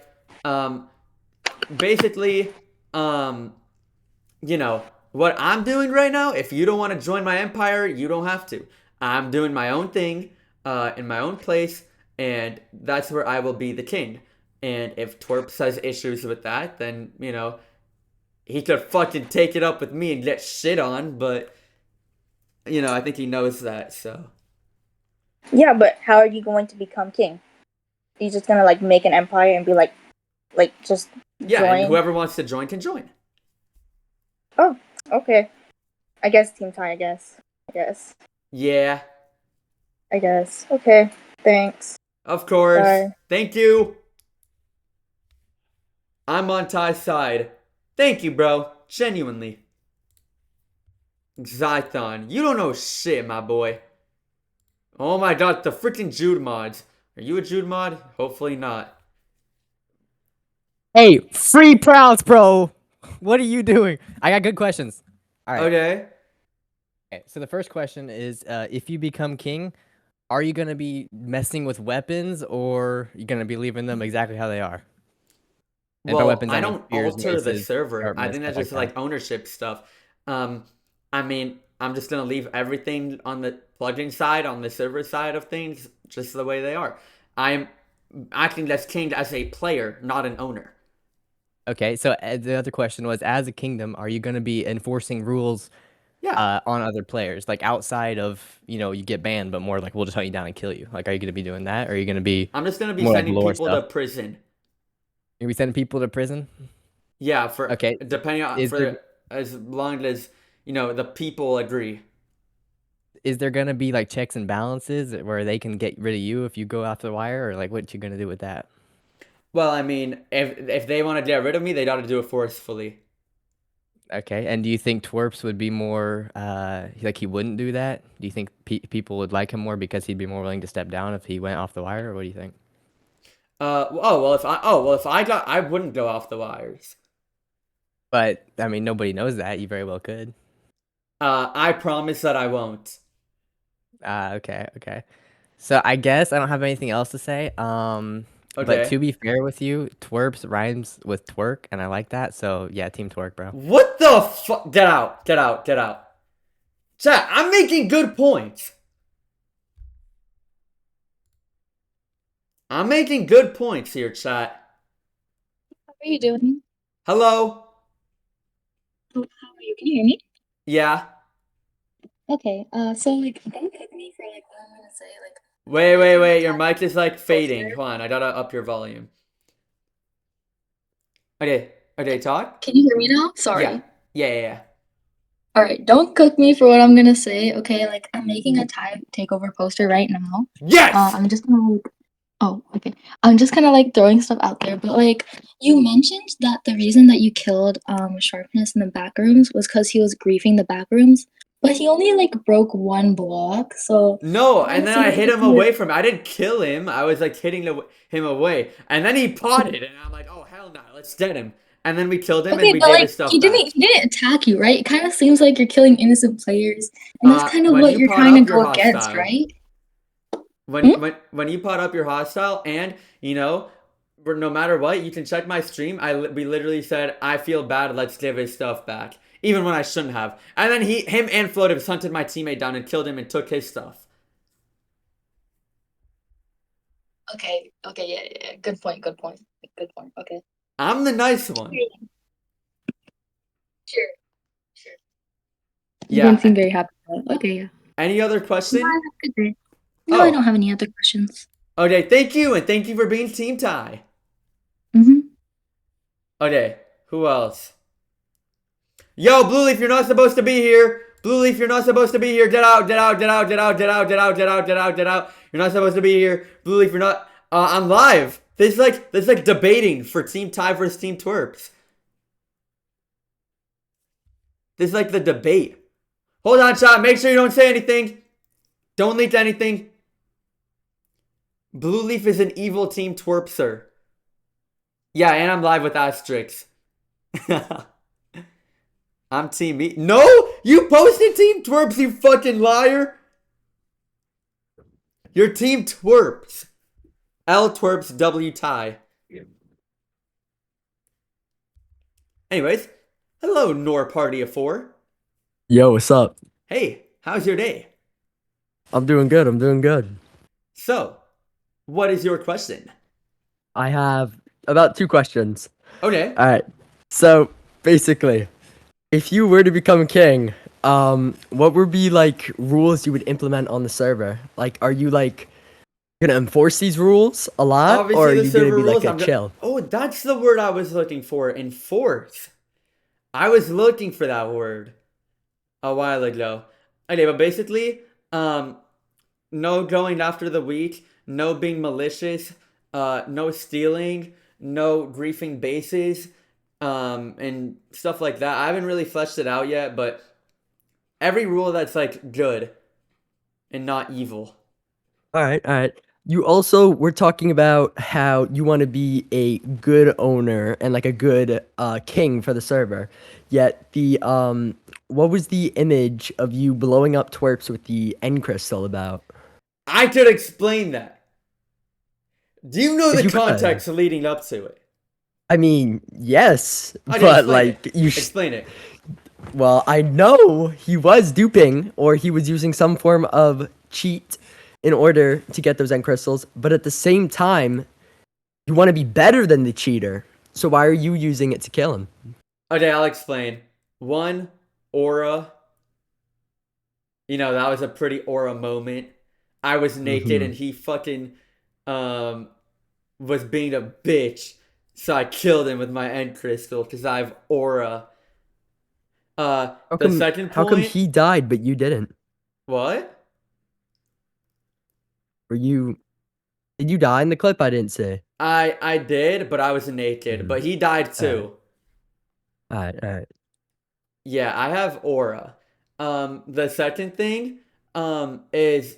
Basically, you know, what I'm doing right now, if you don't want to join my empire, you don't have to. I'm doing my own thing, in my own place, and that's where I will be the king. And if Twerps has issues with that, then, you know, he could fucking take it up with me and get shit on, but, you know, I think he knows that, so. Yeah, but how are you going to become king? Are you just gonna like make an empire and be like just Yeah, join? and whoever wants to join can join. Oh, okay. I guess Team Ty, I guess. Yeah. I guess. Okay. Thanks. Of course. Bye. Thank you. I'm on Ty's side. Thank you, bro. Genuinely. Zython, you don't know shit, my boy. Oh my god, the freaking Jude mods. Are you a Jude mod? Hopefully not. Hey, free Prowls, bro. What are you doing? I got good questions. All right. Okay. Okay. So the first question is, if you become king, are you gonna be messing with weapons, or are you gonna be leaving them exactly how they are? And by Well, weapons, I I mean don't spears, alter the maces, server. I sharpness, think that's stuff like just that. like ownership stuff. I mean, I'm just gonna leave everything on the plugin side, on the server side of things, just the way they are. I'm acting as king as a player, not an owner. Okay. So the other question was, as a kingdom, are you gonna be enforcing rules? Yeah. On other players, like outside of, you know, you get banned, but more like we'll just hunt you down and kill you. Like, are you gonna be doing that, or are you gonna be? I'm just gonna be more like sending lore people to stuff? prison. You're gonna be sending people to prison? Yeah, for Okay. depending on Is for there? as long as the people agree. Is there gonna be like checks and balances where they can get rid of you if you go off the wire, or like what you gonna do with that? Well, I mean, if they want to get rid of me, they got to do it forcefully. Okay, and do you think Twerps would be more like he wouldn't do that? Do you think people would like him more because he'd be more willing to step down if he went off the wire, or what do you think? If I wouldn't go off the wires. But I mean, nobody knows that. You very well could. I promise that I won't. Okay. So I guess I don't have anything else to say. But Okay. to be fair with you, twerps rhymes with twerk, and I like that. So yeah, team twerk, bro. What the fuck? Get out. Chat, I'm making good points. I'm making good points here, chat. How are you doing? Hello? How are you? Can you hear me? Yeah. Okay, so like, don't cook me for like what I'm gonna say. Like, Wait. Your mic is like fading. Hold on, I gotta up your volume. Okay, talk? can you hear me now? Sorry. Yeah. All right, don't cook me for what I'm gonna say. Okay, like I'm making a tie takeover poster right now. Yes! I'm just gonna like, oh, okay. I'm just kind of like throwing stuff out there, but like you mentioned that the reason that you killed Sharpness in the back rooms was because he was griefing the back rooms, but he only like broke one block, so No, it and didn't then seem I like hit if him he was- away from I didn't kill him. I was like hitting him away. And then he potted, and I'm like, oh, hell no, let's dead him. And then we killed him, and Okay, we but gave like his stuff he back. didn't attack you, right? It kind of seems like you're killing innocent players, and that's kind of When what you you're pot trying to up your go against, hostile. right? When you pot up your hostile, and no matter what, you can check my stream. We literally said, I feel bad, let's give his stuff back, even when I shouldn't have. And then him and Floatives hunted my teammate down and killed him and took his stuff. Okay, yeah. Good point. Okay. I'm the nice one. Sure. You Yeah. didn't seem very happy. Okay, yeah. Any other question? No, I have a good day. No, I don't have any other questions. Okay, thank you, and thank you for being Team Tie. Okay, who else? Yo, Blue Leaf, you're not supposed to be here. Blue Leaf, you're not supposed to be here. Get out. You're not supposed to be here. Blue Leaf, you're not. I'm live. This is like debating for Team Tie versus Team Twerps. This is like the debate. Hold on, chat. Make sure you don't say anything. Don't leak anything. Blue Leaf is an evil Team Twerpser. Yeah, and I'm live with asterisks. I'm Team E. No! You posted Team Twerps, you fucking liar! You're Team Twerps. L Twerps, W Tie. Anyways, hello, Nor Party of 4. Yo, what's up? Hey, how's your day? I'm doing good. So, what is your question? I have about 2 questions. Okay. All right. So, basically, if you were to become king, what would be like rules you would implement on the server? Like, are you like gonna enforce these rules a lot, Obviously, or are the you gonna server be like rules. a chill? Oh, that's the word I was looking for. Enforce. I was looking for that word a while ago. Okay, but basically, no going after the weak, no being malicious, no stealing, no griefing bases, and stuff like that. I haven't really fleshed it out yet, but every rule that's like good and not evil. All right. You also were talking about how you want to be a good owner and like a good king for the server. Yet the what was the image of you blowing up twerps with the end crystal about? I could explain that. Do you know If the you could. context leading up to it? I mean, yes, Okay, but explain like it. you Explain it. Well, I know he was duping or he was using some form of cheat in order to get those end crystals, but at the same time, you want to be better than the cheater. So why are you using it to kill him? Okay, I'll explain. One, aura. That was a pretty aura moment. I was naked and he fucking was being a bitch. So I killed him with my end crystal because I have aura. The second How come point. he died but you didn't? What? Did you die in the clip? I didn't see. I did, but I was naked. But he died too. Alright. Yeah, I have aura. The second thing, is,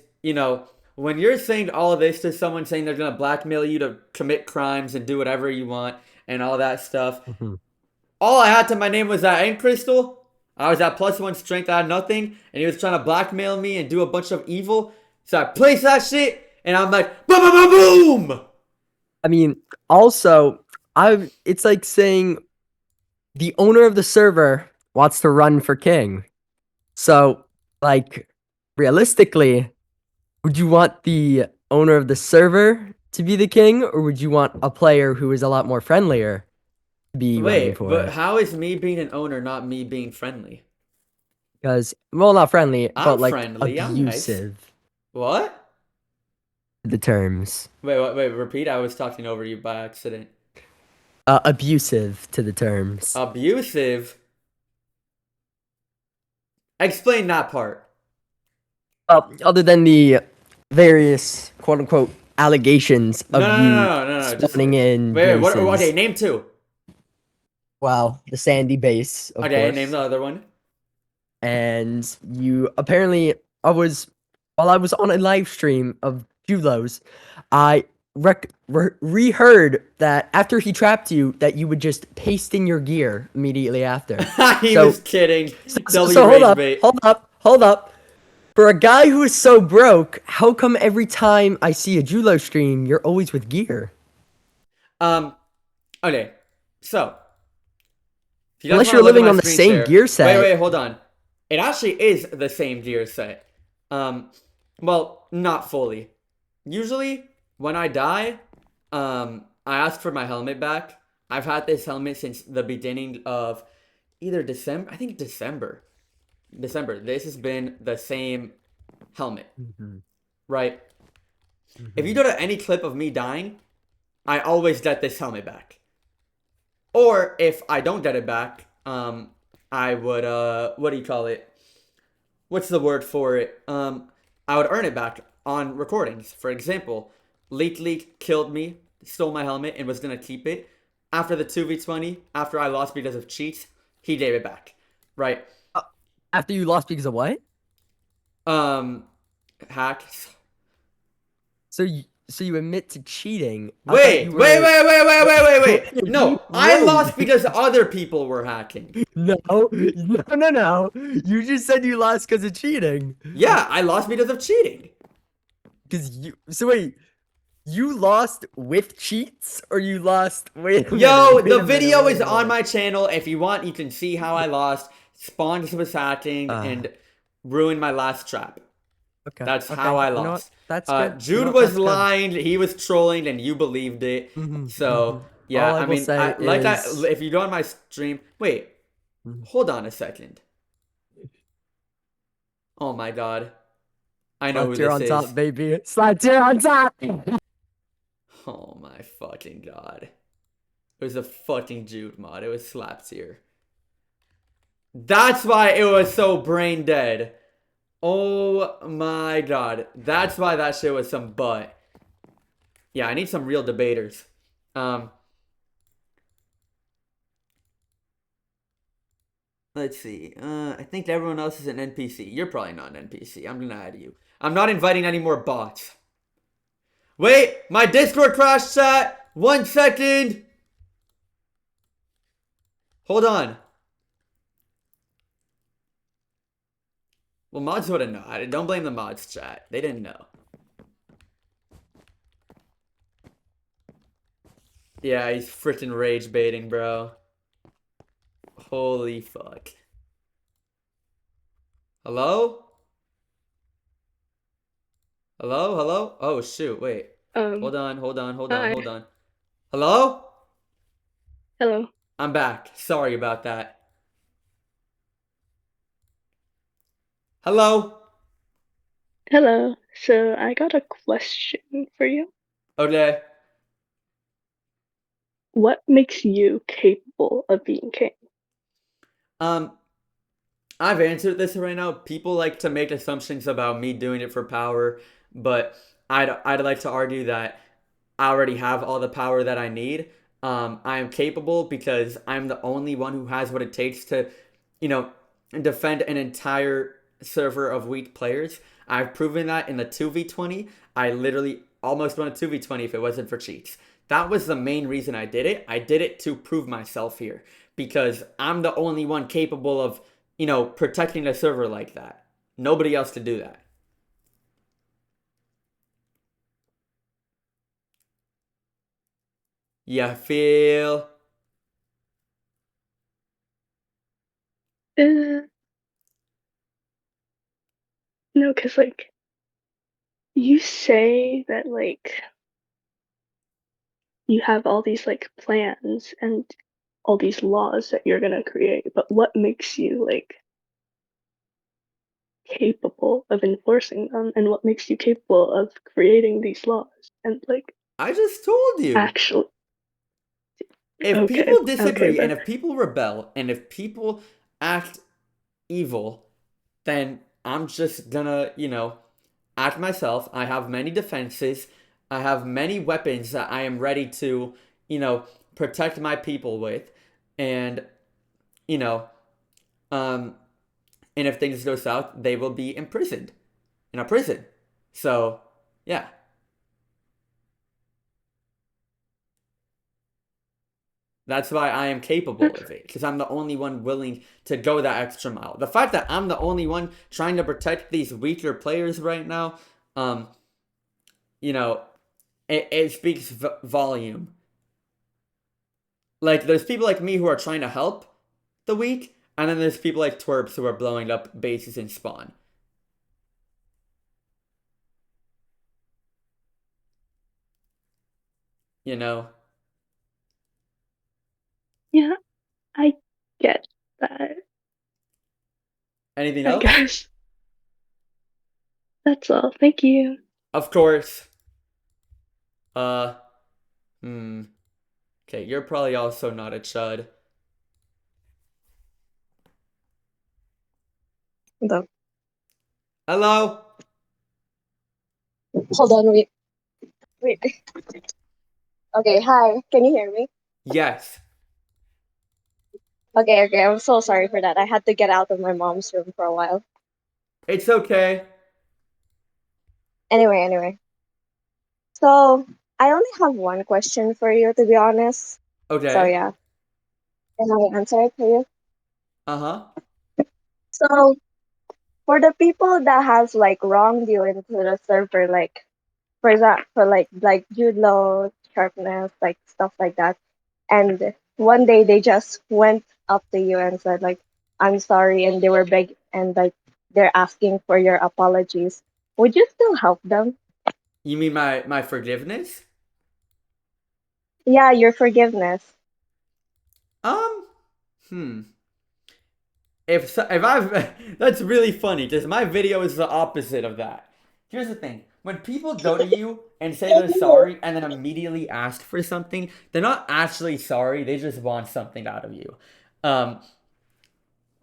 when you're saying all of this to someone saying they're gonna blackmail you to commit crimes and do whatever you want and all that stuff, all I had to my name was that end crystal. I was at +1 strength, I had nothing, and he was trying to blackmail me and do a bunch of evil. So I placed that shit, and I'm like, boom, boom, boom, boom! I mean, also, it's like saying the owner of the server wants to run for king. So, like, realistically, would you want the owner of the server to be the king, or would you want a player who is a lot more friendlier to be running Wait, for but it? how is me being an owner not me being friendly? Because, well, not friendly, I'm but like friendly, I'm nice. abusive. What? The terms. Wait, repeat. I was talking over you by accident. Abusive to the terms. Abusive? Explain that part. Other than the various quote unquote allegations of No. spawning in Wait, bases. okay, name two. Well, the sandy base, of Okay, course. name the other one. And you apparently, while I was on a live stream of Julo's, I reheard that after he trapped you, that you would just paste in your gear immediately after. He was kidding. So hold up. For a guy who is so broke, how come every time I see a Julo stream, you're always with gear? Okay, so. Unless you're living on the same gear set. Wait, hold on. It actually is the same gear set. Well, not fully. Usually, when I die, I ask for my helmet back. I've had this helmet since the beginning of either December. I think December. This has been the same helmet. Right? If you go to any clip of me dying, I always get this helmet back. Or if I don't get it back, I would, what do you call it? What's the word for it? I would earn it back on recordings. For example, Leak killed me, stole my helmet, and was gonna keep it. After the 2v20, after I lost because of cheats, he gave it back. Right? After you lost because of what? Hacks. So you admit to cheating. Wait. No, I lost because other people were hacking. No. You just said you lost because of cheating. Yeah, I lost because of cheating. Wait, you lost with cheats, or you lost? Yo, the video is on my channel. If you want, you can see how I lost. Spawns was hacking and ruined my last trap. Okay. That's how I lost. That's good. Jude was lying. He was trolling, and you believed it. So yeah, All I will say is... if you go on my stream, wait, hold on a second. Oh my god, I know who this on is. top, baby. Slide tier on top. Oh my fucking god, it was a fucking Jude mod. It was slap tier. That's why it was so brain dead. Oh my god. That's why that shit was some butt. Yeah, I need some real debaters. Let's see. I think everyone else is an NPC. You're probably not an NPC. I'm gonna add you. I'm not inviting any more bots. Wait, my Discord crashed, chat. 1 second. Hold on. Well, mods wouldn't know. Don't blame the mods, chat. They didn't know. Yeah, he's freaking rage baiting, bro. Holy fuck. Hello? Hello? Oh, shoot, wait. Hold on. Hello? Hello. I'm back. Sorry about that. Hello? Hello. So I got a question for you. Okay. What makes you capable of being king? I've answered this right now. People like to make assumptions about me doing it for power, but I'd like to argue that I already have all the power that I need. I am capable because I'm the only one who has what it takes to, you know, defend an entire server of weak players. I've proven that in the 2v20. I literally almost won a 2v20 if it wasn't for cheats. That was the main reason I did it. I did it to prove myself here because I'm the only one capable of, protecting a server like that. Nobody else to do that. You feel? No, because, like, you say that, like, you have all these, like, plans and all these laws that you're gonna create, but what makes you, like, capable of enforcing them, and what makes you capable of creating these laws? And, like, I just told you. Actually, If okay, people disagree okay, and if people rebel and if people act evil, then I'm just gonna, act myself. I have many defenses. I have many weapons that I am ready to, protect my people with. And, you know, um, and if things go south, they will be imprisoned in a prison. So, yeah. That's why I am capable of it, because I'm the only one willing to go that extra mile. The fact that I'm the only one trying to protect these weaker players right now, you know, it speaks volume. Like, there's people like me who are trying to help the weak, and then there's people like twerps who are blowing up bases in spawn. You know? yeah, I get that. Anything I else? guess that's all. Thank you. Of course. Okay, you're probably also not a chud. Hello. Hello? Hold on, wait. Wait. Okay, hi. Can you hear me? Yes. Okay, I'm so sorry for that. I had to get out of my mom's room for a while. It's okay. Anyway. So, I only have one question for you, to be honest. So, Okay. yeah. Can I answer it for you? Uh-huh. So, for the people that has like wronged you into the server, like for example, for like Jude Law, sharpness, like stuff like that, and one day they just went up to you and said like, "I'm sorry," and they were beg and like they're asking for your apologies. Would you still help them? You mean my forgiveness? Yeah, your forgiveness. Hmm. If I've that's really funny because my video is the opposite of that. Here's the thing: when people go to you and say they're sorry and then immediately ask for something, they're not actually sorry. They just want something out of you. Um,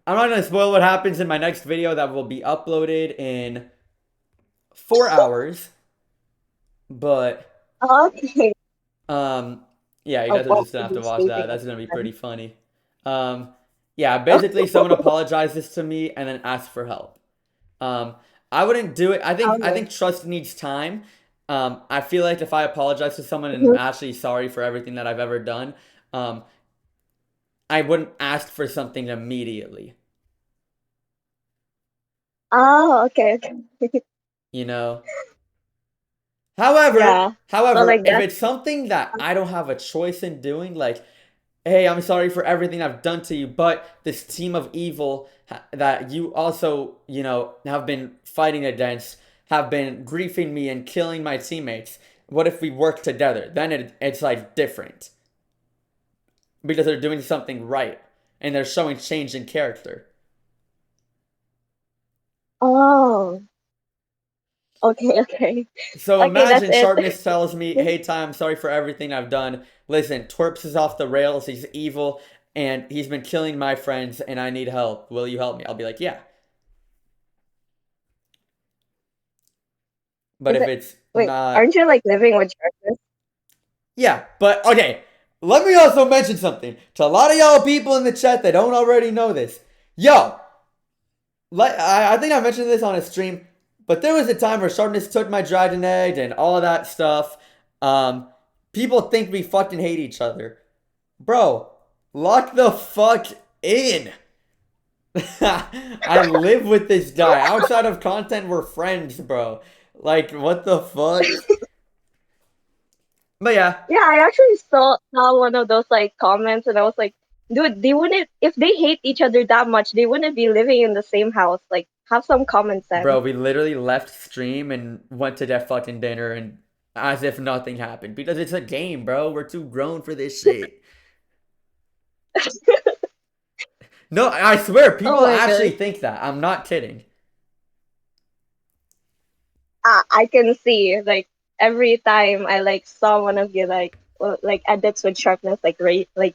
I'm not gonna spoil what happens in my next video that will be uploaded in 4 hours, but Okay. Um, yeah, you Oh, guys are well, just gonna have you're to watch sleeping that. That's gonna be then. pretty funny. Yeah, basically someone apologizes to me and then asks for help. Um, I wouldn't do it. I think trust needs time. I feel like if I apologize to someone and I'm Mhm. actually sorry for everything that I've ever done, um, I wouldn't ask for something immediately. Oh, okay. You know. However, Yeah. But however, like if that. it's something that I don't have a choice in doing, like hey, I'm sorry for everything I've done to you, but this team of evil that you also, have been fighting against have been griefing me and killing my teammates. What if we work together? Then it's like different. Because they're doing something right and they're showing change in character. Oh. Okay. So Okay, that's imagine it. Sharpness tells me, hey Ty, I'm sorry for everything I've done. Listen, Twerps is off the rails, he's evil. and he's been killing my friends and I need help. Will you help me? I'll be like, yeah. But Is if it, it's wait, not, aren't you like living with sharpness? yeah, but okay. Let me also mention something to a lot of y'all people in the chat that don't already know this. Yo, I think I mentioned this on a stream, but there was a time where Sharpness took my dragon egg and all of that stuff. People think we fucking hate each other. Bro, lock the fuck in. I live with this guy. Outside of content, we're friends, bro. Like, what the fuck? But yeah. Yeah, I actually saw one of those like comments, and I was like, dude, they wouldn't if they hate each other that much, they wouldn't be living in the same house. Like, have some common sense. Bro, we literally left stream and went to that fucking dinner and as if nothing happened. Because it's a game, bro. We're too grown for this shit. No, I swear, Oh people my actually god. think that. I'm not kidding. I can see like every time I like saw one of you like edits with sharpness like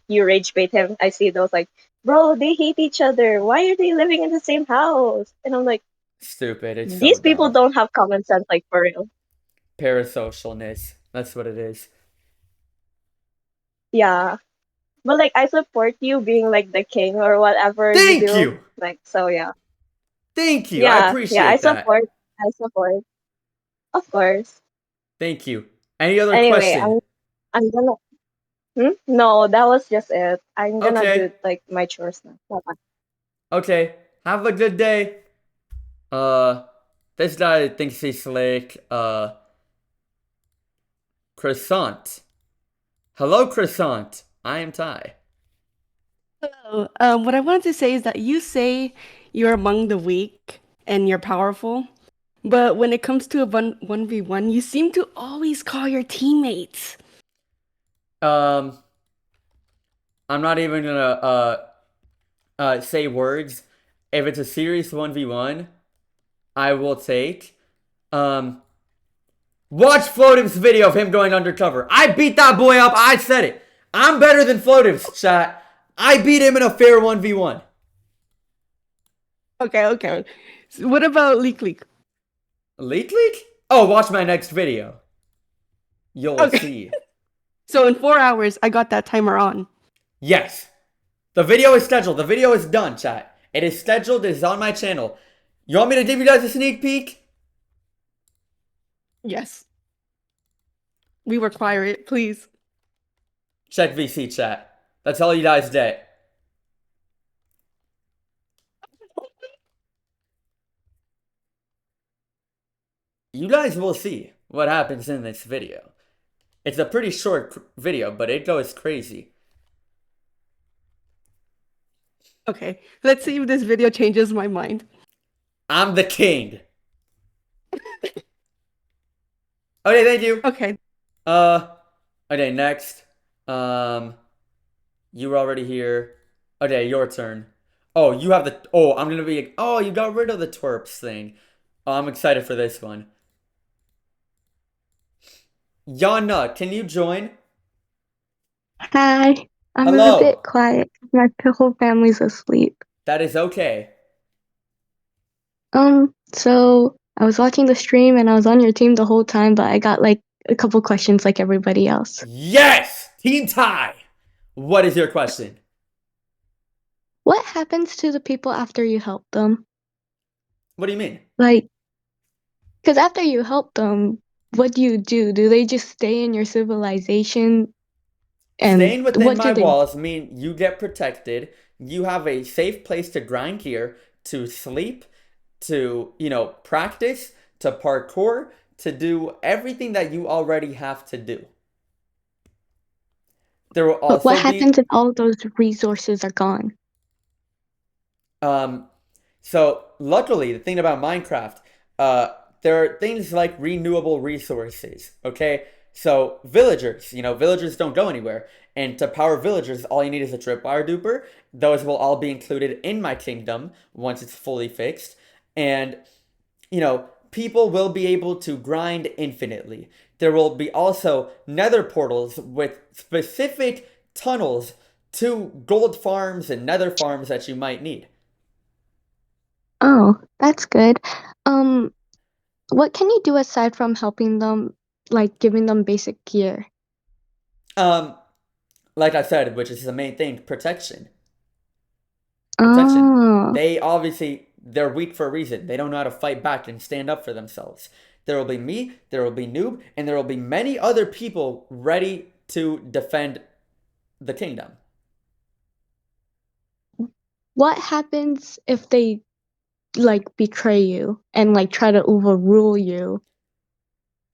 you rage bait him. I see those like, bro, they hate each other. Why are they living in the same house? And I'm like, Stupid. It's so these people dumb. don't have common sense, like for real. Parasocialness. That's what it is. Yeah. But like I support you being like the king or whatever you Thank do. you! Like so yeah. Thank you. I Yeah, I appreciate that. support. I support. Of course. Thank you. Any other Anyway, question? I'm gonna No, that was just it. I'm gonna do Okay. like my chores now. Bye-bye. Okay. Have a good day. This guy thinks he's slick. Croissant. Hello, Croissant. I am Ty. Hello. What I wanted to say is that you say you're among the weak and you're powerful, but when it comes to a 1v1, you seem to always call your teammates. I'm not even gonna say words. If it's a serious 1v1, I will take. Watch Floatim's video of him going undercover. I beat that boy up. I said it. I'm better than Floatim's, chat. I beat him in a fair 1v1. Okay. So what about Leak Leak? Leak Leak? Oh, watch my next video. You'll Okay. see. So in 4 hours, I got that timer on. Yes. The video is scheduled. The video is done, chat. It is scheduled. It is on my channel. You want me to give you guys a sneak peek? Yes. We require it, please. Check VC chat. That's all you guys get. You guys will see what happens in this video. It's a pretty short video, but it goes crazy. Okay, let's see if this video changes my mind. I'm the king. Okay, thank you. Okay. Okay, next. You were already here. Okay, your turn. Oh, you have the. Oh, I'm gonna be. Oh, you got rid of the twerps thing. Oh, I'm excited for this one. Yana, can you join? Hi, I'm a Hello. bit quiet. My whole family's asleep. That is okay. So I was watching the stream and I was on your team the whole time, but I got like a couple questions like everybody else. Yes! Team tie! What is your question? What happens to the people after you help them? What do you mean? Like, because after you help them, what do? Do they just stay in your civilization? And Staying within what my do they? walls mean you get protected. You have a safe place to grind here, to sleep, to, practice, to parkour, to do everything that you already have to do. There will But what also happens be if all those resources are gone? So luckily, the thing about Minecraft, there are things like renewable resources, okay? So villagers, villagers don't go anywhere. And to power villagers, all you need is a tripwire duper. Those will all be included in my kingdom once it's fully fixed. And, people will be able to grind infinitely. There will be also nether portals with specific tunnels 2 gold farms and nether farms that you might need. Oh, that's good. Um, what can you do aside from helping them, like giving them basic gear? Like I said, which is the main thing, protection. Oh, They're weak for a reason. They don't know how to fight back and stand up for themselves. There will be me, there will be Noob, and there will be many other people ready to defend the kingdom. what happens if they like betray you and like try to overrule you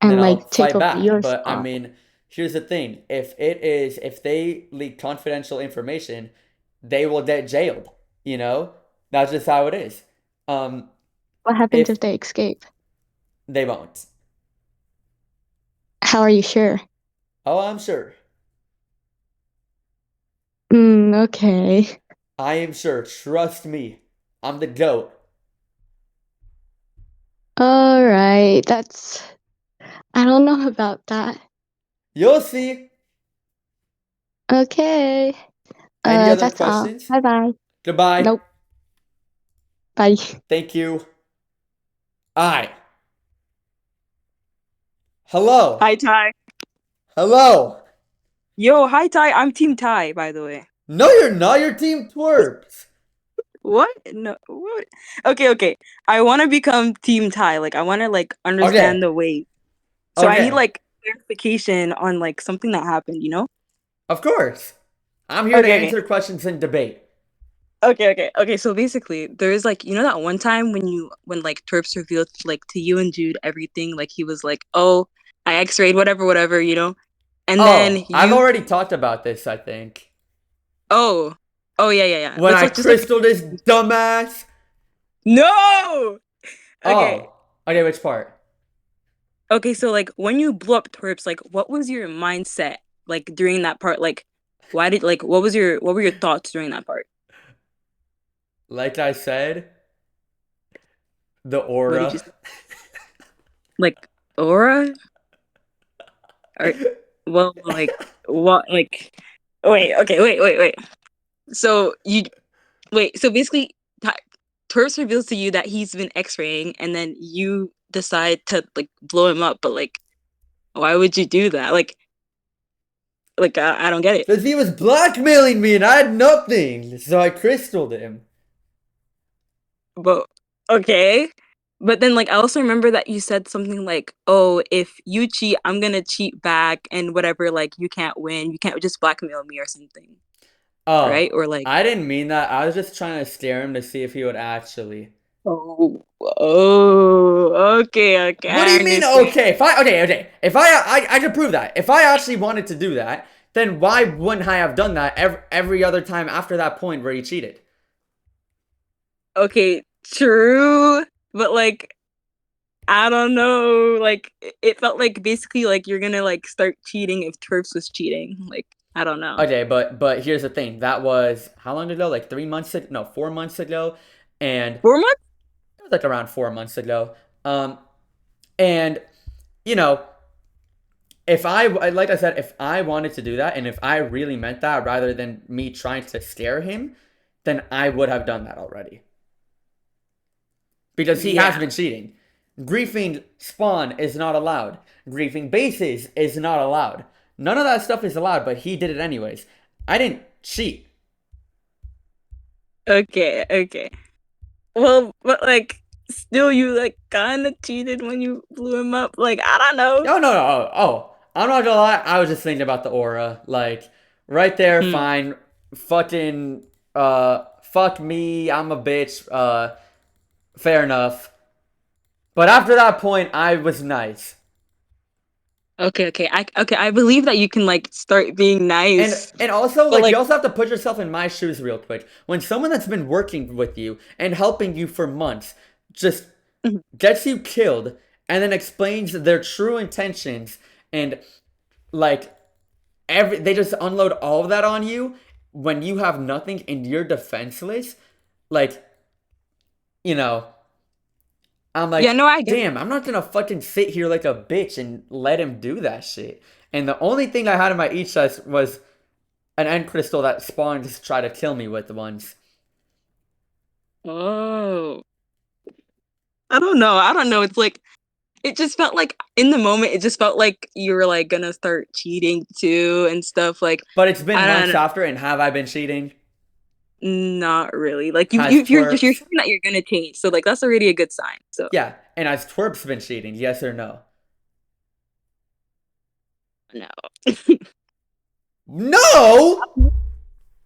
And then and I'll like take fight over back. your But I spot? mean, here's the thing. If they leak confidential information, they will get jailed. You know? That's just how it is. What happens If if they escape? they won't. How are you sure? Oh, I'm sure. Okay. I am sure. Trust me. I'm the GOAT. All right. I don't know about that. You'll see. Okay. Any other That's all. questions? Bye bye. Goodbye. Nope. Bye. Thank you. Alright. Hello. Hi, Ty. Hello. Yo, hi, Ty. I'm Team Ty, by the way. No, you're not. You're Team Twerps. What? No. What? Okay. I want to become Team Ty. Like, I want to like Okay. understand the way. So I need Okay. like clarification on like something that happened. You know? Of course. I'm here to Okay. answer questions and debate. Okay. So basically, there's like that one time when like Terps revealed like to you and Jude everything. Like he was like, "Oh, I X-rayed whatever. And then I've you. already talked about this, I think. Oh. Yeah. When I Let's just like. crystalled this dumbass. No. Okay. Oh. Okay, which part? Okay, so like when you blew up Twerps, like what was your mindset like during that part? Like what were your thoughts during that part? Like I said, the What did you aura. say? Like aura? Or well like what like wait. So you so basically Twerps reveals to you that he's been X-raying and then you decide to like blow him up, but like why would you do that? Like I don't get it. Because he was blackmailing me and I had nothing. So I crystalled him. But okay. But then like I also remember that you said something like, "Oh, if you cheat, I'm gonna cheat back and whatever, like you can't win. You can't just blackmail me or something." Oh. Right? Or like I didn't mean that. I was just trying to scare him to see if he would actually. Okay, What do I you mean, understand. okay? If I can prove that. If I actually wanted to do that, then why wouldn't I have done that every other time after that point where he cheated? Okay, true. But like I don't know, like it felt like basically like you're gonna like start cheating if Turfs was cheating. Like, I don't know. Okay, but here's the thing. That was how long ago? Like 3 months ago? No, 4 months ago. And 4 months? it was like around 4 months ago. And you know, like I said, if I wanted to do that and if I really meant that rather than me trying to scare him, then I would have done that already. Because he has been cheating. Griefing spawn is not allowed. Griefing bases is not allowed. None of that stuff is allowed, but he did it anyways. I didn't cheat. Okay. Well, but like still you like kinda cheated when you blew him up. Like, I don't know. No. Oh, I'm not gonna lie. I was just thinking about the aura. Like, right there, fine. Fucking, fuck me. I'm a bitch. Fair enough. But after that point, I was nice. Okay. I believe that you can like start being nice. And also, But like, you like also have to put yourself in my shoes real quick. When someone that's been working with you and helping you for months just gets you killed and then explains their true intentions and, like, they just unload all of that on you when you have nothing and you're defenseless, like, you know, I'm like, yeah, no, I get it. damn, I'm not gonna fucking sit here like a bitch and let him do that shit. And the only thing I had in my each chest was an end crystal that spawned to try to kill me with once. Oh. I don't know. I don't know. It's like it just felt like in the moment it just felt like you were like gonna start cheating too and stuff like But it's been I don't months know. after, and have I been cheating? Not really. Like Has you're Twerps? saying that you're gonna change, so like that's already a good sign. So Yeah, and has Twerps been cheating? Yes or no? no. No.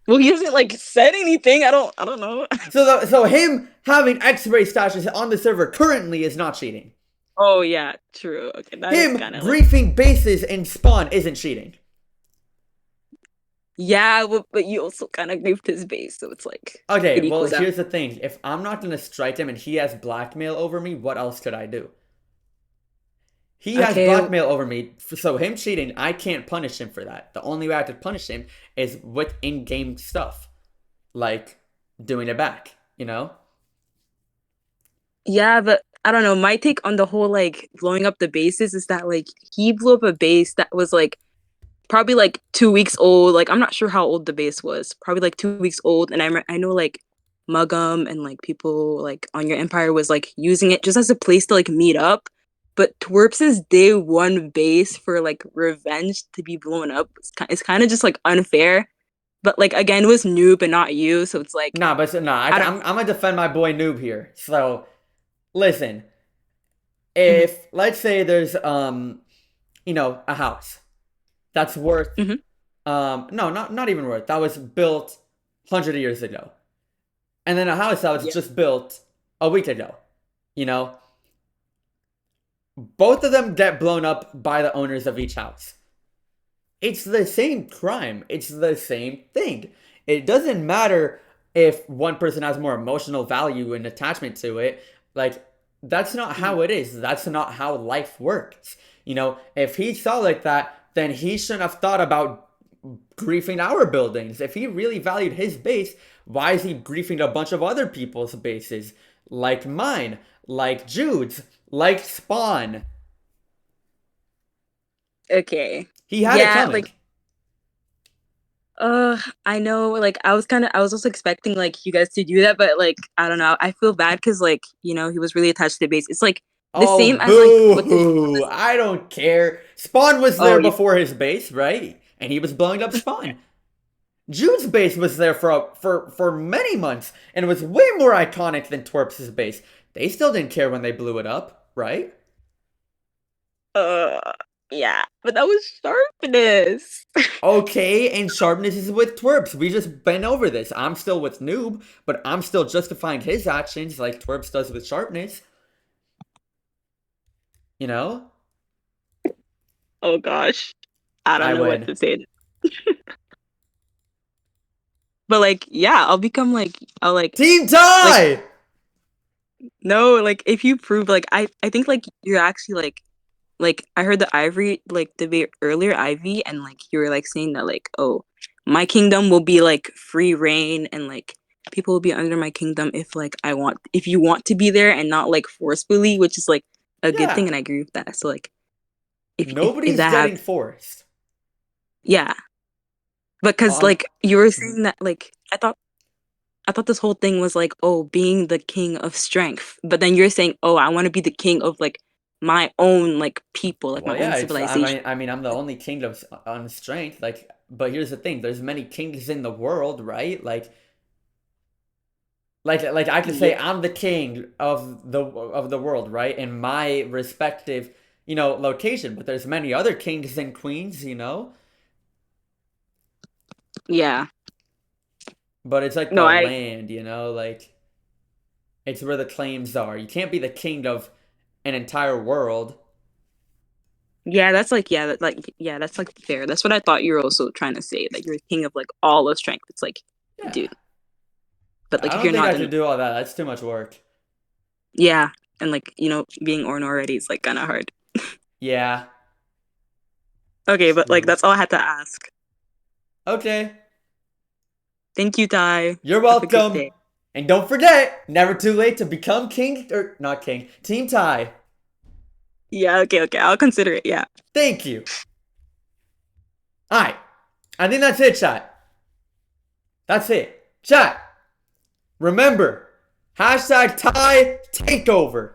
Well, he hasn't like said anything. I don't know. So him having X-ray stashes on the server currently is not cheating. Oh yeah, true. Okay, that is Him kind of like griefing bases in spawn isn't cheating. yeah, but you also kind of griefed his base, so it's like Okay, it well, equals out. here's the thing. If I'm not gonna strike him and he has blackmail over me, what else could I do? He has Okay, blackmail over me, so him cheating, I can't punish him for that. The only way I could punish him is with in-game stuff. Like, doing it back, you know? yeah, but I don't know. My take on the whole like blowing up the bases is that like he blew up a base that was like probably like 2 weeks old. Like I'm not sure how old the base was. Probably like 2 weeks old, and I know like Mugum and like people like on your empire was like using it just as a place to like meet up. But Twerps's day one base for like revenge to be blown up is kind of just like unfair. But like again, it was Noob and not you, so it's like Nah, but nah, I don't. I'm gonna defend my boy Noob here. So, listen, Mhm. if let's say there's a house that's worth Mhm. no, not even worth, that was built 100 years ago, and then a house that was Yeah. just built a week ago, you know, both of them get blown up by the owners of each house. It's the same crime. It's the same thing. It doesn't matter if one person has more emotional value and attachment to it. Like, that's not how it is. That's not how life works. You know, if he saw like that, then he shouldn't have thought about griefing our buildings. If he really valued his base, why is he griefing a bunch of other people's bases? Like mine, like Jude's, like Spawn. Okay. He had it Yeah, coming. like I know like I was also expecting like you guys to do that, but like I don't know. I feel bad because like, you know, he was really attached to the base. It's like the Oh, same as like what the boo! I don't care. Spawn was oh there you before his base, right? And he was blowing up Spawn. Jude's base was there for many months and was way more iconic than Twerp's base. They still didn't care when they blew it up, right? uh yeah, but that was sharpness. Okay, and Sharpness is with Twerps. We just been over this. I'm still with Noob, but I'm still justifying his actions like Twerps does with Sharpness. You know? Oh gosh. I don't I know what win. to say. But like yeah, I'll Team like tie! no, like if you prove like I think like you're actually like I heard the Ivory like debate earlier, Ivy, and like you were like saying that like, oh, my kingdom will be like free reign and like people will be under my kingdom if you want to be there and not like forcefully, which is like a good thing, Yeah. and I agree with that. So like if Nobody's that getting happens, forced. yeah. Because On like you were saying that like I thought this whole thing was like, oh, being the king of strength. But then you're saying, oh, I want to be the king of like my own like people, like my Well, own yeah, civilization. I mean, I'm the only king of on strength. Like, but here's the thing: there's many kings in the world, right? Like I could say Yeah. I'm the king of the world, right? In my respective, location. But there's many other kings and queens, you know. Yeah. But it's like No, the I land, you know, like it's where the claims are. You can't be the king of an entire world. yeah, that's like yeah, that's like fair. That's what I thought you were also trying to say, that you're king of like all of strength. It's like, Yeah, dude, but like I if don't you're think I not could then do all that. That's too much work. yeah, and like, you know, being Orn already is like kind of hard. Yeah. Okay, but like True. that's all I had to ask. Okay. Thank you, Ty. You're Have a good welcome. day. And don't forget, never too late to become king, or not king, Team Tie. Yeah, okay, I'll consider it. Yeah. Thank you. Alright. I think that's it, chat. That's it. Chat. Remember, hashtag Thai takeover.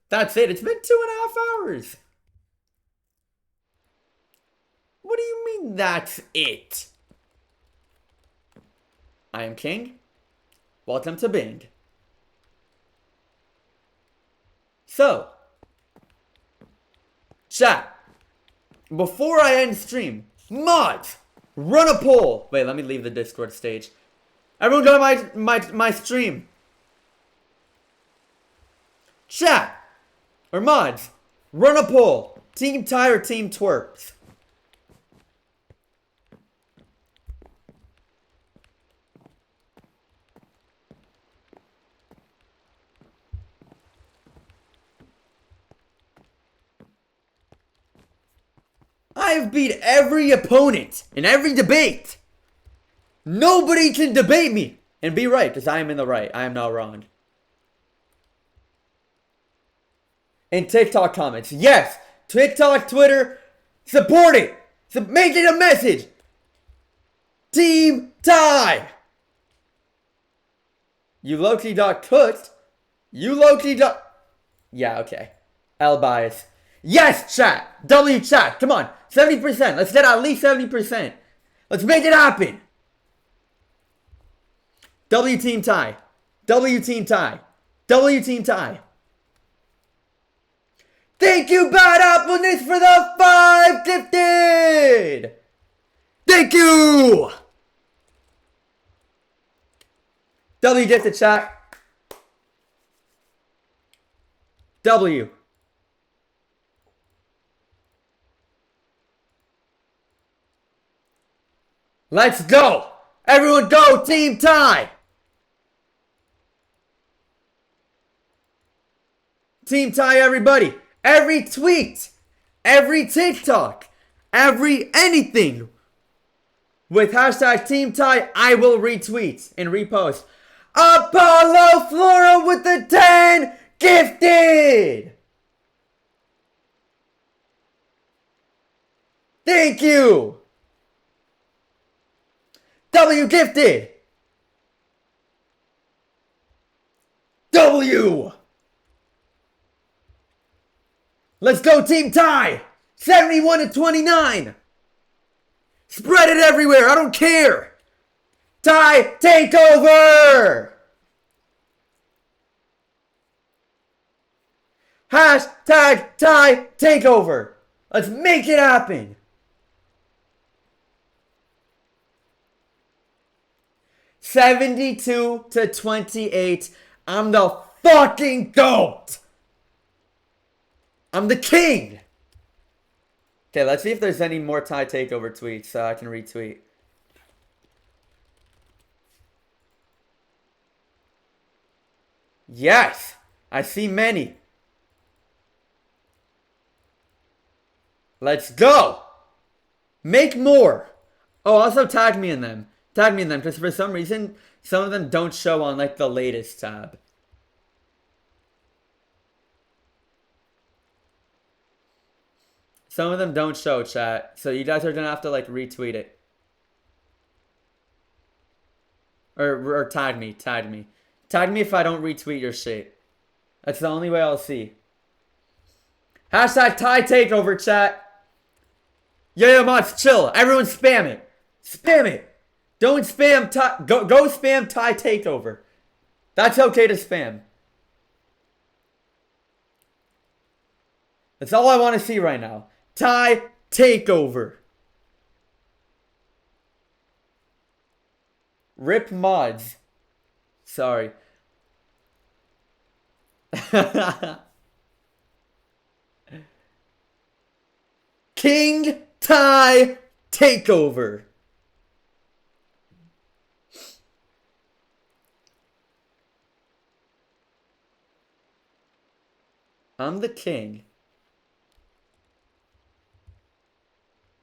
That's it. It's been 2.5 hours. What do you mean that's it? I am King. Welcome to Bing. So, chat. Before I end stream, mods, run a poll. Wait, let me leave the Discord stage. Everyone go to my stream. Chat. Or mods, run a poll. Team Ty or Team Twerps? I've beat every opponent in every debate. Nobody can debate me and be right, because I am in the right. I am not wrong. And TikTok comments. Yes, TikTok, Twitter, support it. Make it a message. Team Ty. You low-key dot cooked. You low-key dot... Yeah, okay. L bias. Yes, chat. W chat. Come on. 70%. Let's get at least 70%. Let's make it happen. W Team Ty. W Team Ty. W Team Ty. Thank you, Bad Appleness, for the 5 gifted. Thank you. W gifted, chat. W. Let's go. Everyone go, Team Ty. Team Ty, everybody. Every tweet, every TikTok, every anything with hashtag Team Ty, I will retweet and repost. Apollo Flora with the 10 gifted. Thank you. W gifted. W. Let's go, Team Ty! 71-29! Spread it everywhere, I don't care! Ty takeover! Hashtag Ty takeover! Let's make it happen! $72-28. I'm the fucking GOAT! I'm the king! Okay, let's see if there's any more Ty takeover tweets so I can retweet. Yes! I see many. Let's go! Make more! Oh, also tag me in them. Tag me in them, because for some reason, some of them don't show on, like, the latest tab. Some of them don't show, chat. So you guys are gonna have to, like, retweet it. Or tag me, tag me. Tag me if I don't retweet your shit. That's the only way I'll see. Hashtag Ty takeover, chat. Yo, mods, chill. Everyone spam it. Spam it. Don't spam Ty. Go spam Ty takeover. That's okay to spam. That's all I want to see right now. Ty takeover. Rip mods. Sorry. King Ty takeover. I'm the king.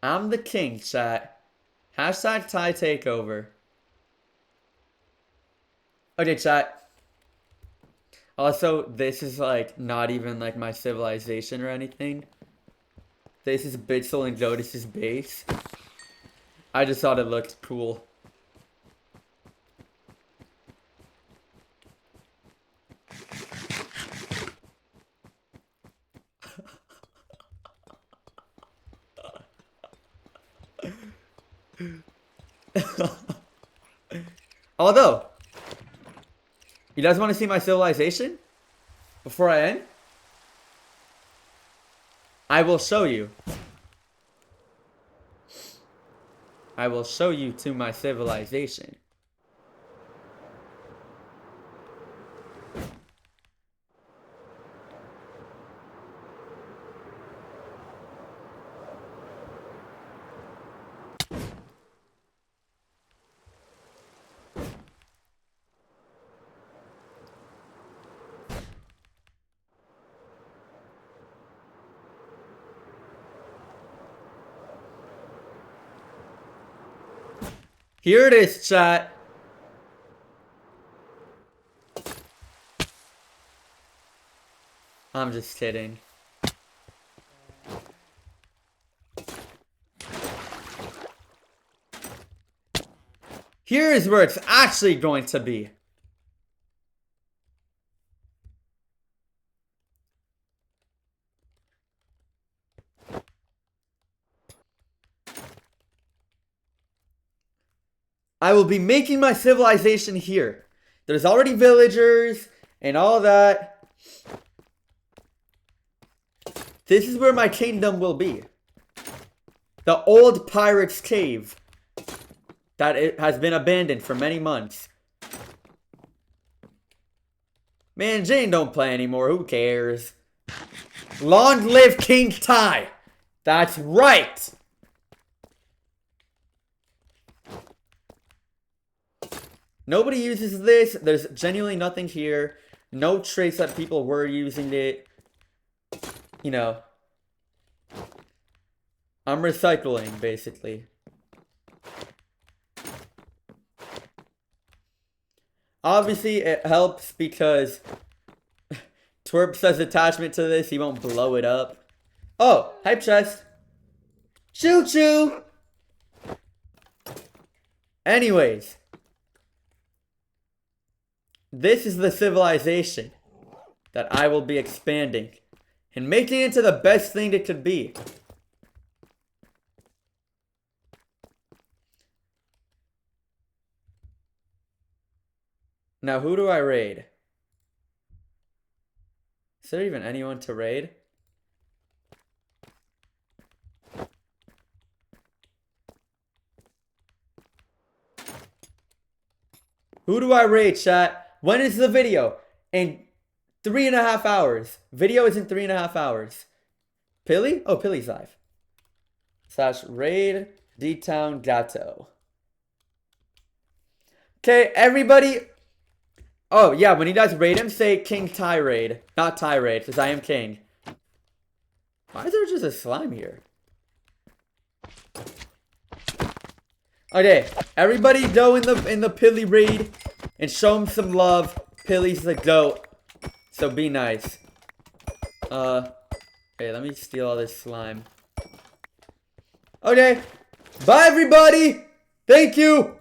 I'm the king, chat. Hashtag Ty takeover. Okay, chat. Also, this is like not even like my civilization or anything. This is Bitzel and Godis' base. I just thought it looked cool. Although, you guys want to see my civilization? Before I end? I will show you. I will show you to my civilization. Here it is, chat. I'm just kidding. Here is where it's actually going to be. I will be making my civilization here. There's already villagers and all that. This is where my kingdom will be. The old pirate's cave. That it has been abandoned for many months. Man, Jane don't play anymore. Who cares? Long live King Ty. That's right. Nobody uses this. There's genuinely nothing here. No trace that people were using it. You know. I'm recycling, basically. Obviously, it helps because Twerp has attachment to this. He won't blow it up. Oh, hype chest. Choo choo. Anyways. This is the civilization that I will be expanding and making it into the best thing it could be. Now, who do I raid? Is there even anyone to raid? Who do I raid, chat? When is the video? In 3.5 hours. Video is in 3.5 hours. Pilly? Oh, Pilly's live. / raid D-Town Gato. Okay, everybody. Oh, yeah, when you guys raid him, say King Ty raid. Not Ty raid, because I am king. Why is there just a slime here? Okay, everybody go in the Pilly raid and show him some love. Pilly's the GOAT. So be nice. Okay, let me steal all this slime. Okay. Bye, everybody. Thank you.